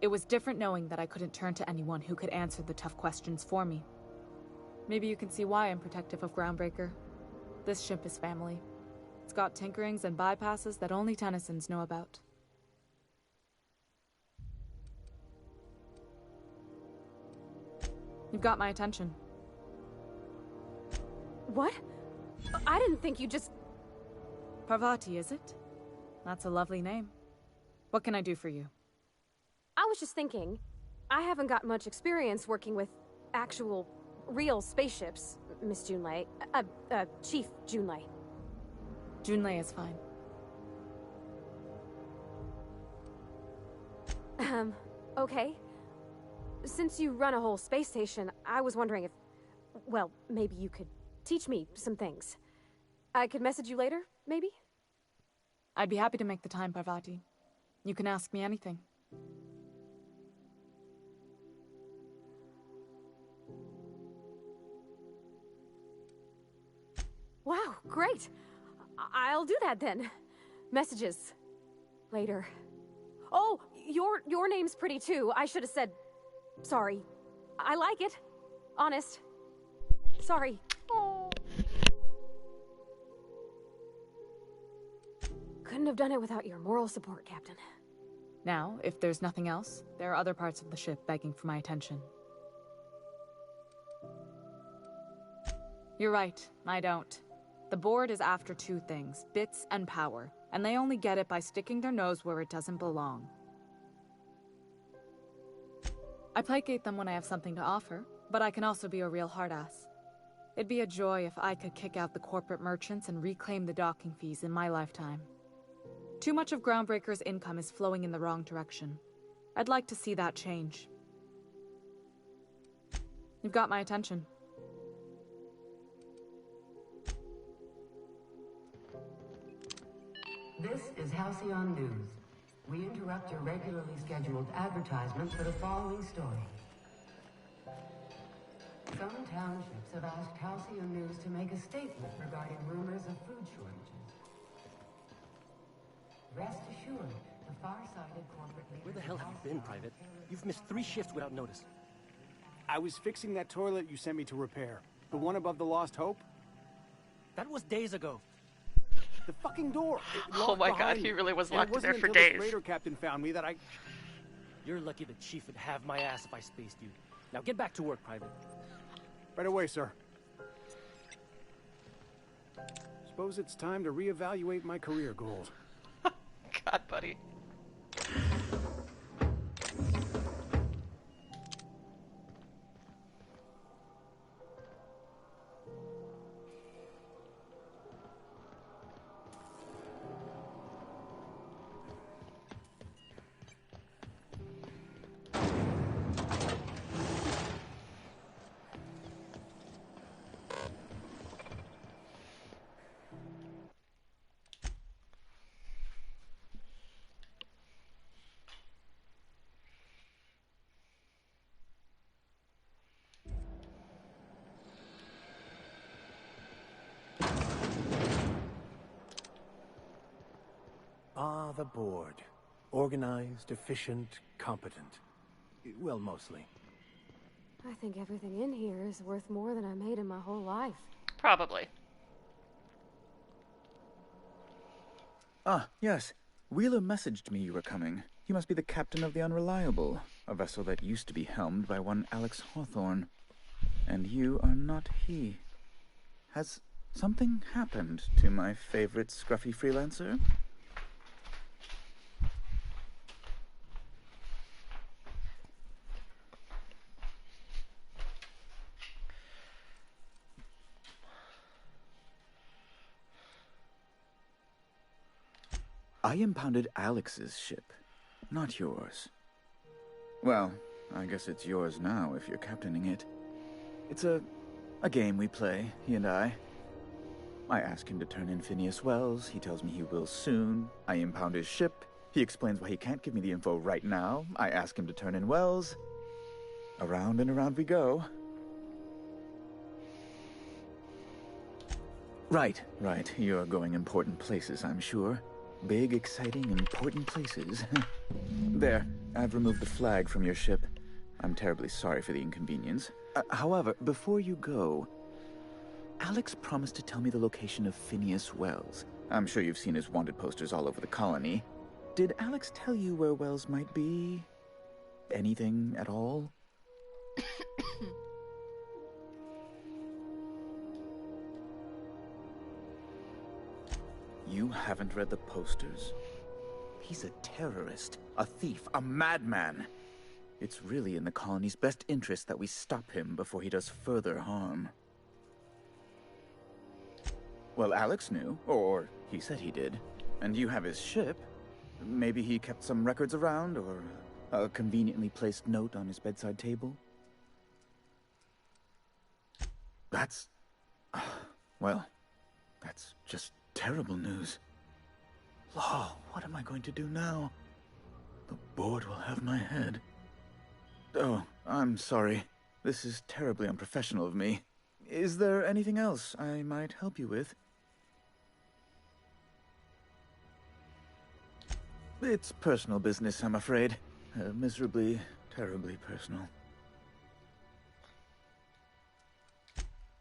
Speaker 12: It was different knowing that I couldn't turn to anyone who could answer the tough questions for me. Maybe you can see why I'm protective of Groundbreaker. This ship is family. It's got tinkerings and bypasses that only Tennysons know about. You've got my attention.
Speaker 1: What? I didn't think you just...
Speaker 12: Parvati, is it? That's a lovely name. What can I do for you?
Speaker 1: I was just thinking, I haven't got much experience working with actual, real spaceships, Miss Junlei. Chief Junlei.
Speaker 12: Junlei is fine.
Speaker 1: Okay. Since you run a whole space station, I was wondering if... Well, maybe you could teach me some things. I could message you later, maybe?
Speaker 12: I'd be happy to make the time, Parvati. You can ask me anything.
Speaker 1: Wow, great. I'll do that then. Messages. Later. Oh, your name's pretty too. I should have said... Sorry. I like it. Honest. Sorry. Couldn't have done it without your moral support, Captain.
Speaker 12: Now, if there's nothing else, there are other parts of the ship begging for my attention. You're right, I don't. The board is after two things, bits and power, and they only get it by sticking their nose where it doesn't belong. I placate them when I have something to offer, but I can also be a real hard-ass. It'd be a joy if I could kick out the corporate merchants and reclaim the docking fees in my lifetime. Too much of Groundbreaker's income is flowing in the wrong direction. I'd like to see that change. You've got my attention.
Speaker 9: This is Halcyon News. We interrupt your regularly scheduled advertisement for the following story. Some townships have asked Halcyon News to make a statement regarding rumors of food shortages. Rest assured, the far-sighted corporate leaders...
Speaker 11: Where the hell have you been, Private? You've missed 3 shifts without notice.
Speaker 8: I was fixing that toilet you sent me to repair. The one above the Lost Hope?
Speaker 11: That was days ago.
Speaker 8: The fucking door!
Speaker 3: Oh my god, he really was locked in there for days.
Speaker 8: It wasn't until the Raider captain found me that I...
Speaker 11: You're lucky the Chief would have my ass if I spaced you. Now get back to work, Private.
Speaker 8: Right away, sir. Suppose it's time to reevaluate my career goals.
Speaker 3: God, buddy.
Speaker 6: Ah, the board. Organized, efficient, competent. Well, mostly.
Speaker 1: I think everything in here is worth more than I made in my whole life.
Speaker 3: Probably.
Speaker 14: Ah, yes. Wheeler messaged me you were coming. You must be the captain of the Unreliable, a vessel that used to be helmed by one Alex Hawthorne. And you are not he. Has something happened to my favorite scruffy freelancer? I impounded Alex's ship, not yours. Well, I guess it's yours now if you're captaining it. It's a game we play, he and I. I ask him to turn in Phineas Wells, he tells me he will soon. I impound his ship, he explains why he can't give me the info right now. I ask him to turn in Wells. Around and around we go. Right, you're going important places, I'm sure. Big, exciting, important places. There, I've removed the flag from your ship. I'm terribly sorry for the inconvenience. However, before you go, Alex promised to tell me the location of Phineas Wells. I'm sure you've seen his wanted posters all over the colony. Did Alex tell you where Wells might be? Anything at all? You haven't read the posters? He's a terrorist, a thief, a madman. It's really in the colony's best interest that we stop him before he does further harm. Well, Alex knew, or he said he did. And you have his ship. Maybe he kept some records around, or a conveniently placed note on his bedside table? That's... well, that's just terrible news. Law, what am I going to do now? The board will have my head. Oh, I'm sorry. This is terribly unprofessional of me. Is there anything else I might help you with? It's personal business, I'm afraid. Miserably, terribly personal.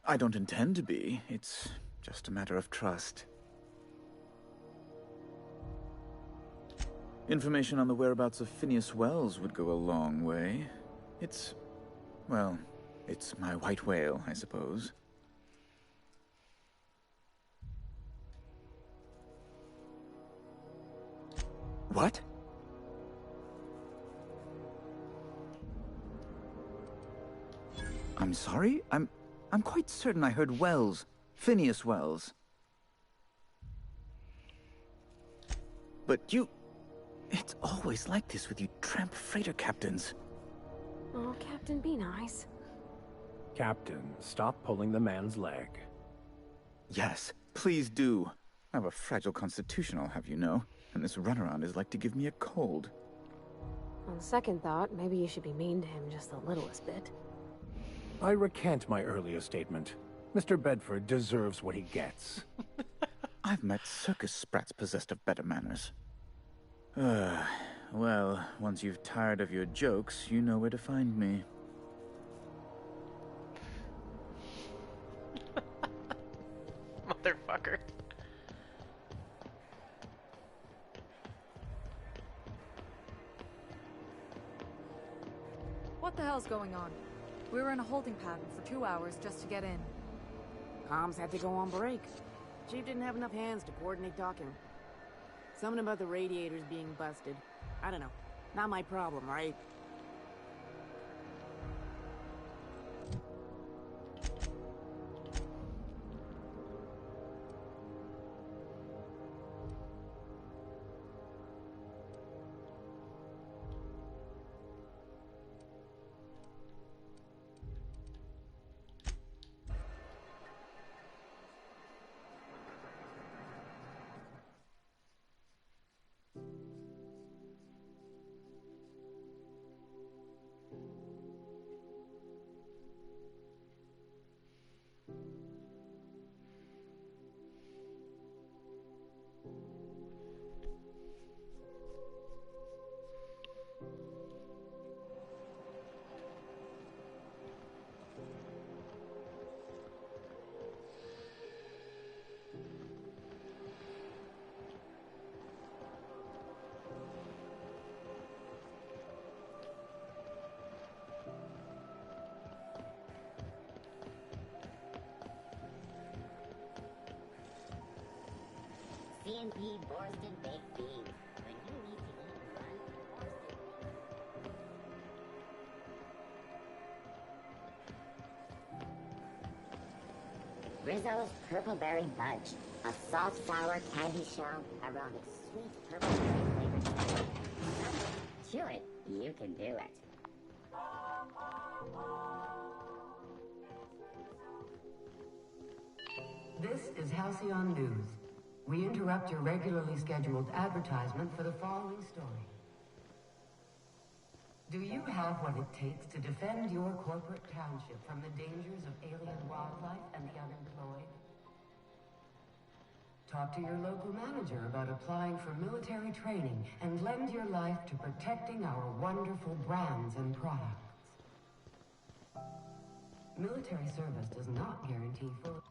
Speaker 14: I don't intend to be. It's just a matter of trust. Information on the whereabouts of Phineas Wells would go a long way. It's... well, it's my white whale, I suppose. What? I'm sorry? I'm quite certain I heard Wells. Phineas Wells. But you... it's always like this with you tramp freighter captains.
Speaker 1: Oh, Captain, be nice.
Speaker 6: Captain, stop pulling the man's leg.
Speaker 14: Yes, please do. I have a fragile constitution, I'll have you know, and this runaround is like to give me a cold.
Speaker 1: On second thought, maybe you should be mean to him just the littlest bit.
Speaker 6: I recant my earlier statement. Mr. Bedford deserves what he gets.
Speaker 14: I've met circus sprats possessed of better manners. Well, once you've tired of your jokes, you know where to find me.
Speaker 3: Motherfucker.
Speaker 12: What the hell's going on? We were in a holding pattern for 2 hours just to get in.
Speaker 7: Comms had to go on break. Chief didn't have enough hands to coordinate docking. Something about the radiators being busted. I don't know. Not my problem, right?
Speaker 18: C&P Borston Baked Beans. When you need to eat fun, Borston. Rizzo's Purple Berry Budge. A soft sour candy shell around a sweet purple berry flavored. Chew it. You can do it.
Speaker 21: This is Halcyon News. We interrupt your regularly scheduled advertisement for the following story. Do you have what it takes to defend your corporate township from the dangers of alien wildlife and the unemployed? Talk to your local manager about applying for military training and lend your life to protecting our wonderful brands and products. Military service does not guarantee full...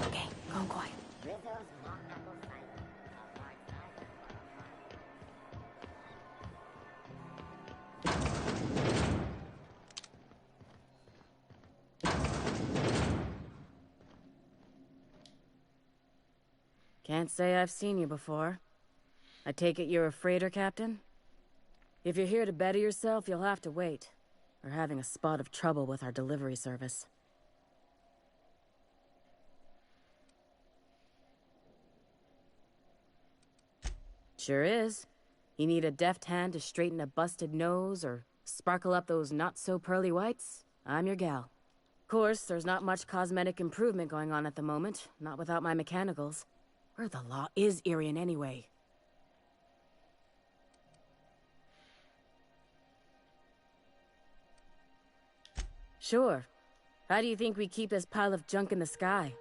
Speaker 1: Okay, go quiet.
Speaker 12: Can't say I've seen you before. I take it you're a freighter captain? If you're here to better yourself, you'll have to wait. We're having a spot of trouble with our delivery service. Sure is. You need a deft hand to straighten a busted nose or sparkle up those not-so-pearly whites? I'm your gal. Of course, there's not much cosmetic improvement going on at the moment, not without my mechanicals. Where the law is Irian anyway? Sure. How do you think we keep this pile of junk in the sky?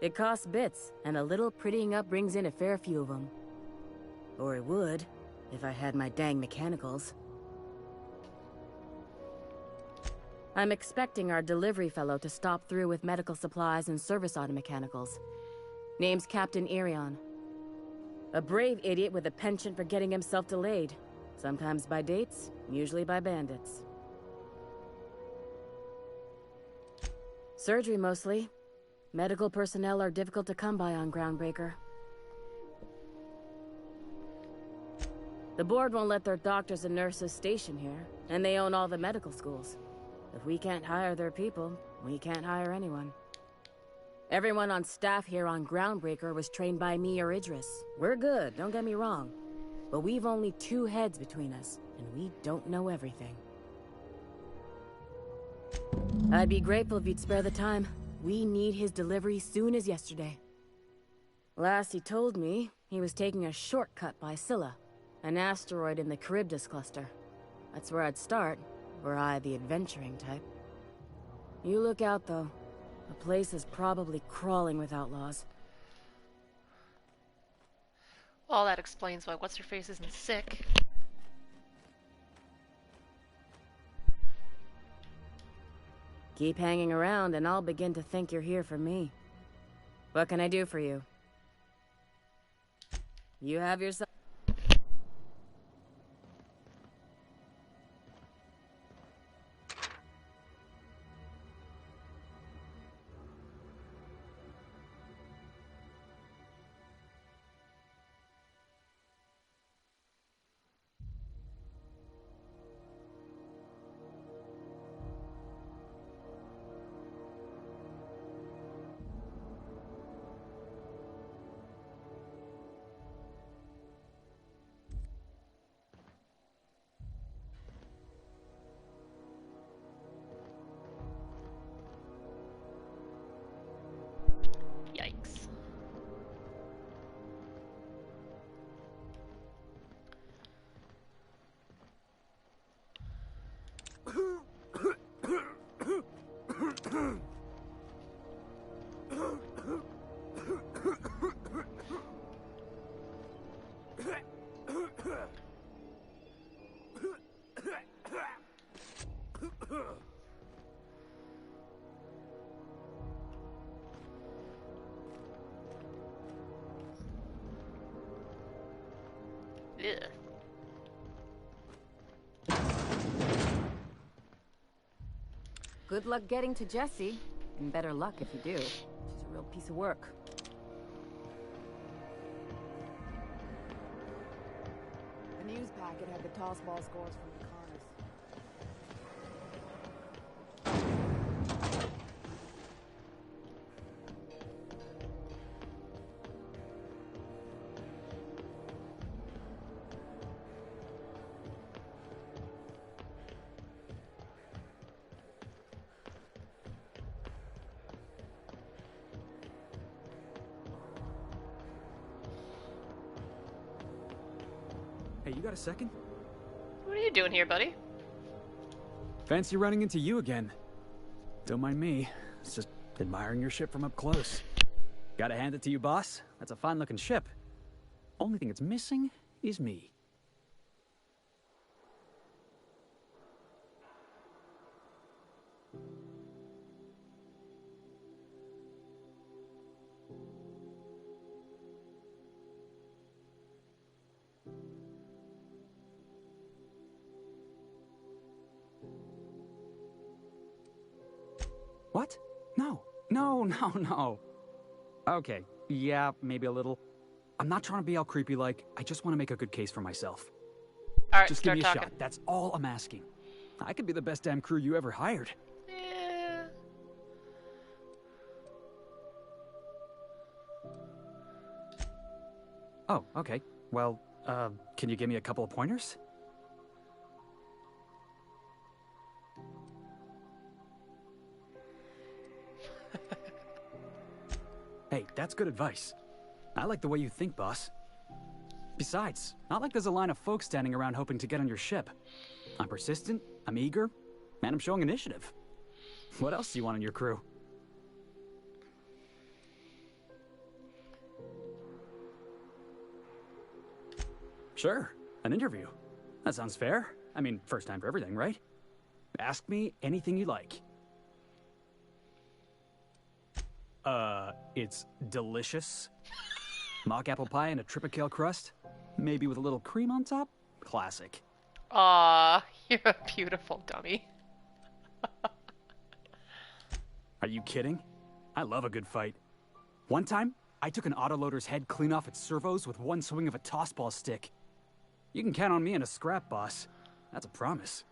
Speaker 12: It costs bits, and a little prettying up brings in a fair few of them. Or it would, if I had my dang mechanicals. I'm expecting our delivery fellow to stop through with medical supplies and service auto mechanicals. Name's Captain Irion. A brave idiot with a penchant for getting himself delayed. Sometimes by dates, usually by bandits. Surgery mostly. Medical personnel are difficult to come by on Groundbreaker. The board won't let their doctors and nurses station here, and they own all the medical schools. If we can't hire their people, we can't hire anyone. Everyone on staff here on Groundbreaker was trained by me or Idris. We're good, don't get me wrong. But we've only 2 heads between us, and we don't know everything. I'd be grateful if you'd spare the time. We need his delivery soon as yesterday. Last he told me, he was taking a shortcut by Scylla, an asteroid in the Charybdis cluster. That's where I'd start, were I the adventuring type. You look out, though. The place is probably crawling with outlaws.
Speaker 3: Well, that explains why What's-Her-Face isn't sick.
Speaker 12: Keep hanging around and I'll begin to think you're here for me. What can I do for you? You have yourself...
Speaker 3: Yikes. Ugh.
Speaker 1: Good luck getting to Jessie, and better luck if you do. She's a real piece of work.
Speaker 7: The news packet had the toss ball scores from the Connors.
Speaker 2: Hey, you got a second?
Speaker 3: What are you doing here, buddy?
Speaker 2: Fancy running into you again. Don't mind me. It's just admiring your ship from up close. Gotta hand it to you, boss. That's a fine-looking ship. Only thing it's missing is me. What? No. No. Okay, yeah, maybe a little. I'm not trying to be all creepy like. I just want to make a good case for myself.
Speaker 3: Alright,
Speaker 2: just give me a
Speaker 3: talking.
Speaker 2: shot. That's all I'm asking. I could be the best damn crew you ever hired.
Speaker 3: Yeah.
Speaker 2: Oh, okay. Well, can you give me a couple of pointers? Hey, that's good advice. I like the way you think, boss. Besides, not like there's a line of folks standing around hoping to get on your ship. I'm persistent, I'm eager, and I'm showing initiative. What else do you want in your crew? Sure, an interview. That sounds fair. I mean, first time for everything, right? Ask me anything you like. It's delicious. Mock apple pie and a tripicale crust. Maybe with a little cream on top? Classic.
Speaker 3: Aw, you're a beautiful dummy.
Speaker 2: Are you kidding? I love a good fight. One time, I took an autoloader's head clean off its servos with one swing of a tossball stick. You can count on me in a scrap, boss. That's a promise.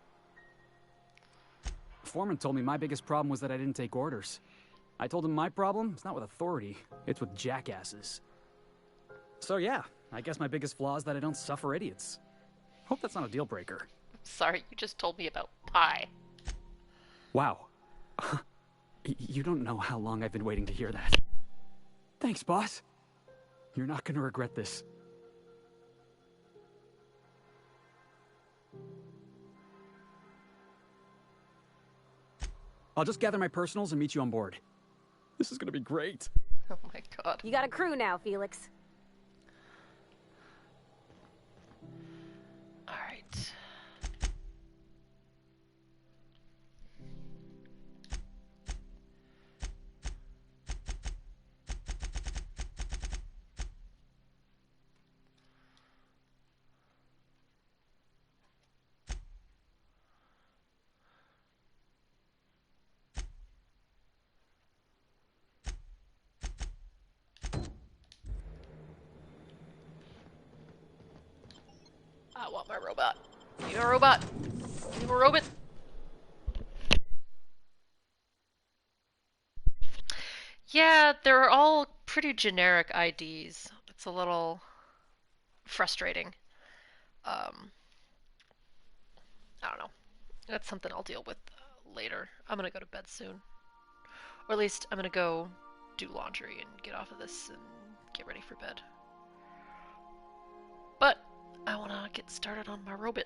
Speaker 2: Foreman told me my biggest problem was that I didn't take orders. I told him my problem is not with authority, it's with jackasses. So yeah, I guess my biggest flaw is that I don't suffer idiots. Hope that's not a deal breaker.
Speaker 3: Sorry, you just told me about pie.
Speaker 2: Wow. You don't know how long I've been waiting to hear that. Thanks, boss. You're not gonna regret this. I'll just gather my personals and meet you on board. This is gonna be great.
Speaker 3: Oh my god.
Speaker 1: You got a crew now, Felix.
Speaker 3: Alright. I want my robot. Give me a robot. Give me a robot. Yeah, they're all pretty generic IDs. It's a little frustrating. I don't know. That's something I'll deal with later. I'm gonna go to bed soon. Or at least I'm gonna go do laundry and get off of this and get ready for bed. But I want to get started on my robot.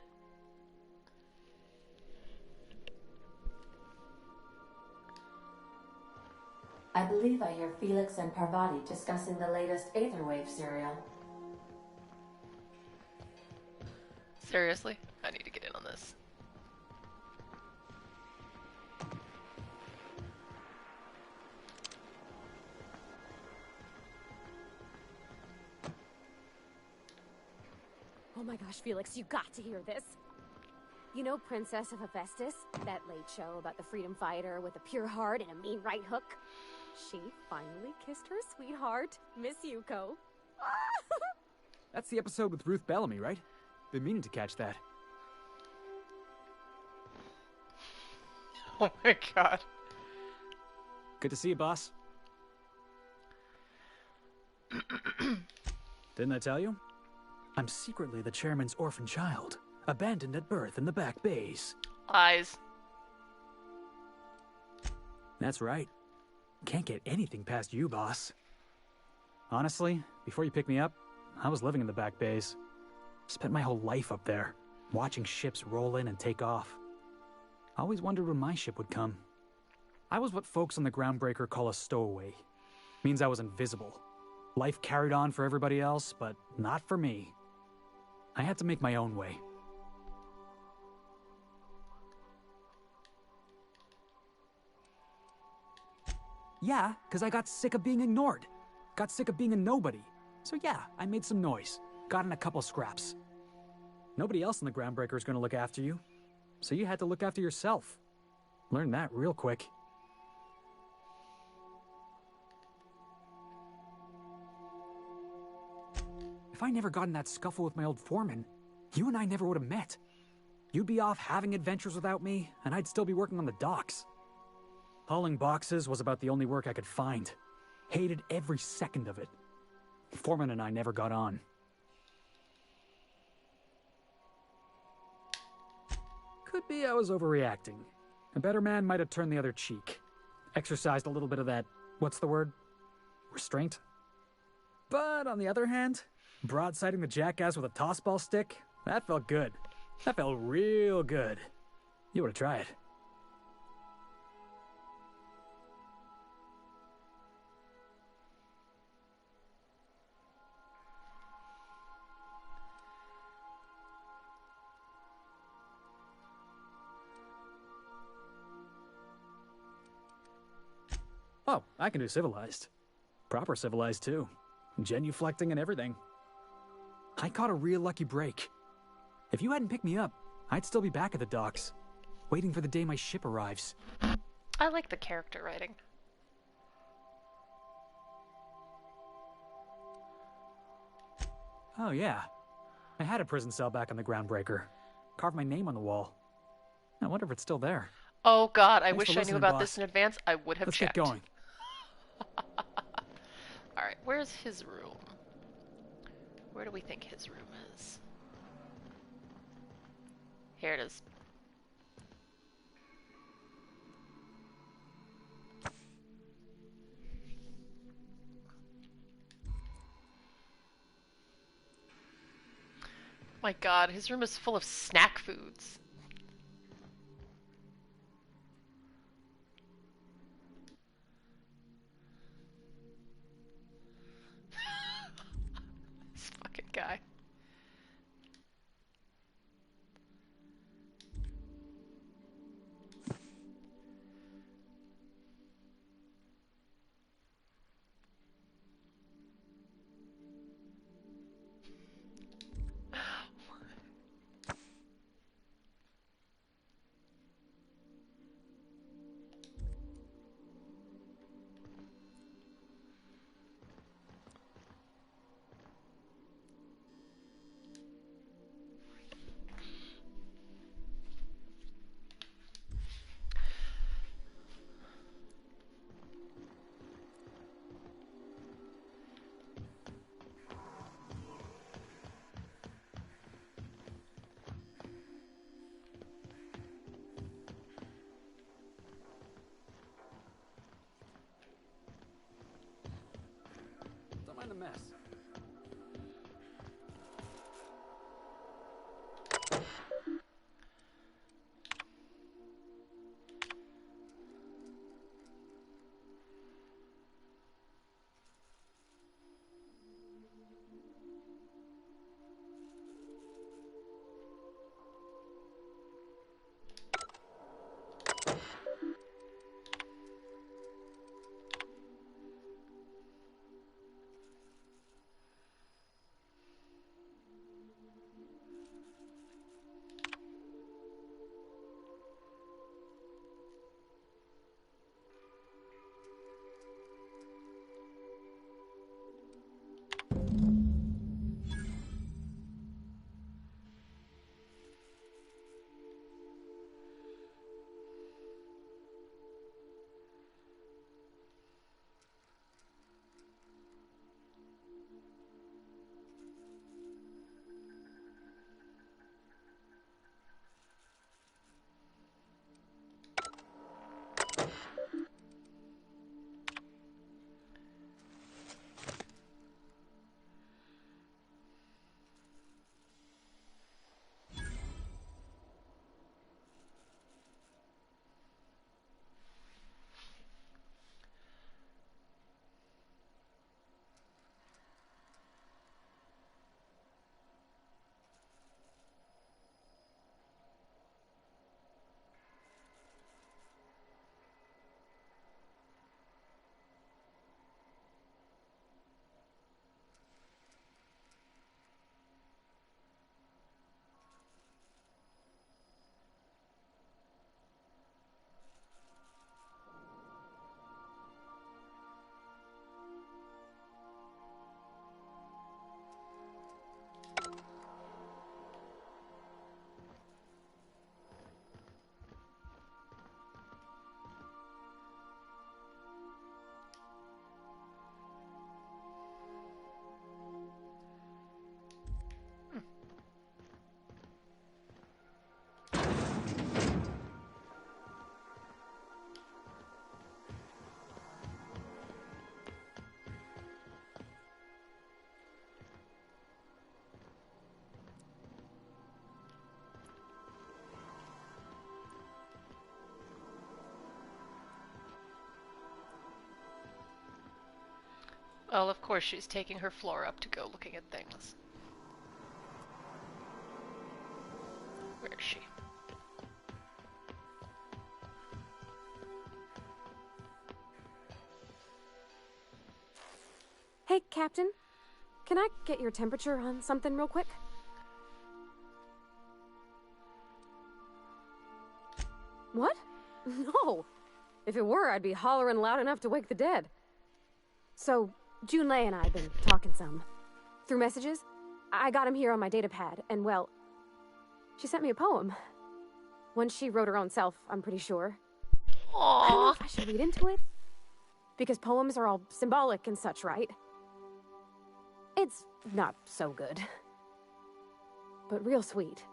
Speaker 9: I believe I hear Felix and Parvati discussing the latest Aetherwave serial.
Speaker 3: Seriously? I need to get in on this.
Speaker 1: Oh my gosh, Felix, you got to hear this. You know Princess of Hephaestus? That late show about the freedom fighter with a pure heart and a mean right hook? She finally kissed her sweetheart, Miss Yuko.
Speaker 2: That's the episode with Ruth Bellamy, right? Been meaning to catch that.
Speaker 3: Oh my god.
Speaker 2: Good to see you, boss. Didn't I tell you? I'm secretly the chairman's orphan child, abandoned at birth in the back bays.
Speaker 3: Lies.
Speaker 2: That's right. Can't get anything past you, boss. Honestly, before you picked me up, I was living in the back bays. Spent my whole life up there, watching ships roll in and take off. I always wondered when my ship would come. I was what folks on the Groundbreaker call a stowaway. Means I was invisible. Life carried on for everybody else, but not for me. I had to make my own way. Yeah, because I got sick of being ignored. Got sick of being a nobody. So yeah, I made some noise. Got in a couple scraps. Nobody else in the Groundbreaker is going to look after you. So you had to look after yourself. Learned that real quick. If I never got in that scuffle with my old foreman, you and I never would have met. You'd be off having adventures without me, and I'd still be working on the docks. Hauling boxes was about the only work I could find. Hated every second of it. Foreman and I never got on. Could be I was overreacting. A better man might have turned the other cheek. Exercised a little bit of that, what's the word? Restraint? But on the other hand, broadsiding the jackass with a tossball stick, that felt good. That felt real good. You ought to try it. Oh, I can do civilized. Proper civilized, too. Genuflecting and everything. I caught a real lucky break. If you hadn't picked me up, I'd still be back at the docks, waiting for the day my ship arrives.
Speaker 3: I like the character writing.
Speaker 2: Oh, yeah. I had a prison cell back on the Groundbreaker. Carved my name on the wall. I wonder if it's still there.
Speaker 3: Oh god, I
Speaker 2: Thanks
Speaker 3: wish
Speaker 2: for
Speaker 3: I knew
Speaker 2: listening,
Speaker 3: about
Speaker 2: boss.
Speaker 3: this in advance. I would have
Speaker 2: Let's
Speaker 3: checked.
Speaker 2: get going.
Speaker 3: Alright, where's his room? Where do we think his room is? Here it is. My god, his room is full of snack foods. This fucking guy. Well, of course she's taking her floor up to go looking at things. Where is she?
Speaker 1: Hey, Captain. Can I get your temperature on something real quick? What? No. If it were, I'd be hollering loud enough to wake the dead. So, Junlei and I have been talking some. Through messages. I got him here on my datapad, and well, she sent me a poem. One she wrote her own self, I'm pretty sure. I don't know if I should read into it. Because poems are all symbolic and such, right? It's not so good. But real sweet.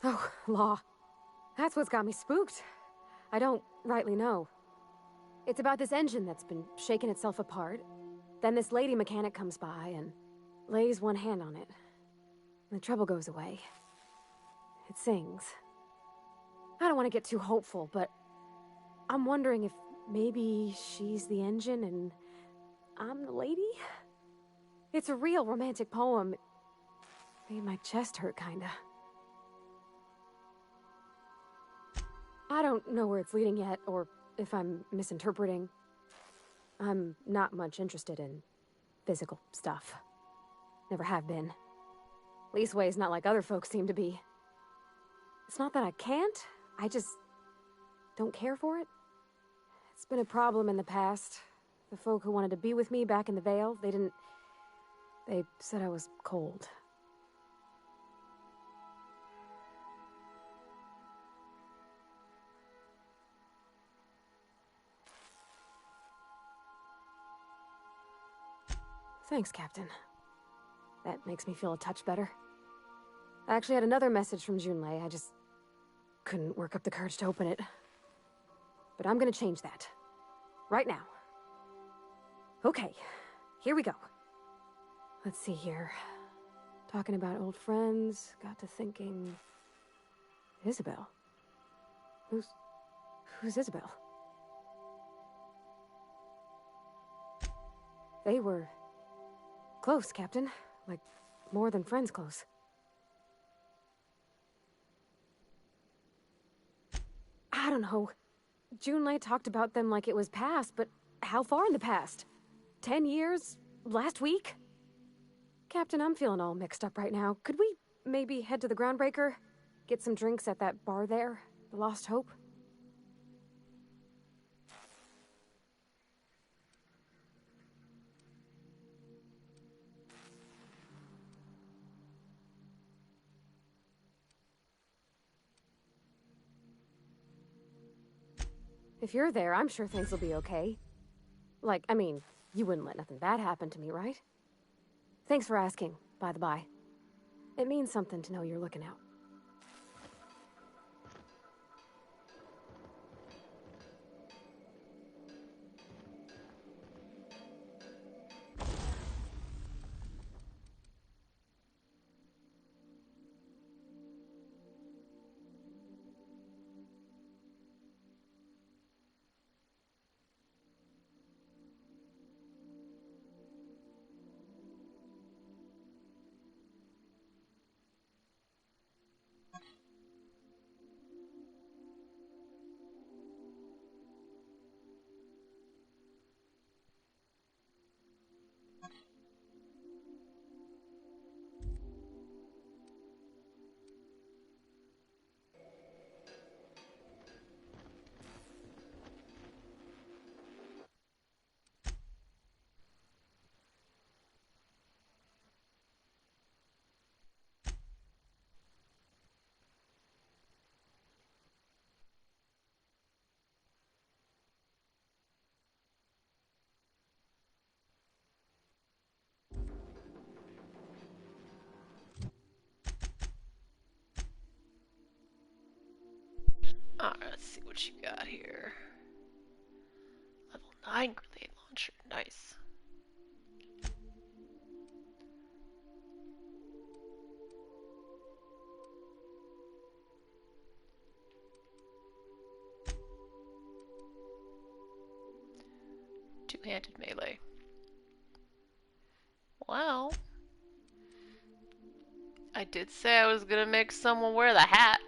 Speaker 1: Oh, law. That's what's got me spooked. I don't rightly know. It's about this engine that's been shaking itself apart. Then this lady mechanic comes by and lays one hand on it. And the trouble goes away. It sings. I don't want to get too hopeful, but I'm wondering if maybe she's the engine and I'm the lady? It's a real romantic poem. Made my chest hurt, kinda. I don't know where it's leading yet, or if I'm misinterpreting. I'm not much interested in physical stuff. Never have been. Leastways not like other folks seem to be. It's not that I can't, I just don't care for it. It's been a problem in the past. The folk who wanted to be with me back in the Vale, they said I was cold. Thanks, Captain. That makes me feel a touch better. I actually had another message from Junlei. I just couldn't work up the courage to open it. But I'm gonna change that. Right now. Okay, here we go. Let's see here. Talking about old friends, got to thinking... Isabel? Who's Isabel? They were... close, Captain. Like, more than friends close. I don't know. Junlei talked about them like it was past, but how far in the past? 10 years? Last week? Captain, I'm feeling all mixed up right now. Could we maybe head to the Groundbreaker? Get some drinks at that bar there? The Lost Hope? If you're there, I'm sure things will be okay. Like, I mean, you wouldn't let nothing bad happen to me, right? Thanks for asking, by the by. It means something to know you're looking out.
Speaker 3: Alright, let's see what you got here. Level 9 grenade launcher, nice. Two-handed melee. Well, I did say I was gonna make someone wear the hat.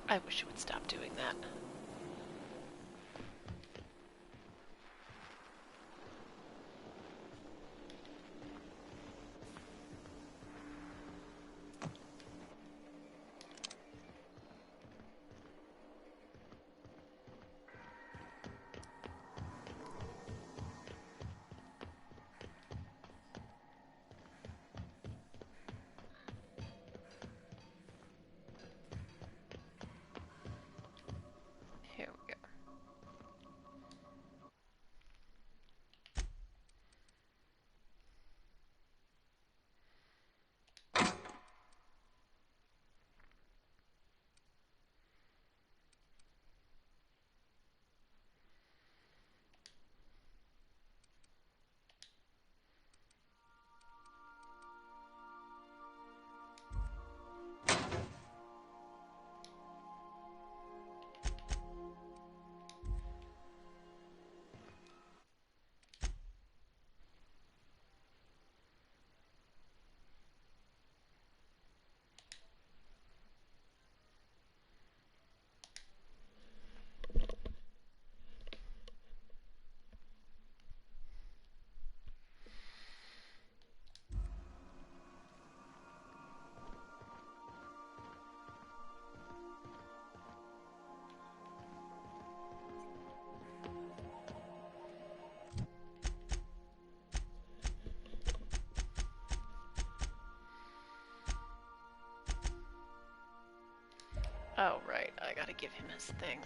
Speaker 3: I wish it would stop doing that. Here we go. Oh, right. I gotta give him his thing.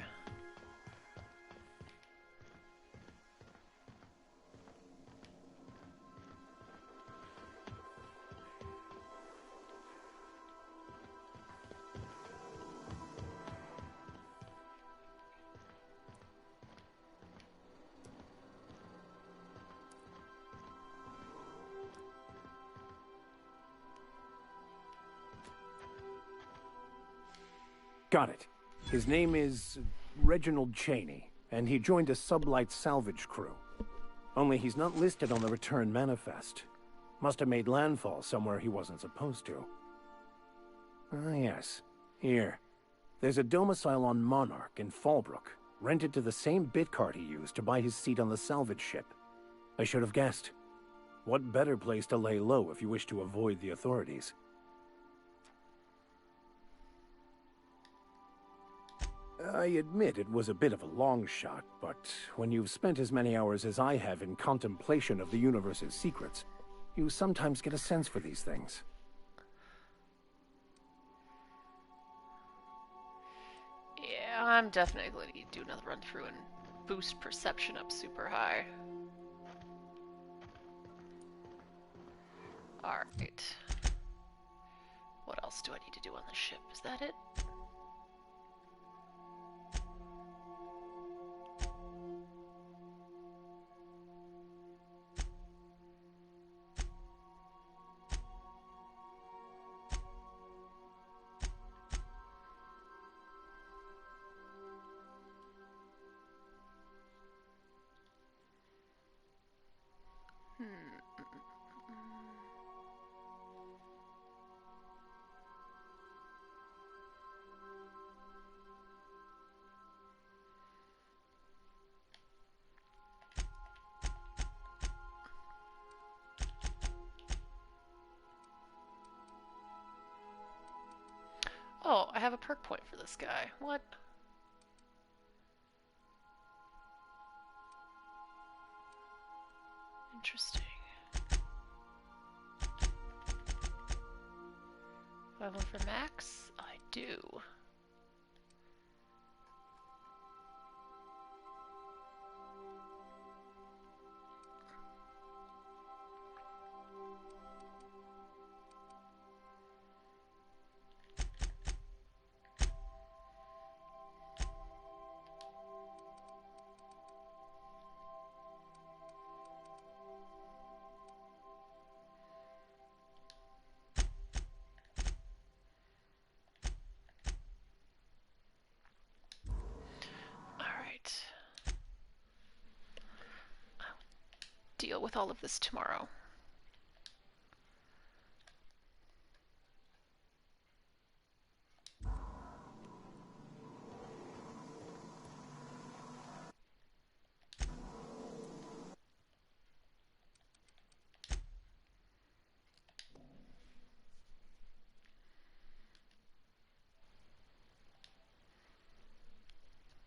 Speaker 6: Got it. His name is Reginald Cheney, and he joined a sublight salvage crew. Only he's not listed on the return manifest. Must have made landfall somewhere he wasn't supposed to. Ah, yes. Here. There's a domicile on Monarch in Fallbrook, rented to the same bit card he used to buy his seat on the salvage ship. I should have guessed. What better place to lay low if you wish to avoid the authorities? I admit it was a bit of a long shot, but when you've spent as many hours as I have in contemplation of the universe's secrets, you sometimes get a sense for these things.
Speaker 3: Yeah, I'm definitely going to do another run through and boost perception up super high. Alright. What else do I need to do on the ship? Is that it? Oh, I have a perk point for this guy. What? Interesting. Do I have one for Max? I do. with all of this tomorrow.